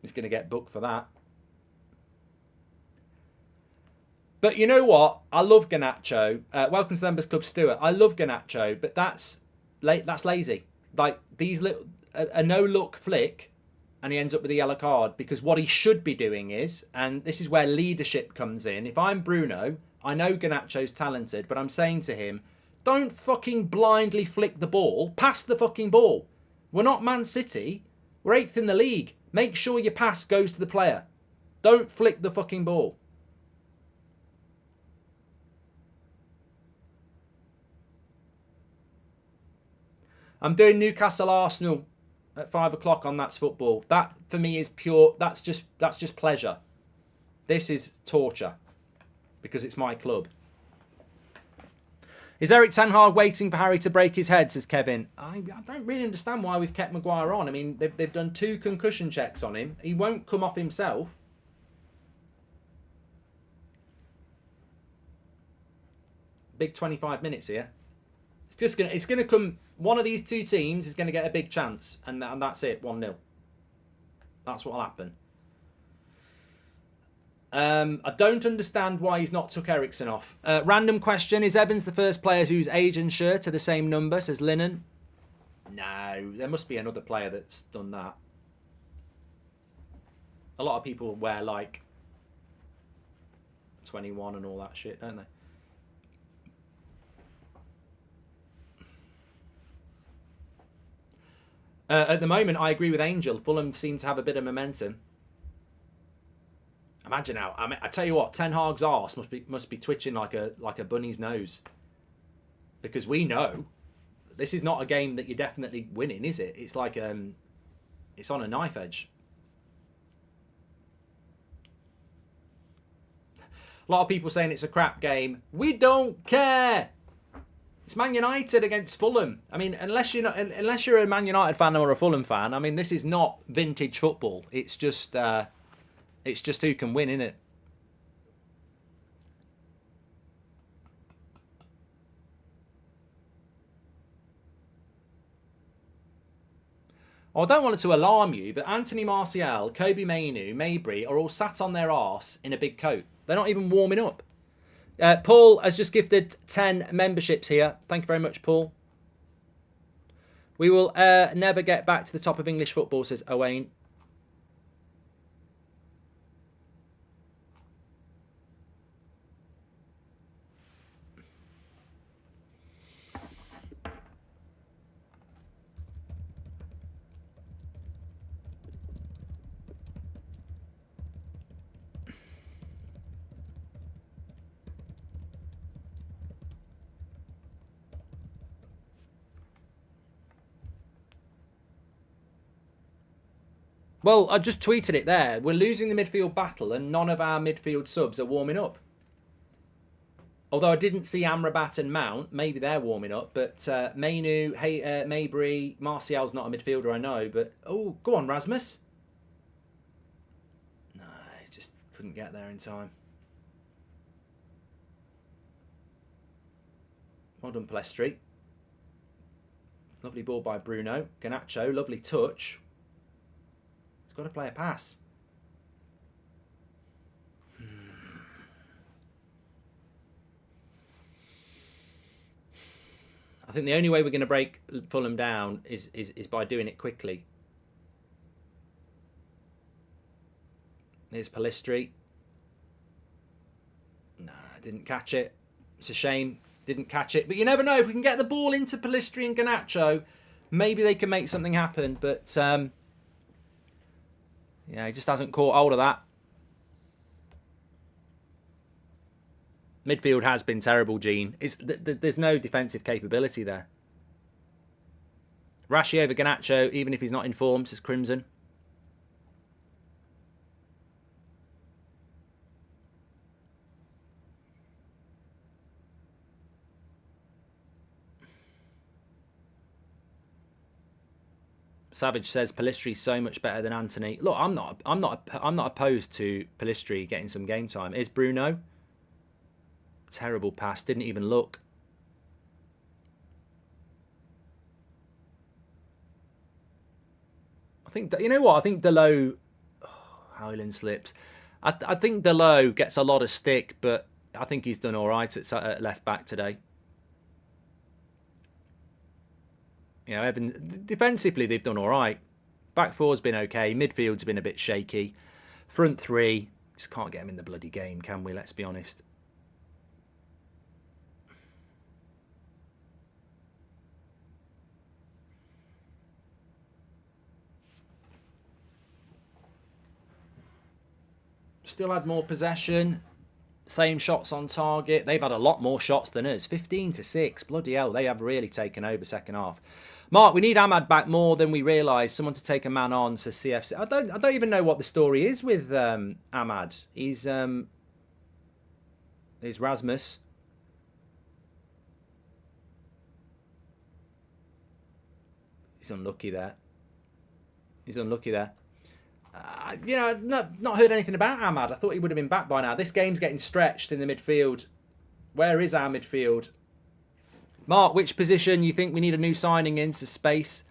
He's going to get booked for that. But you know what? I love Garnacho. Welcome to the Members Club, Stuart. I love Garnacho, but that's lazy. Like, these little a no-look flick, and he ends up with a yellow card, because what he should be doing is, and this is where leadership comes in. If I'm Bruno, I know Garnacho's talented, but I'm saying to him, don't fucking blindly flick the ball. Pass the fucking ball. We're not Man City. We're 8th in the league. Make sure your pass goes to the player. Don't flick the fucking ball. I'm doing Newcastle Arsenal at 5 o'clock on That's Football. That for me is pure. That's just pleasure. This is torture because it's my club. Is Eric Ten Hag waiting for Harry to break his head, says Kevin. I don't really understand why we've kept Maguire on. I mean, they've done 2 concussion checks on him. He won't come off himself. Big 25 minutes here. It's gonna come. One of these 2 teams is going to get a big chance, and that's it. 1-0. That's what'll happen. I don't understand why he's not took Ericsson off. Random question: is Evans the first player whose age and shirt are the same number? Says Lennon. No, there must be another player that's done that. A lot of people wear like 21 and all that shit, don't they? At the moment, I agree with Angel. Fulham seem to have a bit of momentum. Imagine how. I mean, I tell you what, Ten Hag's arse must be twitching like a bunny's nose, because we know this is not a game that you're definitely winning, is it? It's like it's on a knife edge. A lot of people saying it's a crap game. We don't care. It's Man United against Fulham. I mean, unless you're a Man United fan or a Fulham fan, I mean, this is not vintage football. It's just who can win, innit? I don't want it to alarm you, but Anthony Martial, Kobe Mainu, Mabry are all sat on their arse in a big coat. They're not even warming up. Paul has just gifted 10 memberships here. Thank you very much, Paul. We will never get back to the top of English football, says Owain. Well, I just tweeted it there. We're losing the midfield battle and none of our midfield subs are warming up. Although I didn't see Amrabat and Mount. Maybe they're warming up. But Mainu, Mabry, Martial's not a midfielder, I know. But, oh, go on, Rasmus. No, just couldn't get there in time. Well done, Palestri. Lovely ball by Bruno. Garnacho, lovely touch. Got to play a pass. I think the only way we're going to break Fulham down is by doing it quickly. Here's Palistri. No, didn't catch it. It's a shame. Didn't catch it. But you never know. If we can get the ball into Palistri and Garnacho, maybe they can make something happen. But yeah, he just hasn't caught hold of that. Midfield has been terrible, Gene. There's no defensive capability there. Rashi over Garnacho, even if he's not in form, says Crimson. Savage says Palistri's so much better than Anthony. Look, I'm not opposed to Palistri getting some game time. Is Bruno? Terrible pass. Didn't even look. I think, you know what? I think Delo. Howland slips. I think Delo gets a lot of stick, but I think he's done all right at left back today. You know, defensively they've done all right. Back four's been okay. Midfield's been a bit shaky. Front three, just can't get them in the bloody game, can we? Let's be honest. Still had more possession. Same shots on target. They've had a lot more shots than us. 15-6. Bloody hell, they have really taken over second half. Mark, we need Ahmad back more than we realise. Someone to take a man on, says CFC. I don't even know what the story is with Ahmad. He's Rasmus. He's unlucky there. You know, not heard anything about Ahmad. I thought he would have been back by now. This game's getting stretched in the midfield. Where is our midfield? Mark, which position you think we need a new signing in to space?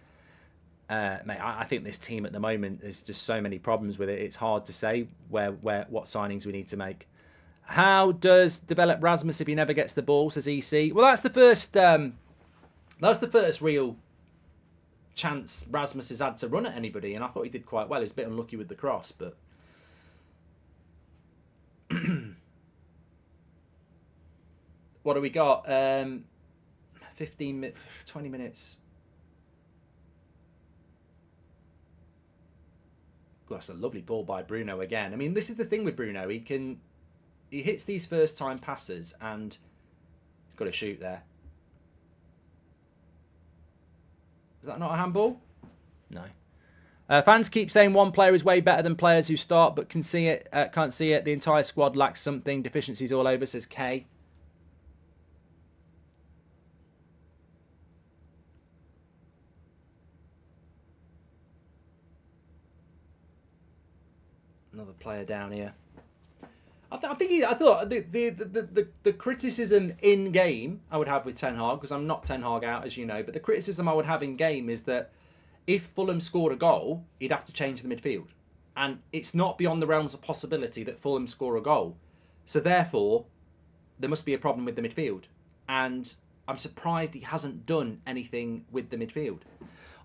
Mate, I think this team at the moment, there's just so many problems with it. It's hard to say what signings we need to make. How does develop Rasmus if he never gets the ball, says EC? Well, that's the first real chance Rasmus has had to run at anybody, and I thought he did quite well. He was a bit unlucky with the cross, but what do we got? 20 minutes. God, that's a lovely ball by Bruno again. I mean, this is the thing with Bruno. He hits these first time passes and he's got to shoot there. Is that not a handball? No. Fans keep saying one player is way better than players who start but can't see it. The entire squad lacks something. Deficiencies all over, says K. Another player down here. I thought the criticism in game I would have with Ten Hag, because I'm not Ten Hag out, as you know, but the criticism I would have in game is that if Fulham scored a goal, he'd have to change the midfield, and it's not beyond the realms of possibility that Fulham score a goal. So therefore, there must be a problem with the midfield, and I'm surprised he hasn't done anything with the midfield.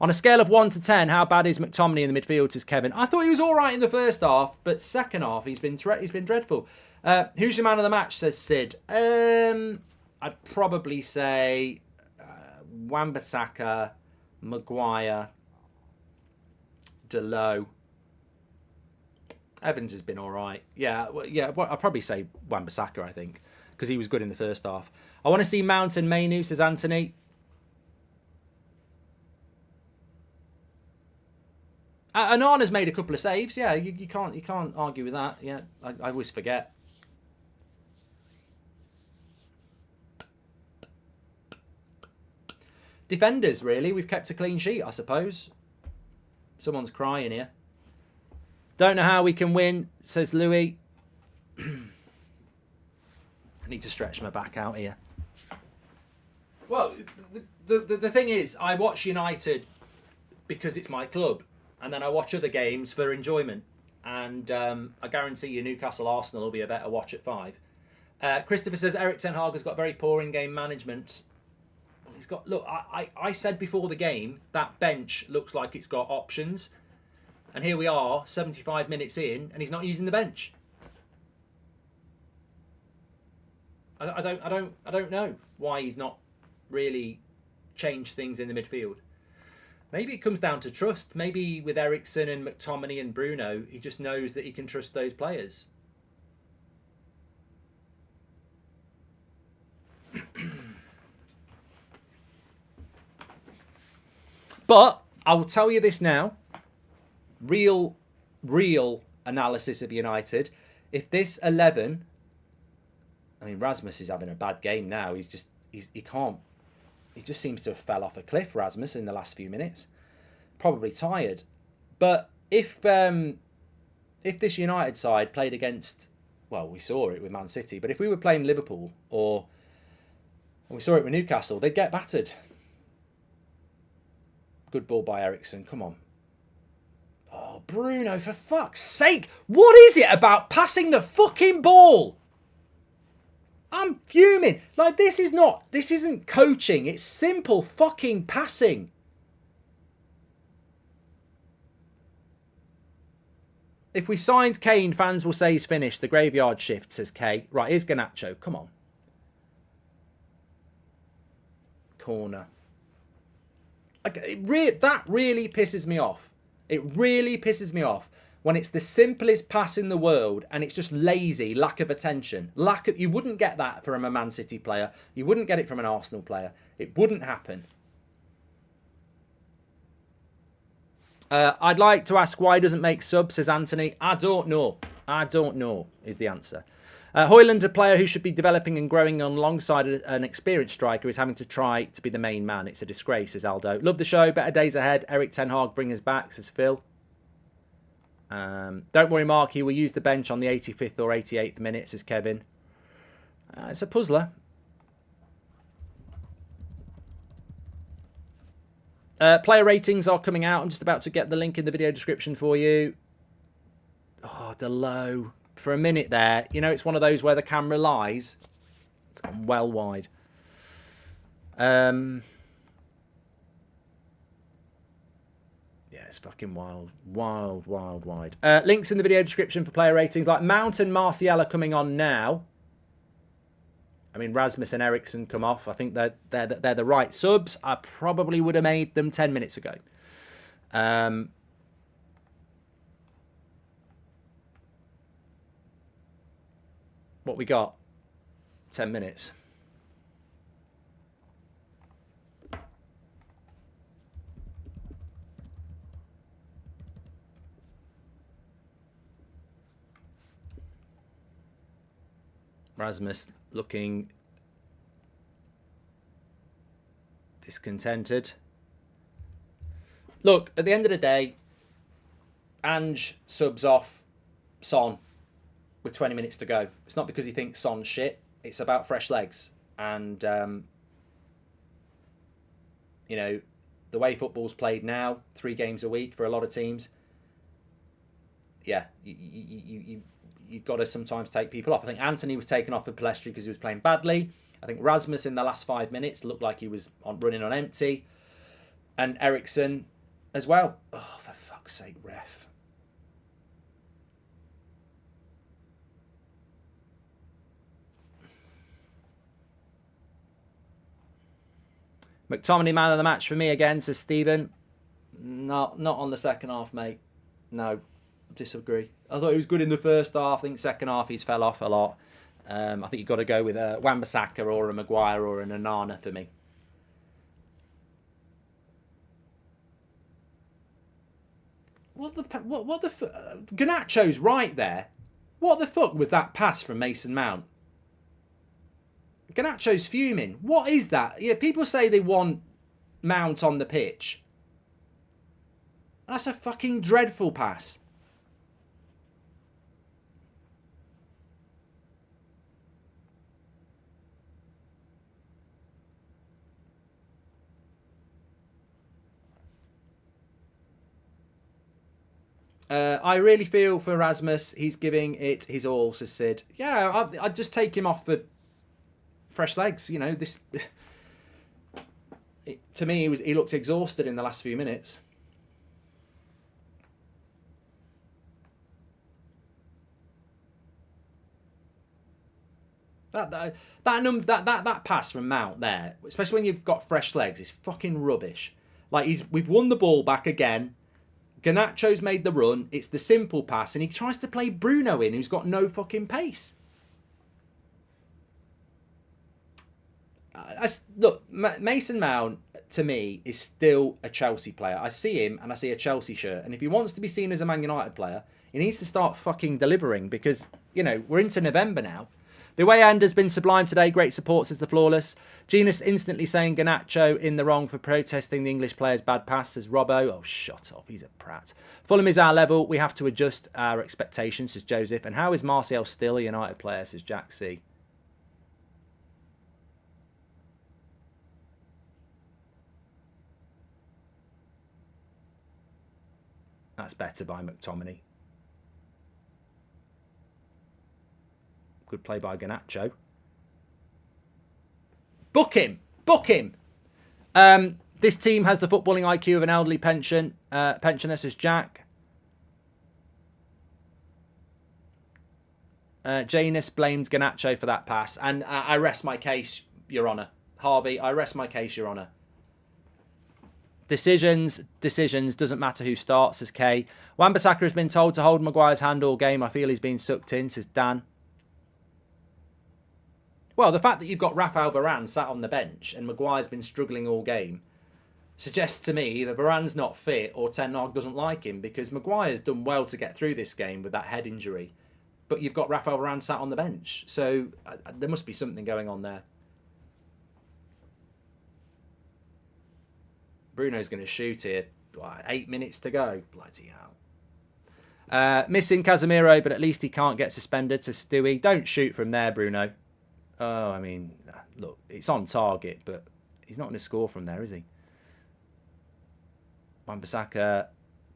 On a scale of 1 to 10, how bad is McTominay in the midfield, says Kevin? I thought he was all right in the first half, but second half he's been dreadful. Who's your man of the match, says Sid? I'd probably say Wan-Bissaka, Maguire, Delo. Evans has been all right. I'd probably say Wan-Bissaka, I think, because he was good in the first half. I want to see Mount and Mainu, says Anthony. Anana's made a couple of saves. Yeah, you can't argue with that. Yeah, I always forget. Defenders, really. We've kept a clean sheet, I suppose. Someone's crying here. Don't know how we can win, says Louis. I need to stretch my back out here. Well, the thing is, I watch United because it's my club. And then I watch other games for enjoyment. And I guarantee you Newcastle Arsenal will be a better watch at 5. Christopher says Erik Ten Hag has got very poor in-game management. He's got, look, I said before the game, that bench looks like it's got options. And here we are, 75 minutes in, and he's not using the bench. I don't know why he's not really changed things in the midfield. Maybe it comes down to trust. Maybe with Eriksen and McTominay and Bruno, he just knows that he can trust those players. But I will tell you this now. Real analysis of United. If this 11... I mean, Rasmus is having a bad game now. He just seems to have fell off a cliff, Rasmus, in the last few minutes. Probably tired. But if this United side played against... Well, we saw it with Man City. But if we were playing Liverpool or we saw it with Newcastle, they'd get battered. Good ball by Eriksen. Come on. Oh, Bruno, for fuck's sake. What is it about passing the fucking ball? I'm fuming. Like, this isn't coaching. It's simple fucking passing. If we signed Kane, fans will say he's finished. The graveyard shift, says Kay. Right, here's Garnacho. Come on. Corner. That really pisses me off. It really pisses me off when it's the simplest pass in the world and it's just lazy, lack of attention. You wouldn't get that from a Man City player. You wouldn't get it from an Arsenal player. It wouldn't happen. I'd like to ask why he doesn't make subs, says Anthony. I don't know. I don't know is the answer. Højlund, a player who should be developing and growing alongside an experienced striker, is having to try to be the main man. It's a disgrace, says Aldo. Love the show. Better days ahead. Eric Ten Hag, bring us back, says Phil. Don't worry, Mark. He will use the bench on the 85th or 88th minute, says Kevin. It's a puzzler. Player ratings are coming out. I'm just about to get the link in the video description for you. Oh, Delo. For a minute there. You know, it's one of those where the camera lies. It's gone well wide. Yeah, it's fucking wild. Wild, wild, wide. Links in the video description for player ratings. Like Mount and Martial are coming on now. I mean, Rasmus and Ericsson come off. I think they're the right subs. I probably would have made them 10 minutes ago. What we got? 10 minutes. Rasmus looking discontented. Look, at the end of the day, Ange subs off Son with 20 minutes to go. It's not because he thinks Son's shit. It's about fresh legs. And, you know, the way football's played now, 3 games a week for a lot of teams, yeah, you've got to sometimes take people off. I think Anthony was taken off with Palestri because he was playing badly. I think Rasmus in the last 5 minutes looked like he was running on empty. And Ericsson as well. Oh, for fuck's sake, ref. McTominay man of the match for me again, says Stephen. No, not on the second half, mate. No, disagree. I thought he was good in the first half. I think second half he's fell off a lot. I think you've got to go with a Wan-Bissaka or a Maguire or an Onana for me. What the Garnacho's right there. What the fuck was that pass from Mason Mount? Garnacho's fuming. What is that? Yeah, people say they want Mount on the pitch. That's a fucking dreadful pass. I really feel for Rasmus. He's giving it his all, says Sid. Yeah, I'd just take him off for fresh legs. You know, to me, he looked exhausted in the last few minutes. That pass from Mount there, especially when you've got fresh legs, is fucking rubbish. Like we've won the ball back again. Garnacho's made the run. It's the simple pass, and he tries to play Bruno in, who's got no fucking pace. Look, Mason Mount, to me, is still a Chelsea player. I see him, and I see a Chelsea shirt. And if he wants to be seen as a Man United player, he needs to start fucking delivering because, you know, we're into November now. The way End has been sublime today. Great support, says the Flawless. Genus instantly saying Garnacho in the wrong for protesting the English player's bad pass, says Robbo. Oh, shut up. He's a prat. Fulham is our level. We have to adjust our expectations, says Joseph. And how is Martial still a United player, says Jack C. That's better by McTominay. Good play by Garnacho. Book him. Book him. This team has the footballing IQ of an elderly pensioner, says Jack. Janus blamed Garnacho for that pass. And I rest my case, Your Honour. Harvey, I rest my case, Your Honour. Decisions, doesn't matter who starts, says Kay. Wan-Bissaka has been told to hold Maguire's hand all game. I feel he's been sucked in, says Dan. Well, the fact that you've got Rafael Varane sat on the bench and Maguire's been struggling all game suggests to me that Varane's not fit or Ten Hag doesn't like him, because Maguire's done well to get through this game with that head injury. But you've got Rafael Varane sat on the bench. So there must be something going on there. Bruno's going to shoot here. 8 minutes to go. Bloody hell. Missing Casemiro, but at least he can't get suspended, to Stewie. Don't shoot from there, Bruno. Oh, I mean, look, it's on target, but he's not going to score from there, is he? Wan-Bissaka,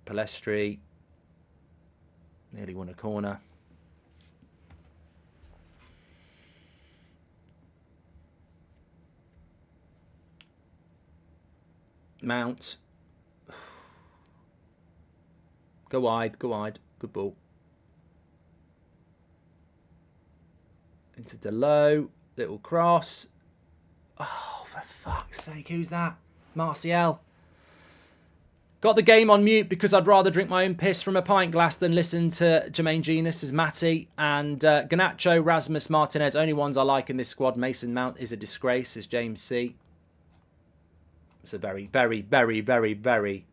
Palestri, nearly won a corner. Mount. Go wide, go wide. Good ball. Into Delo. Little cross. Oh, for fuck's sake, who's that? Martial. Got the game on mute because I'd rather drink my own piss from a pint glass than listen to Jermaine Genius, as Matty. And Garnacho, Rasmus, Martinez, only ones I like in this squad. Mason Mount is a disgrace, as James C. It's a very, very, very, very, very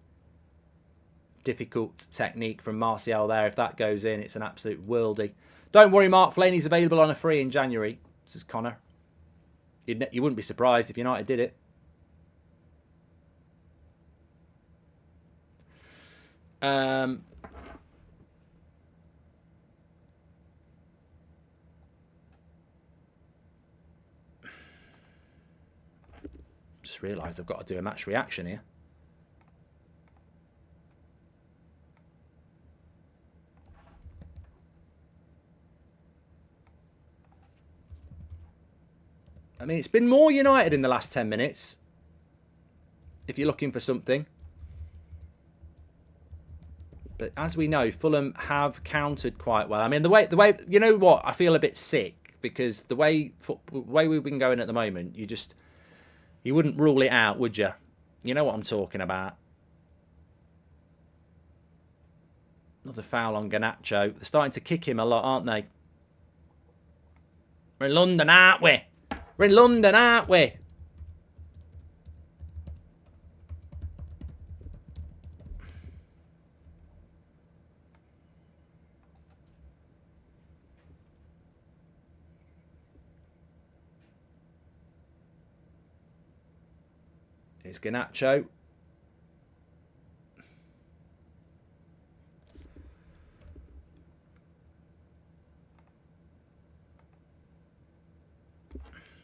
difficult technique from Martial there. If that goes in, it's an absolute worldie. Don't worry, Mark. Flaney's available on a free in January. This is Connor. You wouldn't be surprised if United did it. Just realised I've got to do a match reaction here. I mean, it's been more United in the last 10 minutes. If you're looking for something. But as we know, Fulham have countered quite well. I mean, the way, you know what? I feel a bit sick because the way we've been going at the moment, you wouldn't rule it out, would you? You know what I'm talking about. Another foul on Garnacho. They're starting to kick him a lot, aren't they? We're in London, aren't we? We're in London, aren't we? Here's Garnacho.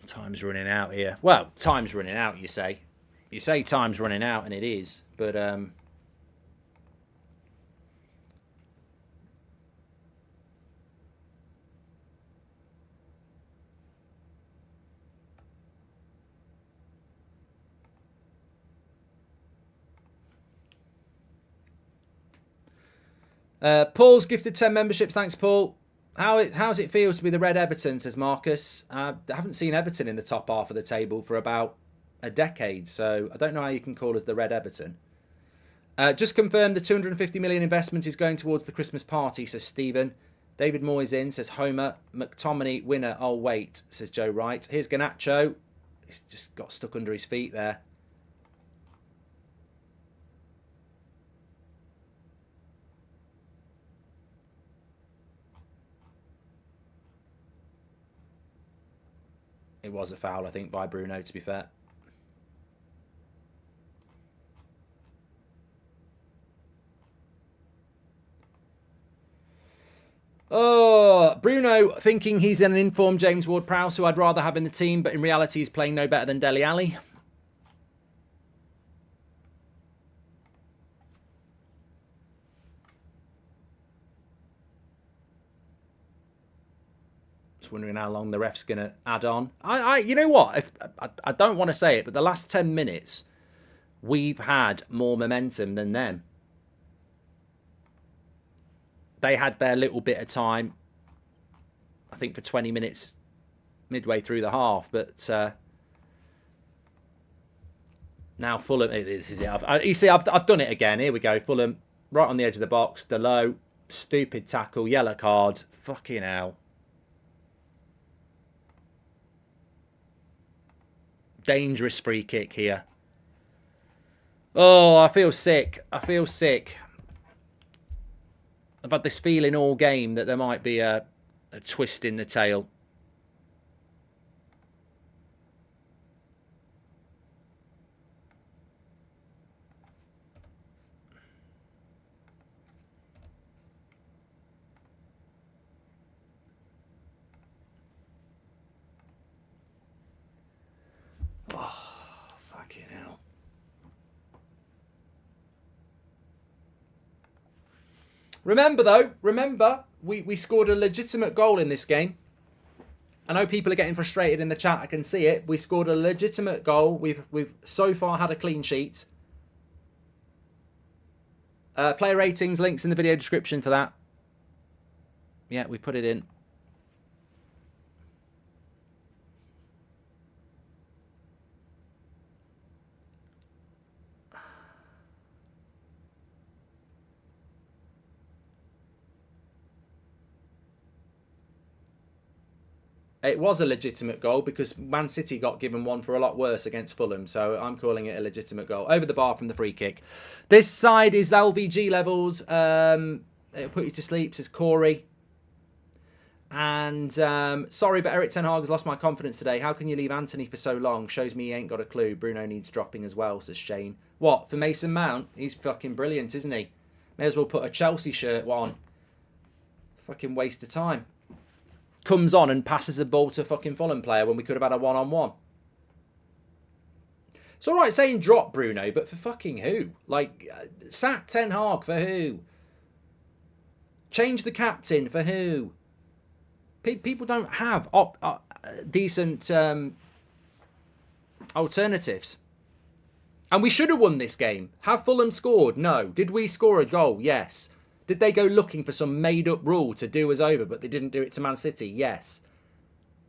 Time's running out here. Well, time's running out, you say. You say time's running out, and it is. But, Paul's gifted 10 memberships. Thanks, Paul. How's it feel to be the Red Everton, says Marcus. I haven't seen Everton in the top half of the table for about a decade, so I don't know how you can call us the Red Everton. Just confirmed the 250 million investment is going towards the Christmas party, says Stephen. David Moyes in, says Homer. McTominay winner, oh wait, says Joe Wright. Here's Garnacho. He's just got stuck under his feet there. It was a foul, I think, by Bruno, to be fair. Oh, Bruno thinking he's an informed James Ward-Prowse, who I'd rather have in the team, but in reality he's playing no better than Dele Alli. Just wondering how long the ref's going to add on. You know what? I don't want to say it, but the last 10 minutes, we've had more momentum than them. They had their little bit of time, I think, for 20 minutes midway through the half. But now Fulham, this is it. You see, I've done it again. Here we go. Fulham, right on the edge of the box. The low, stupid tackle, yellow card. Fucking hell. Dangerous free kick here. Oh, I feel sick. I feel sick. I've had this feeling all game that there might be a twist in the tail. Oh, fucking hell. Remember, though, we scored a legitimate goal in this game. I know people are getting frustrated in the chat. I can see it. We scored a legitimate goal. We've so far had a clean sheet. Player ratings, links in the video description for that. Yeah, we put it in. It was a legitimate goal because Man City got given one for a lot worse against Fulham. So I'm calling it a legitimate goal. Over the bar from the free kick. This side is LVG levels. It'll put you to sleep, says Corey. And sorry, but Eric Ten Hag has lost my confidence today. How can you leave Anthony for so long? Shows me he ain't got a clue. Bruno needs dropping as well, says Shane. What, for Mason Mount? He's fucking brilliant, isn't he? May as well put a Chelsea shirt on. Fucking waste of time. Comes on and passes the ball to a fucking Fulham player when we could have had a one-on-one. It's all right saying drop Bruno, but for fucking who? Like, sack Ten Hag for who? Change the captain for who? People don't have decent alternatives. And we should have won this game. Have Fulham scored? No. Did we score a goal? Yes. Did they go looking for some made-up rule to do us over, but they didn't do it to Man City? Yes.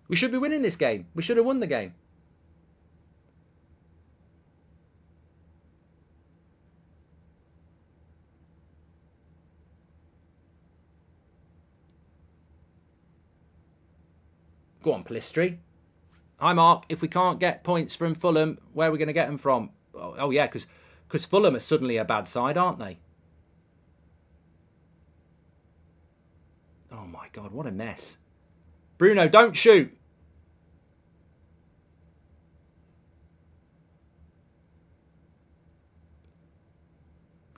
We should be winning this game. We should have won the game. Go on, Palistri. Hi, Mark. If we can't get points from Fulham, where are we going to get them from? Oh yeah, because Fulham are suddenly a bad side, aren't they? Oh my God, what a mess. Bruno, don't shoot.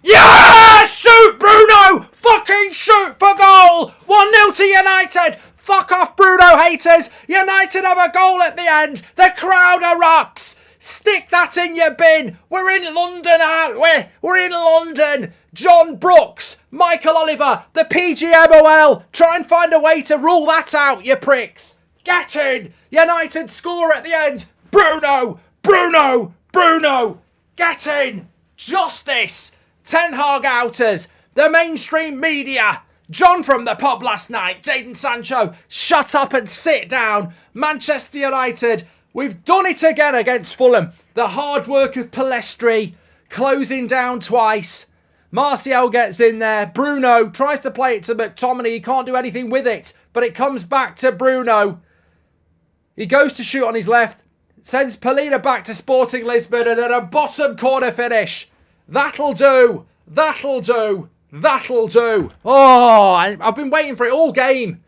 Yeah! Shoot, Bruno! Fucking shoot for goal! 1-0 to United! Fuck off, Bruno haters! United have a goal at the end! The crowd erupts! Stick that in your bin! We're in London, aren't we? We're in London! John Brooks, Michael Oliver, the PGMOL. Try and find a way to rule that out, you pricks. Get in! United score at the end. Bruno! Bruno! Bruno! Get in! Justice! Ten Hag outers. The mainstream media. John from the pub last night. Jadon Sancho. Shut up and sit down. Manchester United. We've done it again against Fulham. The hard work of Palestri. Closing down twice. Martial gets in there. Bruno tries to play it to McTominay. He can't do anything with it. But it comes back to Bruno. He goes to shoot on his left. Sends Polina back to Sporting Lisbon. And then a bottom corner finish. That'll do. That'll do. That'll do. Oh, I've been waiting for it all game.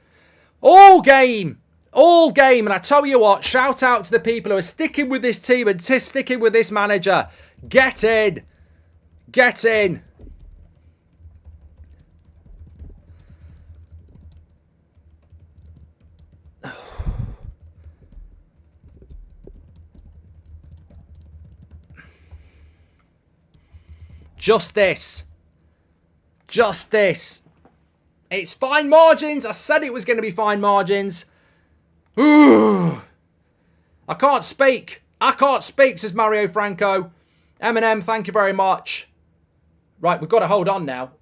All game. All game. And I tell you what, shout out to the people who are sticking with this team and sticking with this manager. Get in. Get in. Justice. Justice. It's fine margins. I said it was going to be fine margins. Ooh. I can't speak. I can't speak, says Mario Franco. Eminem, thank you very much. Right, we've got to hold on now.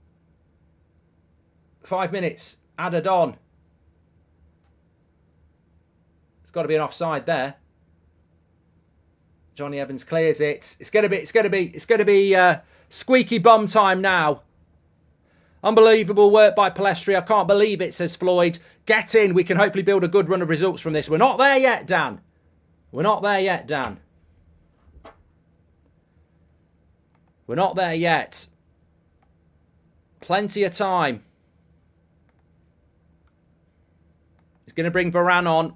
5 minutes added on. It's got to be an offside there. Johnny Evans clears it. It's going to be squeaky bum time now. Unbelievable work by Palestri. I can't believe it, says Floyd. Get in. We can hopefully build a good run of results from this. We're not there yet, Dan. We're not there yet, Dan. We're not there yet. Plenty of time. He's going to bring Varane on.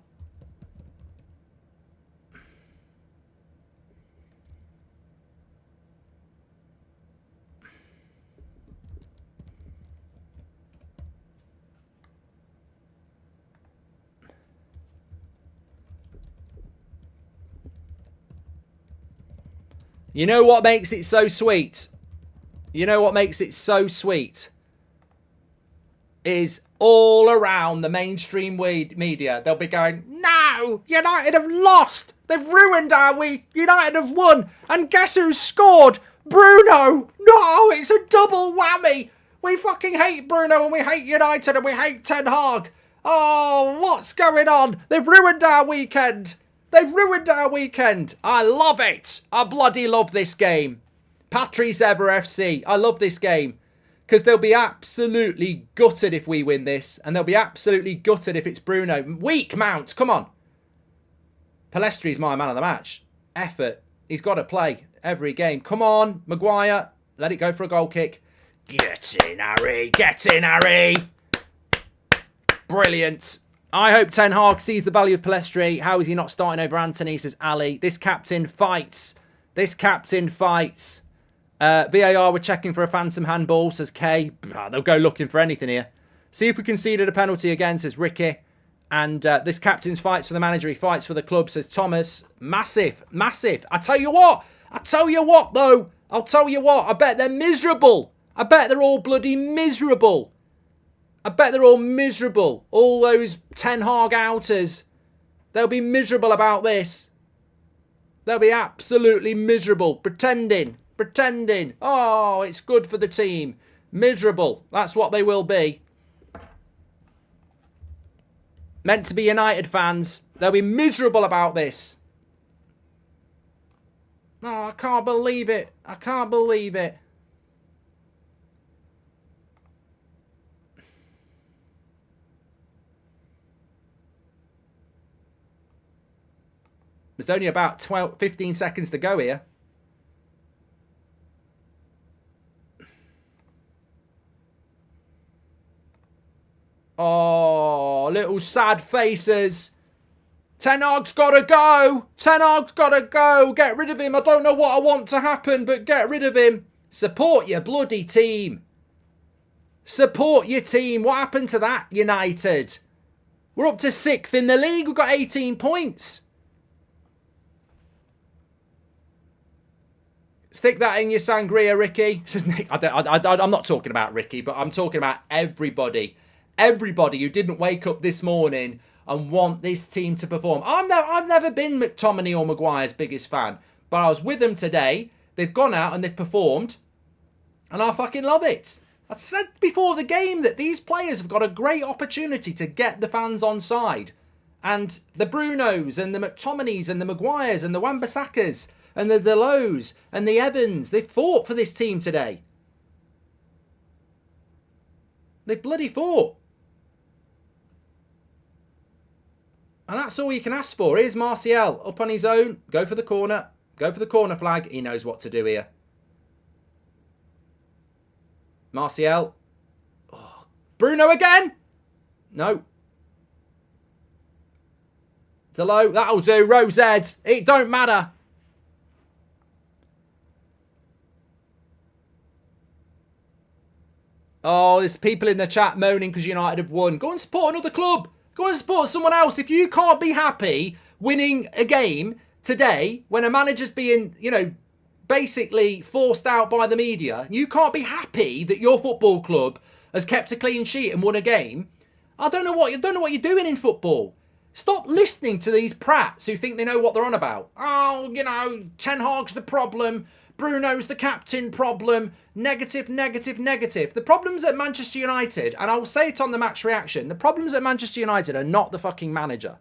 You know what makes it so sweet? You know what makes it so sweet? Is all around the mainstream media, they'll be going, no, United have lost. They've ruined our week. United have won. And guess who scored? Bruno. No, it's a double whammy. We fucking hate Bruno and we hate United and we hate Ten Hag. Oh, what's going on? They've ruined our weekend. They've ruined our weekend. I love it. I bloody love this game. Patrice Ever FC. I love this game. Because they'll be absolutely gutted if we win this. And they'll be absolutely gutted if it's Bruno. Weak Mount. Come on. Palestri's my man of the match. Effort. He's got to play every game. Come on, Maguire. Let it go for a goal kick. Get in, Harry. Get in, Harry. Brilliant. I hope Ten Hag sees the value of Palestri. How is he not starting over Anthony, says Ali. This captain fights. This captain fights. VAR, we're checking for a phantom handball, says Kay. They'll go looking for anything here. See if we conceded a penalty again, says Ricky. And this captain fights for the manager. He fights for the club, says Thomas. Massive, massive. I tell you what, though. I'll tell you what. I bet they're miserable. I bet they're all bloody miserable. I bet they're all miserable. All those Ten Hag outers. They'll be miserable about this. They'll be absolutely miserable. Pretending. Oh, it's good for the team. Miserable. That's what they will be. Meant to be United fans. They'll be miserable about this. No, I can't believe it. I can't believe it. There's only about 15 seconds to go here. Oh, little sad faces. Ten Hag's got to go. Ten Hag's got to go. Get rid of him. I don't know what I want to happen, but get rid of him. Support your bloody team. Support your team. What happened to that, United? We're up to 6th in the league. We've got 18 points. Stick that in your sangria, Ricky, says Nick. I'm not talking about Ricky, but I'm talking about everybody. Everybody who didn't wake up this morning and want this team to perform. I've never been McTominay or Maguire's biggest fan, but I was with them today. They've gone out and they've performed, and I fucking love it. I said before the game that these players have got a great opportunity to get the fans on side. And the Brunos and the McTominays and the Maguires and the Wan-Bissakas and the Delos and the Evans, they've fought for this team today. They've bloody fought. And that's all you can ask for. Here's Martial up on his own. Go for the corner. Go for the corner flag. He knows what to do here. Martial. Oh, Bruno again? No. Delo, that'll do. Rosed. It don't matter. Oh, there's people in the chat moaning because United have won. Go and support another club. Go and support someone else. If you can't be happy winning a game today when a manager's being, basically forced out by the media, you can't be happy that your football club has kept a clean sheet and won a game. I don't know what you're doing in football. Stop listening to these prats who think they know what they're on about. Oh, you know, Ten Hag's the problem. Bruno's the captain problem. Negative, negative, negative. The problems at Manchester United, and I'll say it on the match reaction, the problems at Manchester United are not the fucking manager.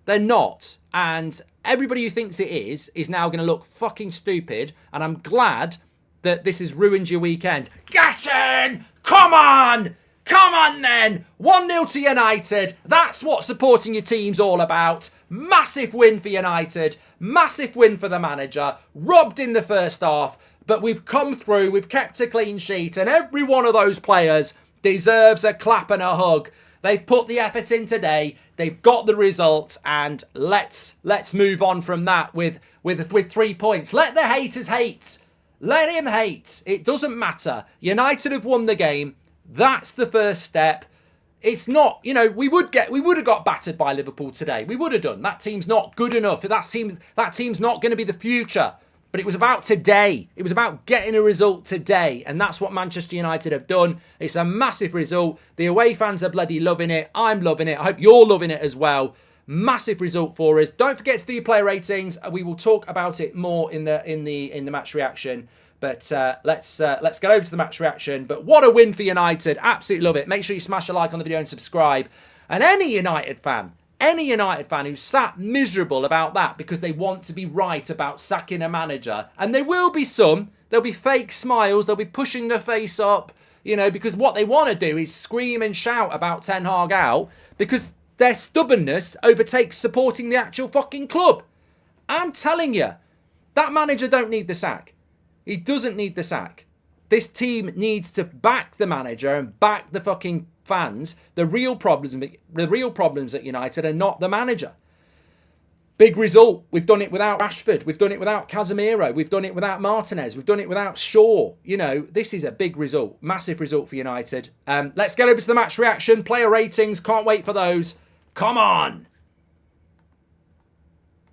They're not. And everybody who thinks it is now going to look fucking stupid. And I'm glad that this has ruined your weekend. Get in! Come on! Come on then! 1-0 to United. That's what supporting your team's all about. Massive win for United. Massive win for the manager. Robbed in the first half. But we've come through. We've kept a clean sheet. And every one of those players deserves a clap and a hug. They've put the effort in today. They've got the result. And let's move on from that with 3 points. Let the haters hate. Let him hate. It doesn't matter. United have won the game. That's the first step. It's not, you know, we would have got battered by Liverpool today. We would have done. That team's not good enough. That team's not going to be the future. But it was about today. It was about getting a result today. And that's what Manchester United have done. It's a massive result. The away fans are bloody loving it. I'm loving it. I hope you're loving it as well. Massive result for us. Don't forget to do your player ratings. We will talk about it more in the match reaction. But let's get over to the match reaction. But what a win for United. Absolutely love it. Make sure you smash a like on the video and subscribe. And any United fan who's sat miserable about that because they want to be right about sacking a manager, and there will be some, there'll be fake smiles, they'll be pushing their face up, you know, because what they want to do is scream and shout about Ten Hag out because their stubbornness overtakes supporting the actual fucking club. I'm telling you, that manager don't need the sack. He doesn't need the sack. This team needs to back the manager and back the fucking fans. The real problems at United are not the manager. Big result. We've done it without Rashford. We've done it without Casemiro. We've done it without Martinez. We've done it without Shaw. You know, this is a big result. Massive result for United. Let's get over to the match reaction. Player ratings. Can't wait for those. Come on.